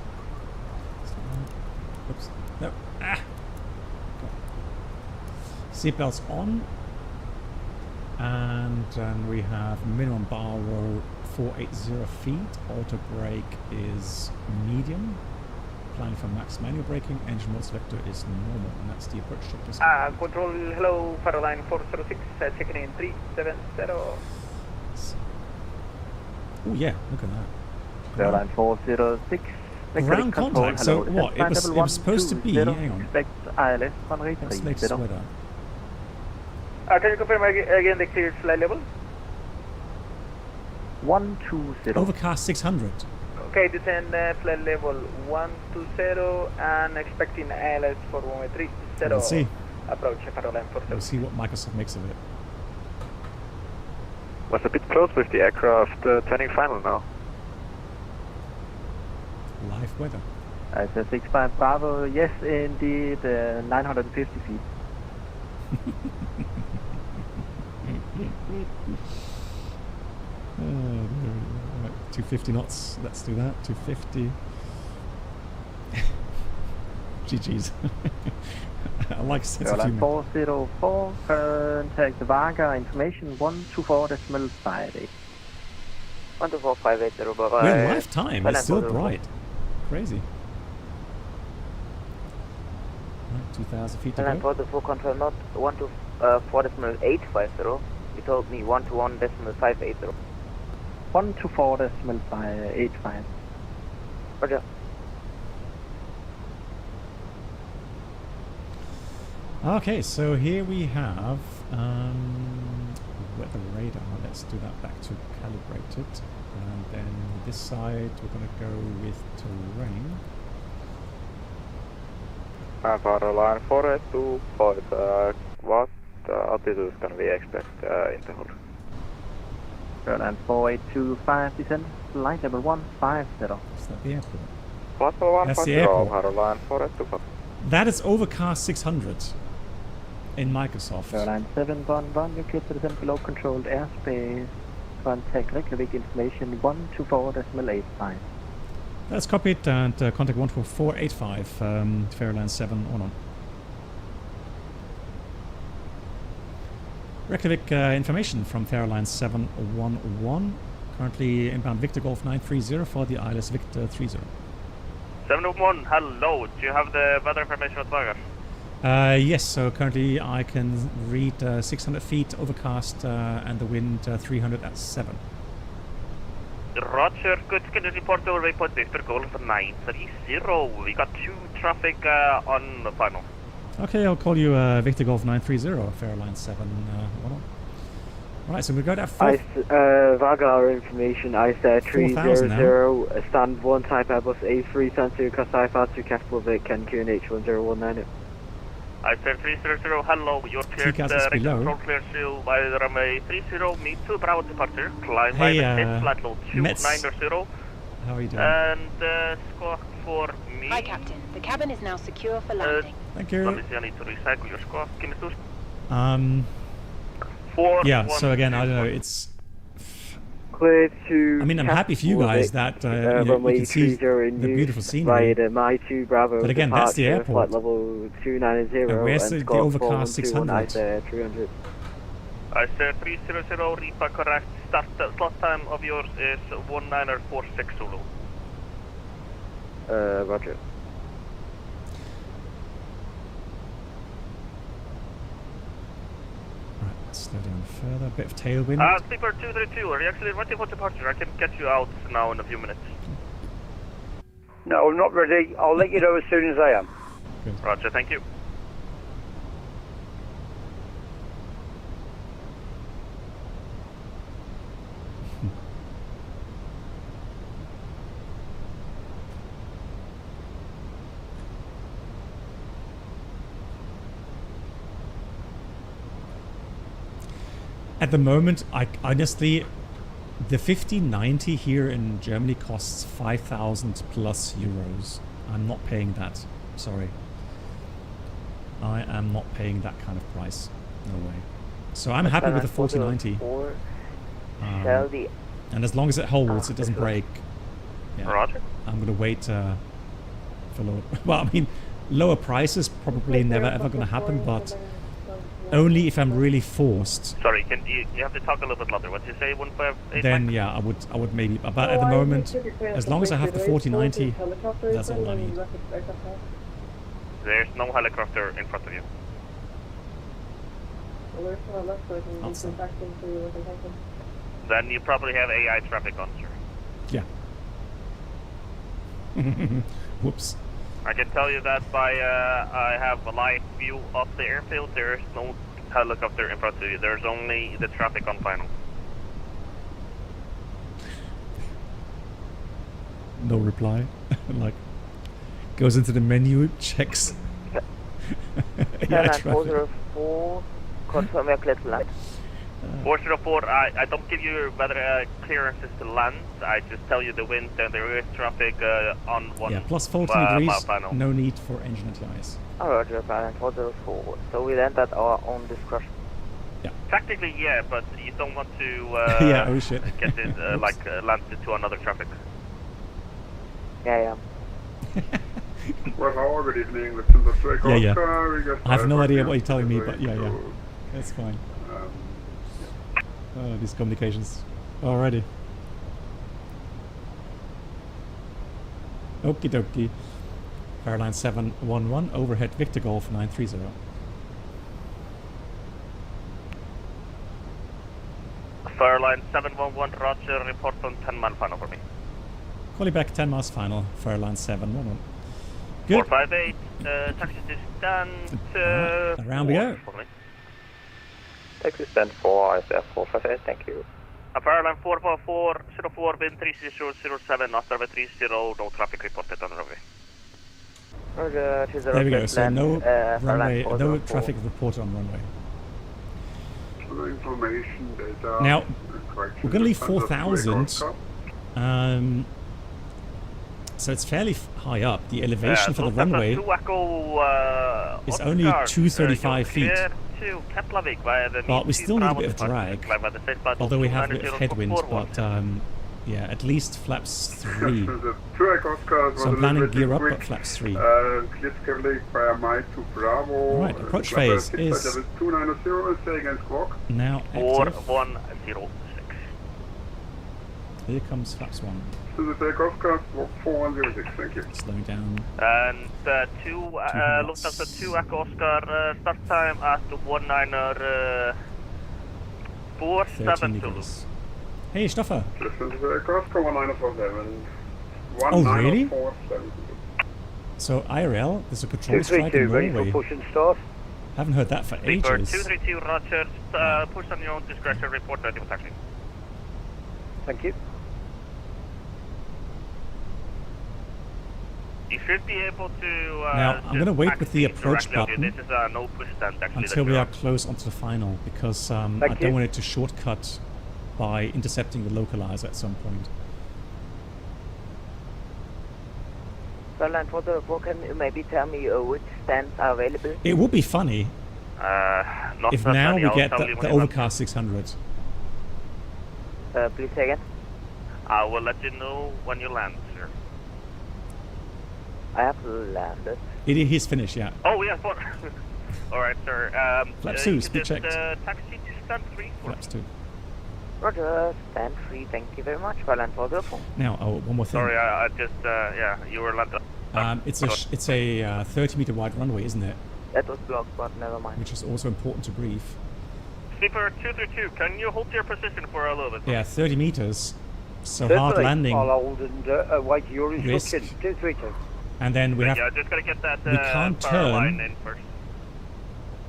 Oops, no, seatbelts on. And then we have minimum bar row 480 feet. Auto brake is medium. Planning for max manual braking. Engine mode selector is normal, and that's the approach checklist. Control, hello, Airline 406, checking in 370. Oh yeah, look at that. Airline 406. Ground contact. So what? It was supposed to be. Hang on. Expect ILS runway 3. Let's make sweater. Can you confirm again the cleared flight level? 120. Overcast 600. Okay, descend flight level 120 and expecting ILS for 130. Let's see. Approach Airline 406. We'll see what Microsoft makes of it. Was a bit close with the aircraft turning final now. Live weather. As a 65 Bravo, yes indeed, 950 feet. 250 knots. Let's do that. 250. GG's. I like sense of humor. 404. Contact Vagar. Information 124.58. 124.580. We're in lifetime. It's still bright. Crazy. Right, 2,000 feet to And go. for the full control, not 124.850. You told me 121.580. 124.85. Roger. Okay, so here we have weather radar. Let's do that back to calibrated. And then this side, we're going to go with terrain. Line 482, what altitude is going to be expect in the hold? Airline 4825, descent, flight level 150. Is that the airport? Flight level That's the 150, airport. Line 482. That is overcast 600 in Microsoft. Airline 711, you're clear to descend below controlled airspace. Contact Keflavik information 124.85. That's copied, and contact 14485, Fairline 711. Reykjavik information from Fairline 711. Currently inbound Victor Golf 930 for the ILS Victor 30. 711, hello. Do you have the weather information at Vagar? Yes, so currently I can read 600 feet overcast and the wind 300 at 7. Roger, good. Can you report over waypoint Victor Golf 930? We got 2 traffic on the final. Okay, I'll call you Victor Golf 930, Fairline 711. Right, so we got that 4. Vagar information, ICE 300, stand 1 type Airbus A320, Keflavik to Keflavik, and QNH 1019. ICE 300, hello, you're cleared control clear shield by the runway 30, meet 2 Bravo departure, climb by the 10, flight low 290. How are you doing? And score for me. Hi, Captain. The cabin is now secure for landing. Thank you. Let me see, I need to recycle your score. Give me 2. 4. Yeah, so again, I don't know, it's... Clear to... I mean, I'm happy for you guys that you can see the beautiful scenery. My 2 Bravo but again, that's the airport. Flight level 290 and where's the overcast 600? ICE 300. ICE 300, Reaper correct. Slot time of yours is 1946 Zulu. Roger. Slow down further, a bit of tailwind. Sleeper 232, are you actually ready for departure? I can get you out now in a few minutes. No, I'm not ready. I'll let you know as soon as I am. Good. Roger, thank you. At the moment, I honestly, the 1590 here in Germany costs 5,000 plus euros. I'm not paying that. Sorry. I am not paying that kind of price. No way. So I'm happy with the 4090. And as long as it holds, it doesn't break. Yeah, Roger. I'm going to wait for lower... Well, I mean, lower prices probably never ever going to happen, but... Only if I'm really forced. Sorry, can you have to talk a little bit louder. What did you say? 158? Then yeah, I would maybe. But at the moment, as long as I have the 4090, that's all I need. There's no helicopter in front of you. Awesome. Then you probably have AI traffic on, sir. Yeah. Whoops. I can tell you that by I have a live view of the airfield. There is no helicopter in front of you. There's only the traffic on final. No reply. Like goes into the menu, checks. Yeah, 404. Confirm your clear to land. 404, I don't give you weather clearances to land. I just tell you the wind and there is traffic on 1 Yeah, plus 14 degrees, no need for engine anti-ice. Roger, Airline 404. So we land at our own discretion. Yeah. Technically, yeah, but you don't want to yeah, oh shit. get it land into another traffic. Yeah. Well, how good evening, this is the Strike Yeah. I have no idea what you're telling me, but yeah. That's fine. These communications. Alrighty. Okie dokie. Airline 711, overhead Victor Golf 930. Airline 711, Roger, report on 10 mile final for me. Call you back 10 miles final for Airline 711. Good. 458, taxi to stand. Around we go. Taxi stand 4, ISF 458, thank you. Airline 444, 04, wind 3007, after 30, no traffic reported on the runway. There we go, so no runway, no traffic reported on runway. Information, data, now, we're going to leave 4,000. So it's fairly high up. The elevation for the runway is only 235 feet. But we still need a bit of drag, although we have a bit of headwind, but yeah, at least flaps 3. So I'm planning gear up at flaps 3. Alright, approach phase is now active. 4106. Here comes flaps 1. To the takeoff cast, 4106, thank you. Slowing down. And Lufthansa 2 Echo Oscar, start time at 19470. Hey, Stoffer. Listen to the takeoff, 1947. Oh, really? So, IRL, there's a control strike in Norway. Ready for push and start. Haven't heard that for ages. 232, Roger. Push on your own discretion, report ready for taxi. Thank you. You should be able to now, I'm going to wait with the approach button this is no push stand, actually, until we are close onto the final, because I don't want it to shortcut by intercepting the localizer at some point. Airline for the can you maybe tell me which stands are available? It would be funny if now we get the overcast 600. Please say again. I will let you know when you land, sir. I have landed. He's finished, yeah. Oh, yeah, alright, sir. Flaps 2, speed checked. Taxi to stand 3. Flaps 2. Roger, stand 3, thank you very much. Airline for the phone. Now, one more thing. Sorry, I just, yeah, you were landed. It's a 30 meter wide runway, isn't it? That was blocked, but never mind. Which is also important to brief. Sleeper 232, can you hold your position for a little bit? Yeah, 30 meters. So hard landing. I'll hold and wait your instruction. 232. And then we have. Yeah, just gotta get that. We can't turn line in first.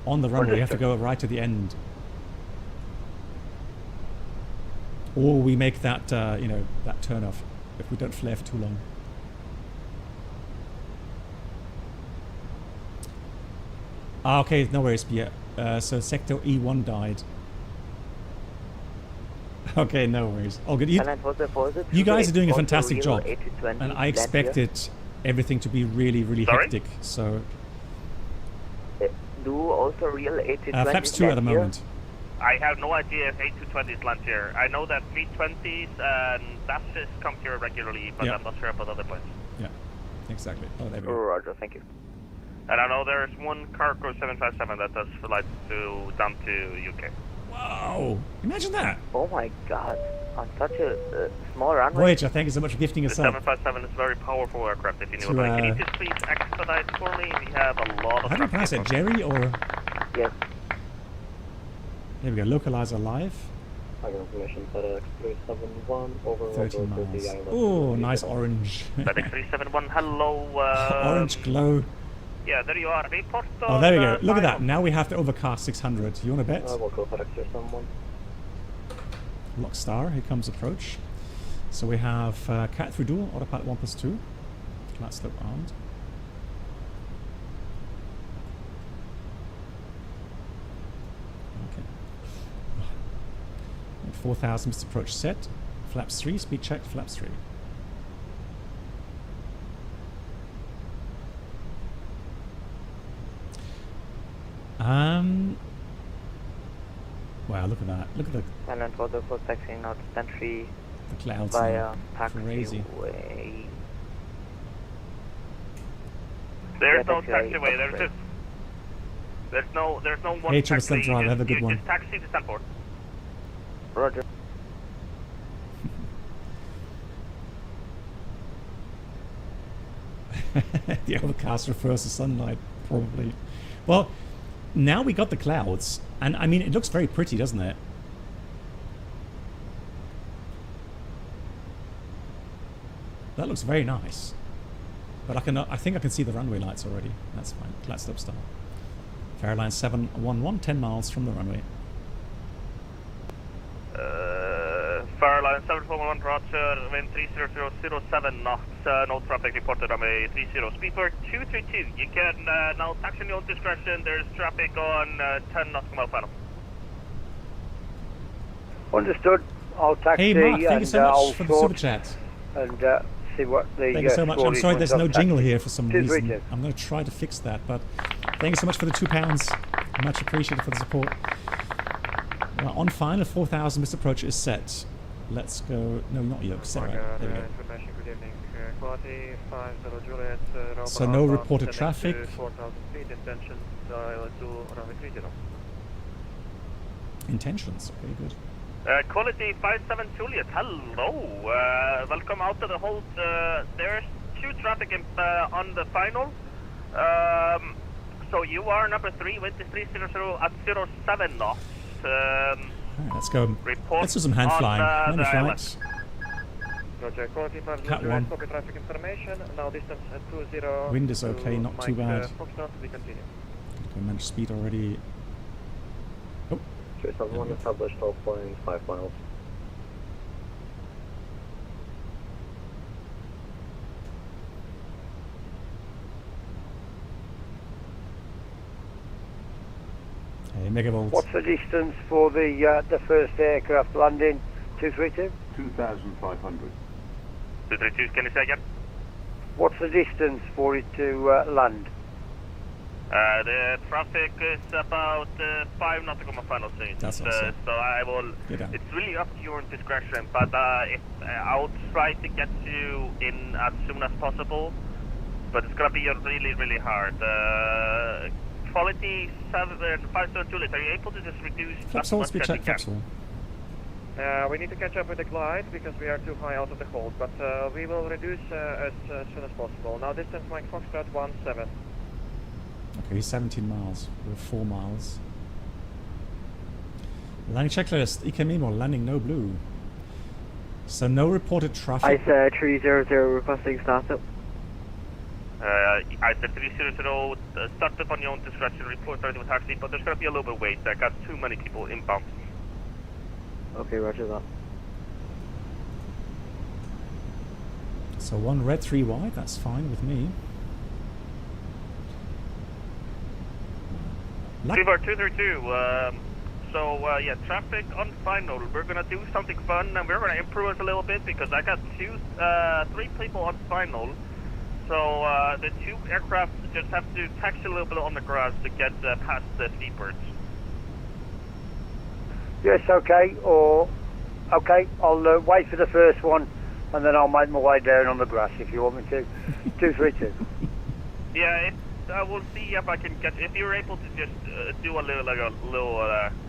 On the runway. We have to go right to the end. Or we make that, you know, that turn off if we don't flare for too long. Okay, no worries. Yeah. So sector E1 died. Okay, no worries. All good. You guys are doing a fantastic job, and I expected everything to be really, really hectic. So. Do also real A320 flaps 2 at the moment. I have no idea if A220s land here. I know that 320s and Dashes come here regularly, but I'm not sure about other planes. Yeah, exactly. Oh, there we go. Roger, thank you. And I know there's one cargo 757 that does flights down to UK. Wow! Imagine that! Oh my god, on such a small runway. Voyager, thank you so much for gifting us the up. 757 is a very powerful aircraft, if you knew about it. Can you just please expedite for me? We have a lot of... How do you pronounce it? Jerry or...? Yes. There we go, localizer live. Information FedEx 371 over 13 miles. Oh, nice orange. FedEx 371, hello. Orange glow. Yeah, there you are. Report. Oh, there we go. Look at that. Now we have to overcast 600. You want to bet? We'll go FedEx 371. Lockstar, here comes approach. So we have Cat through dual, autopilot 1+2. Flat slope armed. Okay. 4,000 missed approach set. Flaps 3, speed checked, flaps 3. Wow, look at that. Look at the... Silent for the first taxi, not stand 3. The clouds via crazy. Taxiway. There's no taxiway, there's no one hey, taxi. Drive, have a good one. Just taxi to Stanford. Roger. The overcast refers to sunlight, probably. Well, now we got the clouds, and I mean, it looks very pretty, doesn't it? That looks very nice. But I think I can see the runway lights already. That's fine. Flat stop start. Airline 711, 10 miles from the runway. Airline 711, Roger, wind 30007 knots, no traffic reported on a 30, speed for 232. You can now taxi on your own discretion. There's traffic on 10 knots mile final. Understood. I'll taxi. Hey Mark, thank you so much I'll for the super chat. And see what the. Thank you so much. I'm sorry there's no jingle here for some reason. I'm going to try to fix that, but thank you so much for the £2. Much appreciated for the support. On final, 4,000 missed approach is set. Let's go. No, not yet. Set right. There we go. Good evening. Quality 50 Juliet. So no reported traffic. 4,000 feet. Intentions dial to runway 30. Intentions. Okay, good. Quality 57 Juliet, hello. Welcome out to the hold. There's 2 traffic on the final. So you are number 3, wind is 300 at 07 knots. Right, let's go. Let's do some hand flying. Many flights. Roger, quality 5 Cat 1. traffic information. Now distance at 20. Wind is okay, not too bad. We continue. Okay, manage speed already. Oh. 371 established 12.5 miles. Hey, megavolts. What's the distance for the first aircraft landing? 232? 2,500. 232, can you say again? What's the distance for it to land? The traffic is about 5 nautical mile final soon. That's awesome. So I will. It's really up to your discretion, but if I'll try to get you in as soon as possible. But it's gonna be really, really hard. Quality 57 Juliet. Are you able to just reduce? Flapsall, speed check. Flapsall. We need to catch up with the glide because we are too high out of the hold, but we will reduce as soon as possible. Now distance Mike Foxtrot 17. Okay, 17 miles. We're 4 miles. Landing checklist. EK Memo, landing no blue. So no reported traffic. ICE 300 requesting startup. ICE 300 startup on your own discretion, report starting with taxi, but there's going to be a little bit of wait. I got too many people inbound. Okay, roger that. So 1 red, 3 white, that's fine with me. Fever 232, yeah, traffic on final. We're gonna do something fun and we're gonna improve it a little bit because I got 3 people on final. So the 2 aircraft just have to taxi a little bit on the grass to get past the seabirds. Yes, okay, okay, I'll wait for the first one and then I'll make my way down on the grass if you want me to. 232. Yeah, I will see if I can get. If you're able to just do a little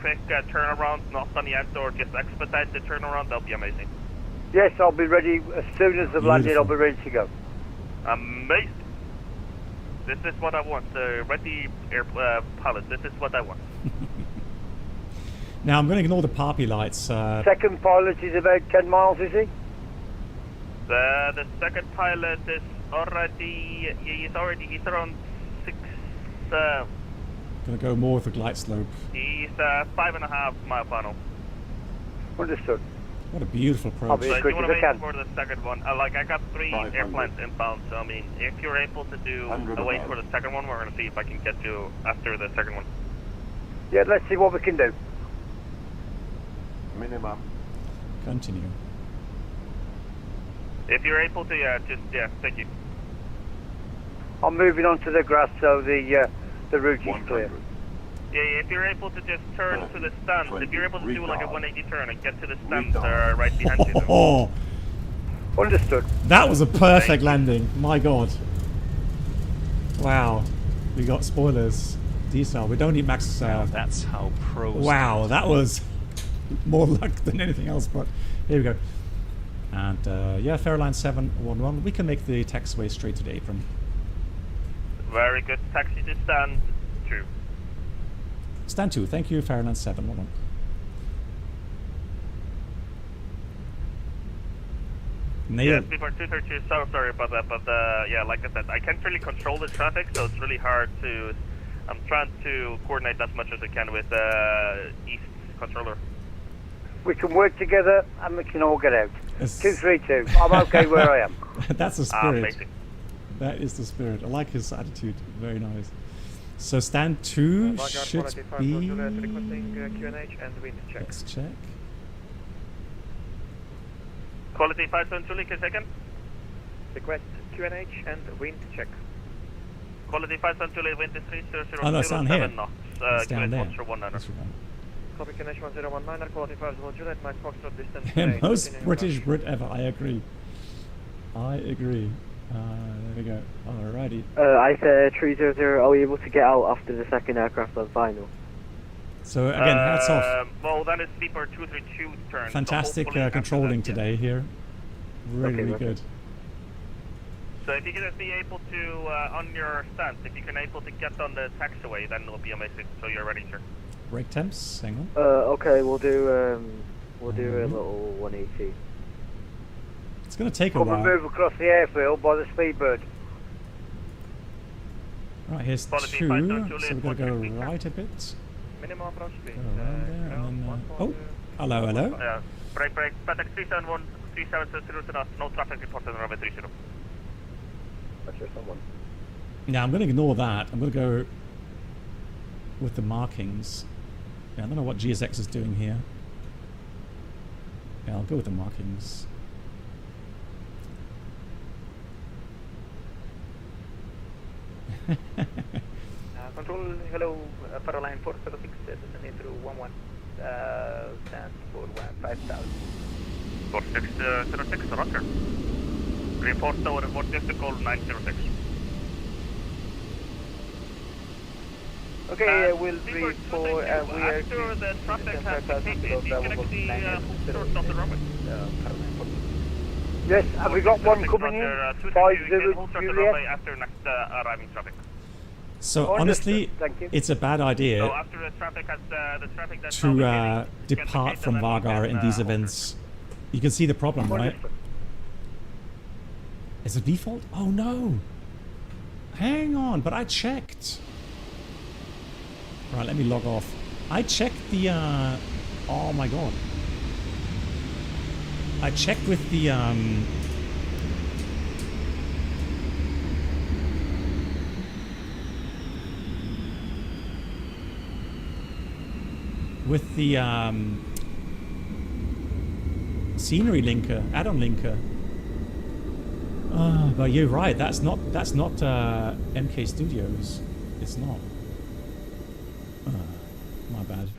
quick turnaround, not on the end, or just expedite the turnaround, that'll be amazing. Yes, I'll be ready as soon as I've landed. I'll be ready to go. Amazing. This is what I want. Ready, pilot. This is what I want. Now I'm going to ignore the poppy lights. Second pilot is about 10 miles, is he? The second pilot is already. He's around 6. Gonna go more with the glide slope. He's 5.5 mile final. Understood. What a beautiful approach. I'll be as quick as I can. For the second one, I got 3 airplanes inbound. So I mean, if you're able to do a wait for the second one, we're gonna see if I can get you after the second one. Yeah, let's see what we can do. Minimum. Continue. If you're able to, thank you. I'm moving on to the grass so the route is clear. Yeah, if you're able to just turn to the stands, if you're able to do like a 180 turn and get to the stands that are right behind you. Oh, understood. That was a perfect landing. My God. Wow. We got spoilers. Diesel. We don't need max. That's how pros. Wow, that was more luck than anything else. But here we go. And yeah, Fairline 711. We can make the taxiway straight to the apron. Very good. Taxi to stand 2. Stand 2. Thank you, Fairline 711. Yes, before 232. So sorry about that, but yeah, like I said, I can't really control the traffic, so it's really hard to. I'm trying to coordinate as much as I can with East controller. We can work together and we can all get out. 232. I'm okay where I am. That's the spirit. Amazing. That is the spirit. I like his attitude. Very nice. So stand 2 should be. Let's check. Quality 57 Julie, can second. Request QNH and wind check. Quality 5 Juliet, wind is 300, Oh, no, it's down here. 07 knots. It's down there. Copy QNH 1019, quality 5 Juliet, Mike Foxtrot distance. Most British Brit ever, I agree. I agree. There we go. Alrighty. ICE 300, are we able to get out after the second aircraft on final? So again, hats off. Well, that is Sleeper 232 turn. Fantastic controlling today here. Really, really good. So if you can just be able to, on your stance, if you can able to get on the taxiway, then it'll be amazing. So you're ready, sir. Brake temps, hang on. Okay, we'll do a little 180. It's going to take a Come while. and move across the airfield by the speedbird. Right, here's 2, so we've got to go right a bit. Minimum approach speed. Go around there, and then, oh, hello, hello. Yeah, break, Patek 371, 3700 knots, no traffic reported on runway 30. That's your someone. Yeah, I'm going to ignore that. I'm going to go with the markings. Yeah, I don't know what GSX is doing here. Yeah, I'll go with the markings. Control, hello, Airline 406, descending through 11, stands for 5000. 4606, roger. Report tower, report call 906. Okay, we'll brief for, we are... After the traffic has been taken, you can actually move towards off the runway. Yes, have we got one coming in? 50 Juliet. After next arriving traffic. So honestly, it's a bad idea So after the traffic has, to depart from Vagar in these events. You can see the problem, right? Is it default? Oh no! Hang on, but I checked. Right, let me log off. I checked the, oh my god. I checked with the, scenery linker, add-on linker. Oh, but you're right. That's not MK Studios. It's not. My bad.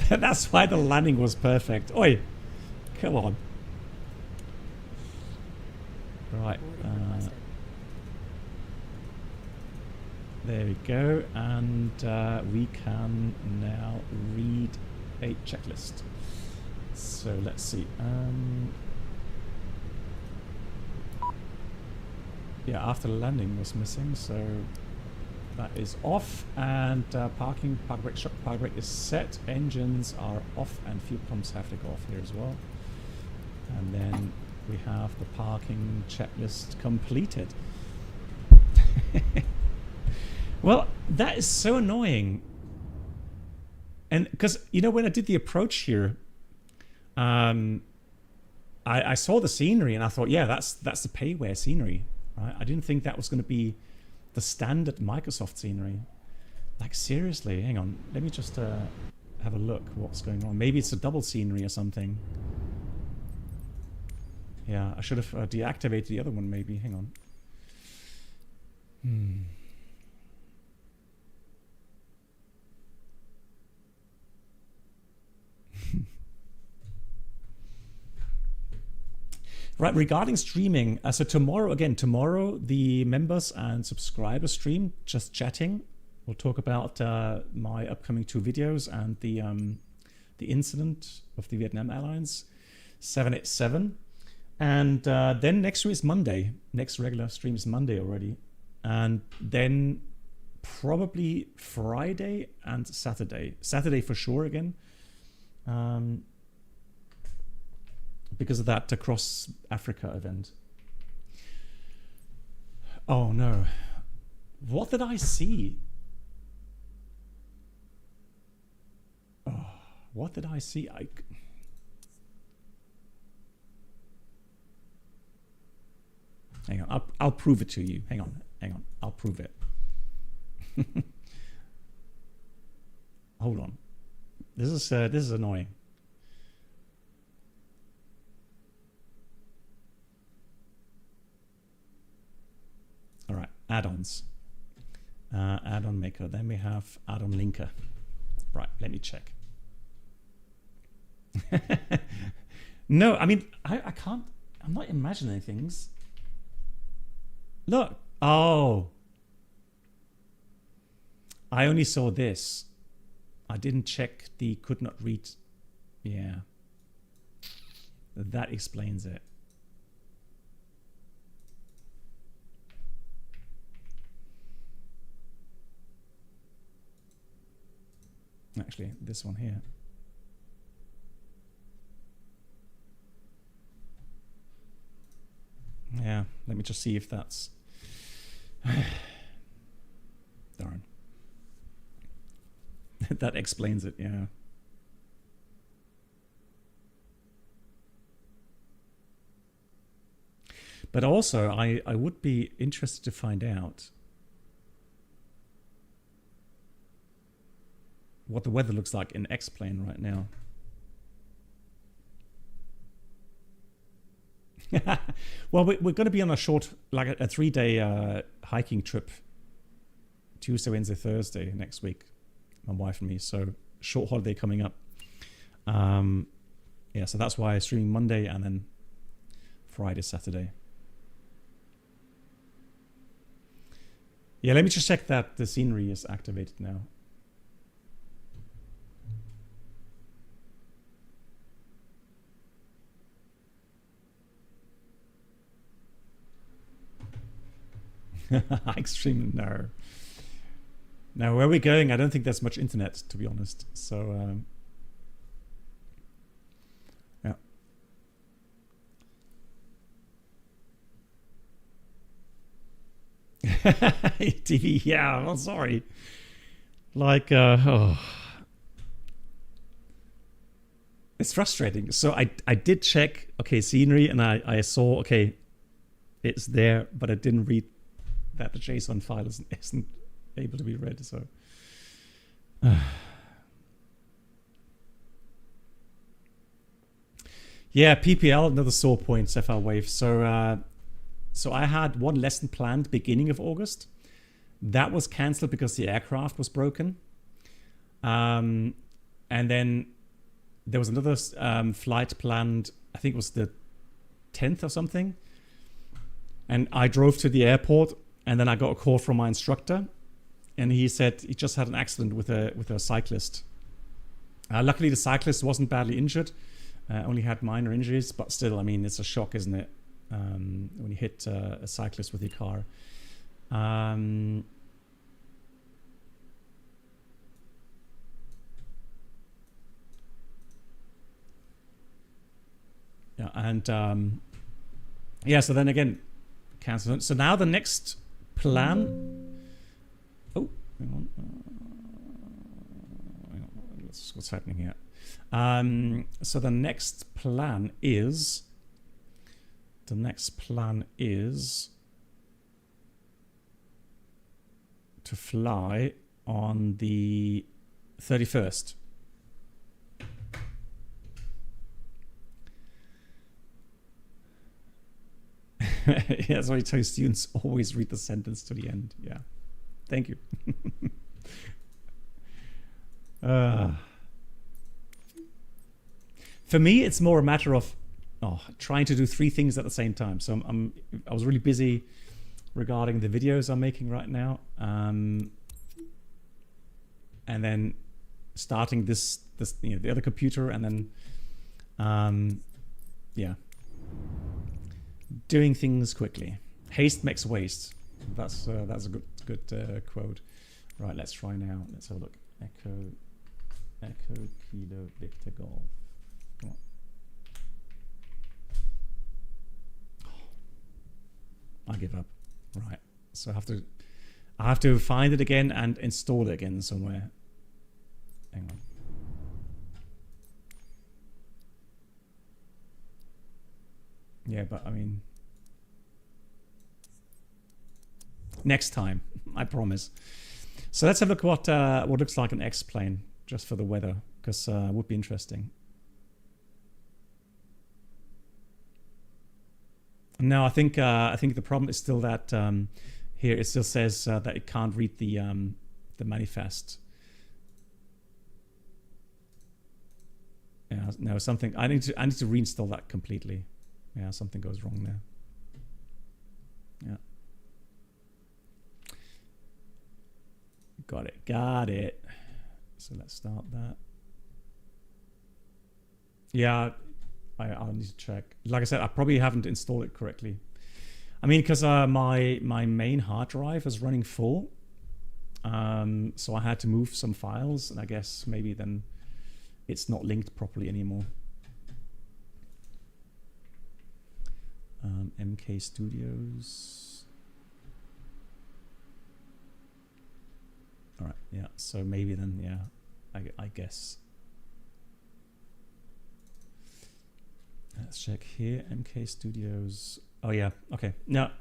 That's why the landing was perfect. Oi, come on. Right. There we go, and we can now read a checklist. So let's see. Yeah, after landing was missing, so that is off, and park brake, shock park brake is set, engines are off, and fuel pumps have to go off here as well. And then we have the parking checklist completed. Well, that is so annoying. And because, you know, when I did the approach here, I saw the scenery and I thought, yeah, that's the payware scenery. Right? I didn't think that was going to be the standard Microsoft scenery. Like, seriously, hang on. Let me just have a look what's going on. Maybe it's a double scenery or something. Yeah, I should have deactivated the other one maybe. Hang on. Right, regarding streaming, so tomorrow, the members and subscribers stream, just chatting. We'll talk about my upcoming 2 videos and the incident of the Vietnam Airlines 787. And then next week is Monday. Next regular stream is Monday already. And then probably Friday and Saturday. Saturday for sure again. Because of that Across Africa event. Oh no. What did I see? Oh, what did I see? Hang on, I'll prove it to you. Hang on, I'll prove it. Hold on. This is annoying. add-ons. Add-on maker. Then we have add-on linker. Right, let me check. No, I mean, I can't, I'm not imagining things. Look, oh. I only saw this. I didn't check the could not read. Yeah. That explains it. Actually, this one here. Yeah, let me just see if that's... Darn. That explains it, yeah. But also, I would be interested to find out what the weather looks like in X-Plane right now. Well, we're going to be on a short, like a 3-day hiking trip. Tuesday, Wednesday, Thursday next week. My wife and me. So short holiday coming up. Yeah, so that's why I'm streaming Monday and then Friday, Saturday. Yeah, let me just check that the scenery is activated now. Extreme, no. Now, where we're going, I don't think there's much internet, to be honest. So, yeah. TV, yeah, well, sorry. Like, oh. It's frustrating. So I did check, okay, scenery, and I saw, okay, it's there, but I didn't read that the JSON file isn't able to be read, so yeah, PPL, another sore point, Sapphire Wave. So so I had one lesson planned beginning of August. That was cancelled because the aircraft was broken, and then there was another flight planned, I think it was the 10th or something, and I drove to the airport. And then I got a call from my instructor, and he said he just had an accident with a cyclist. Luckily, the cyclist wasn't badly injured, only had minor injuries, but still, I mean, it's a shock, isn't it, when you hit a cyclist with your car. Yeah, and yeah, so then again, cancel. So now the next plan. Oh, hang on. What's happening here? So the next plan is. To fly on the 31st. Yeah, so I tell students always read the sentence to the end. Yeah, thank you. For me, it's more a matter of trying to do 3 things at the same time. So I was really busy regarding the videos I'm making right now, and then starting this the other computer, and then yeah. Doing things quickly. Haste makes waste. That's a good quote. Right, let's try now. Let's have a look. Echo Kilo Victor Golf. Come on. Oh, I give up. Right. So I have to find it again and install it again somewhere. Hang on. Yeah, but I mean, next time, I promise. So let's have a look what looks like an X-plane just for the weather, because it would be interesting. No, I think the problem is still that Here it still says that it can't read the manifest. Yeah, no, something. I need to reinstall that completely. Yeah, something goes wrong there. Yeah. Got it. So let's start that. Yeah, I'll need to check. Like I said, I probably haven't installed it correctly. I mean, because my main hard drive is running full. So I had to move some files, and I guess maybe then it's not linked properly anymore. MK Studios. All right, yeah. So maybe then, yeah, I guess. Let's check here. MK Studios. Oh yeah. Okay. Now,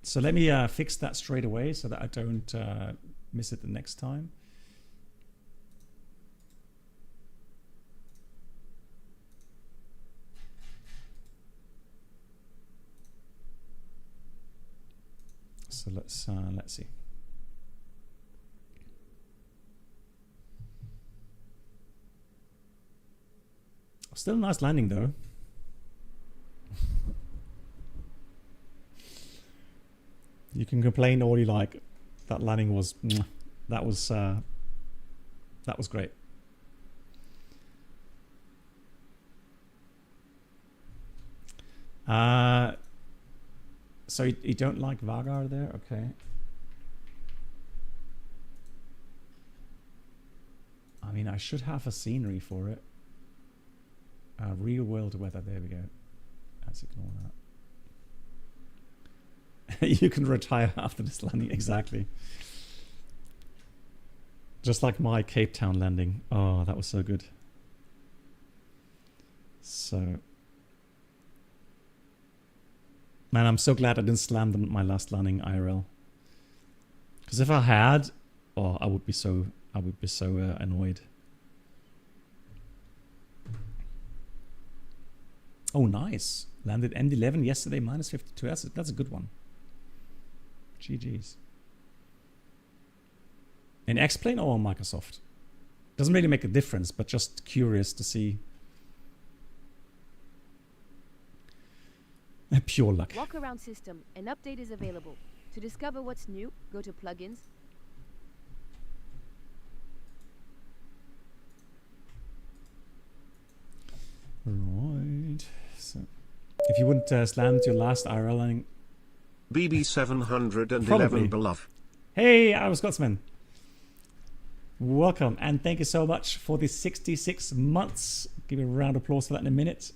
so let me fix that straight away so that I don't miss it the next time. So let's see. Still a nice landing though. You can complain all you like. That landing was, that was great. So you don't like Vagar there? Okay. I mean, I should have a scenery for it. Real world weather, there we go. Let's ignore that. You can retire after this landing, exactly. Just like my Cape Town landing. Oh, that was so good. So, man, I'm so glad I didn't slam my last landing IRL. Because if I had, oh, I would be so annoyed. Oh, nice. Landed end 11 yesterday, minus 52. That's a good one. GG's. In X-Plane or on Microsoft? Doesn't really make a difference, but just curious to see. Pure luck. Walk around system. An update is available. To discover what's new, go to plugins. Right. So, if you wouldn't slammed your last IRL landing. BB711 beloved. Hey, I was Scotsman. Welcome and thank you so much for the 66 months. Give me a round of applause for that in a minute.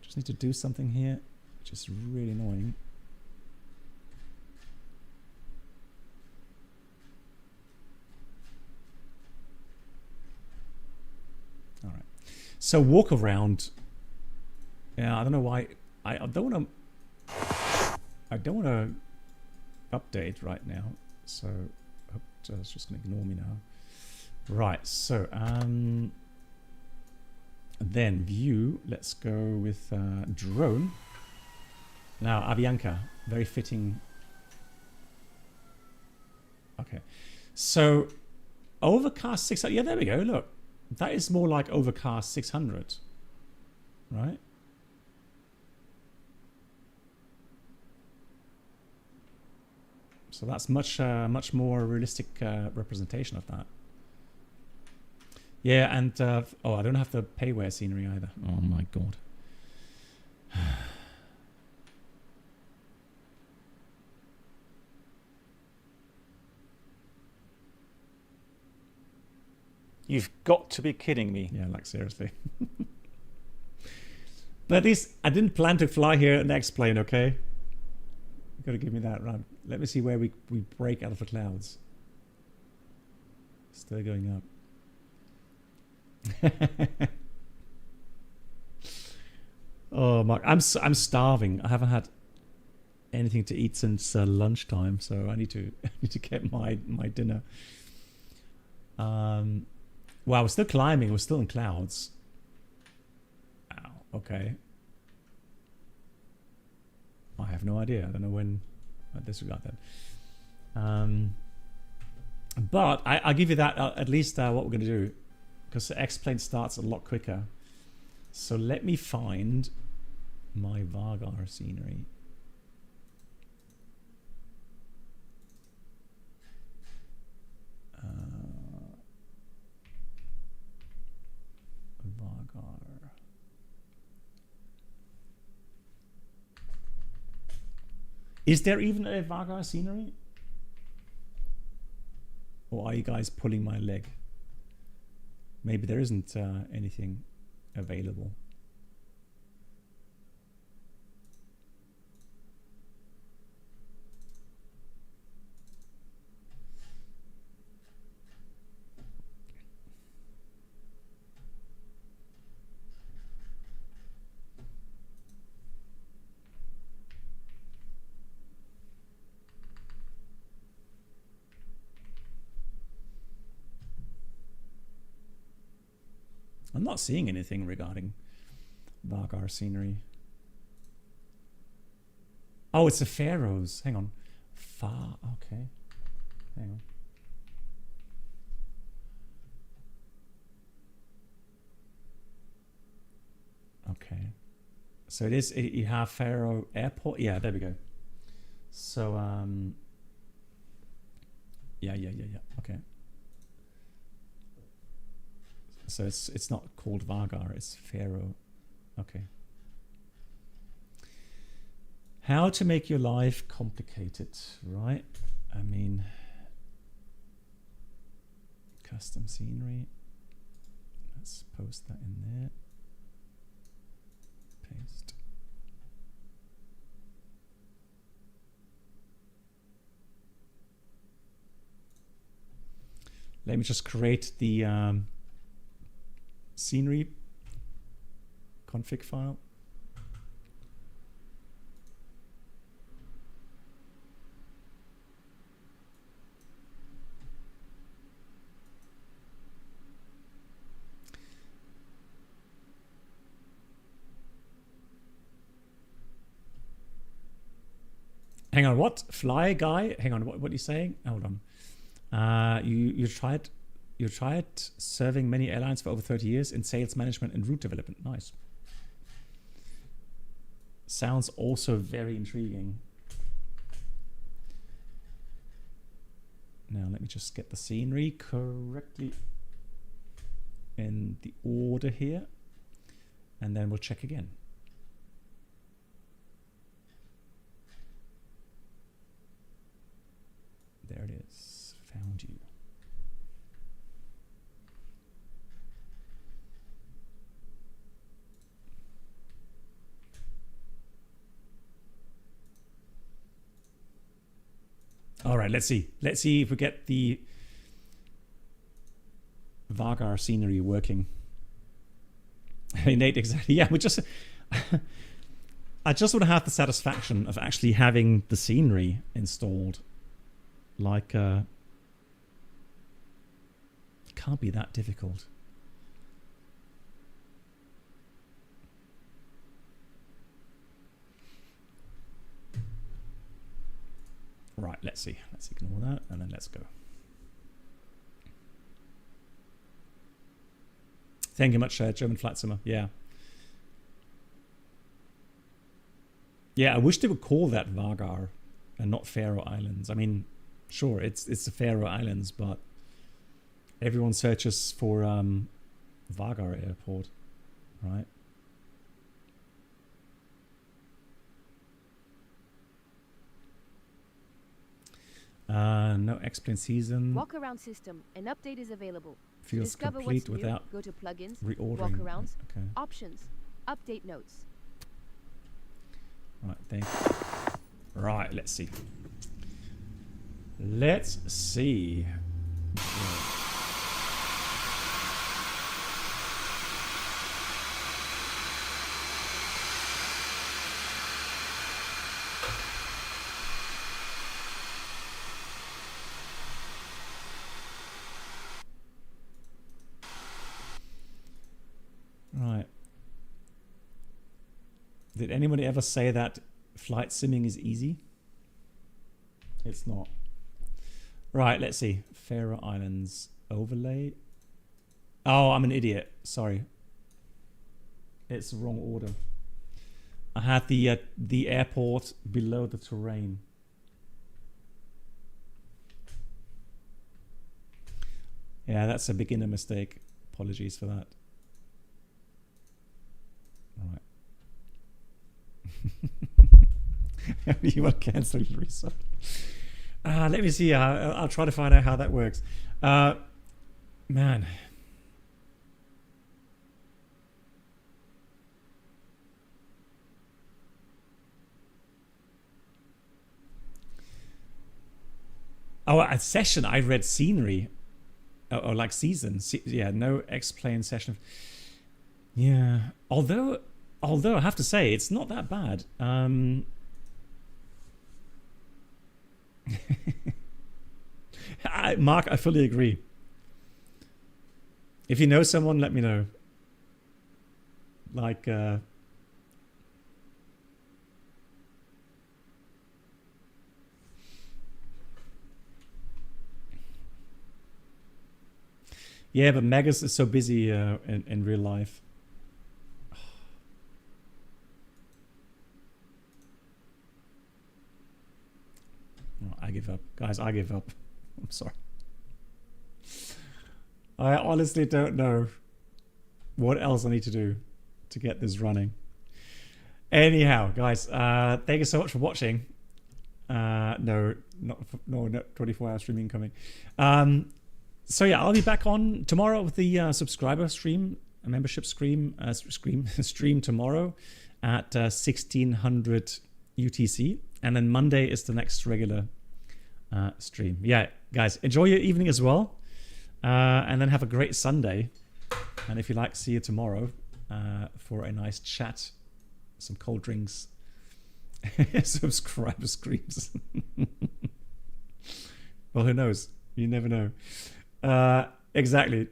Just need to do something here, which is really annoying. All right. So walk around. Yeah, I don't know why. I don't want to update right now. So it's just going to ignore me now. Right. So then view. Let's go with drone. Now Avianca, very fitting. Okay. So overcast 600. Yeah, there we go. Look. That is more like overcast 600, right? So that's much more realistic representation of that. Yeah, and oh, I don't have the payware scenery either. Oh my god. You've got to be kidding me. Yeah, like seriously. But at least I didn't plan to fly here in X-Plane, okay? You gotta give me that run. Let me see where we break out of the clouds. Still going up. Oh, Mark, I'm starving. I haven't had anything to eat since lunchtime, so I need to get my dinner. Wow, we're still climbing. We're still in clouds. Ow, okay. I have no idea. I don't know when disregard that. But I'll give you that at least what we're going to do, because the X-plane starts a lot quicker. So let me find my Vagar scenery. Vagar. Is there even a Vagar scenery? Or are you guys pulling my leg? Maybe there isn't anything available. I'm not seeing anything regarding Vagar scenery. Oh, it's the Faroes. Hang on. Okay. Hang on. Okay. So it is, you have Faroe Airport. Yeah, there we go. So, yeah. Okay. So it's not called Vagar, it's Faroe. Okay. How to make your life complicated, right? I mean, custom scenery. Let's post that in there. Paste. Let me just create the scenery config file. Hang on, what? Fly guy? Hang on, what are you saying? Hold on. You tried serving many airlines for over 30 years in sales management and route development. Nice. Sounds also very intriguing. Now let me just get the scenery correctly in the order here, and then we'll check again. There it is. Found you. All right, let's see. Let's see if we get the Vagar scenery working. Nate, exactly. Yeah, we just... I just want to have the satisfaction of actually having the scenery installed. Like, it can't be that difficult. Right, let's see. Let's ignore that and then let's go. Thank you much, German Flight Simmer. Yeah. Yeah, I wish they would call that Vagar and not Faroe Islands. I mean, sure, it's the Faroe Islands, but everyone searches for Vagar Airport, right? No X-plane season. Walk around system. An update is available. Feels to discover complete what's without new, go to plugins, reordering. walkarounds, Okay. options, update notes. Right, thank you. Right, let's see. Let's see. Right. Did anybody ever say that flight simming is easy? It's not. Right, let's see. Faroe Islands overlay. Oh, I'm an idiot. Sorry. It's the wrong order. I had the airport below the terrain. Yeah, that's a beginner mistake. Apologies for that. All right. You will cancel your result. Let me see. I'll try to find out how that works. Man. Oh, a session. I read scenery. Or like season. Yeah, no explain session. Yeah. Although I have to say, it's not that bad. Mark, I fully agree. If you know someone, let me know. Like, yeah, but Megas is so busy in real life. Oh, I give up. Guys, I give up. I'm sorry. I honestly don't know what else I need to do to get this running. Anyhow, guys, thank you so much for watching. No, 24-hour streaming coming. So yeah, I'll be back on tomorrow with the subscriber stream, a membership stream tomorrow at 1600 UTC, and then Monday is the next regular stream. Yeah, guys, enjoy your evening as well, and then have a great Sunday. And if you like, see you tomorrow for a nice chat, some cold drinks, subscriber streams. Well, who knows? You never know. Exactly.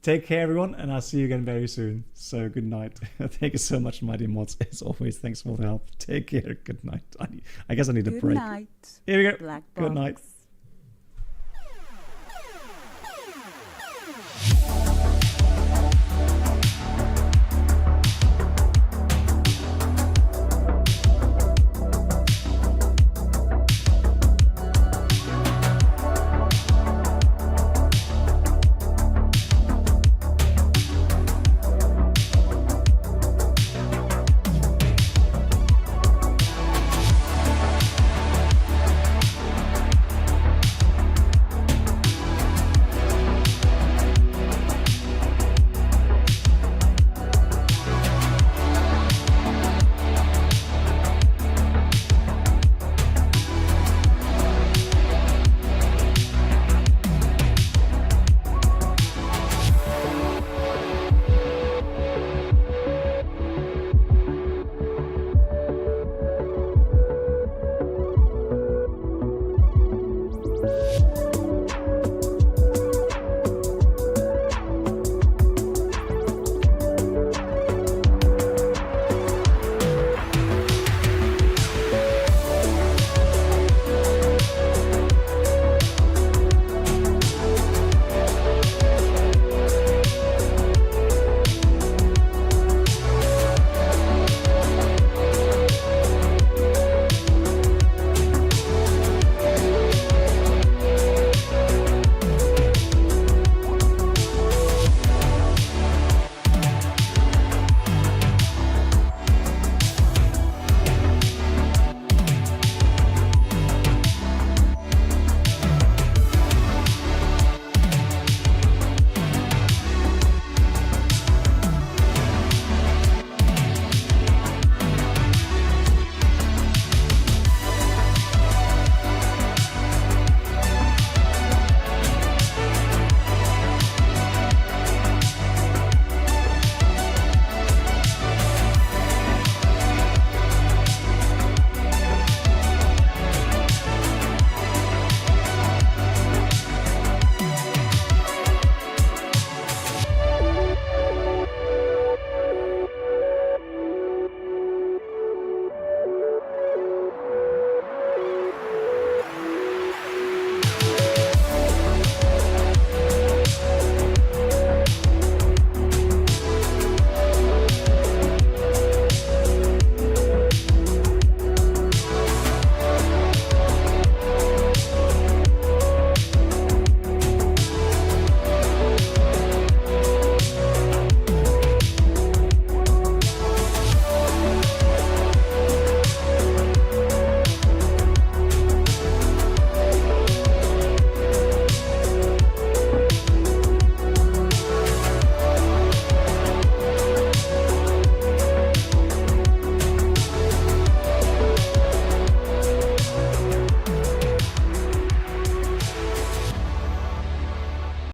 Take care, everyone, and I'll see you again very soon. So good night. Thank you so much, Mighty Mods. As always, thanks for the help. Take care. Good night. I guess I need a break. Good night. Here we go. Black Good box. night.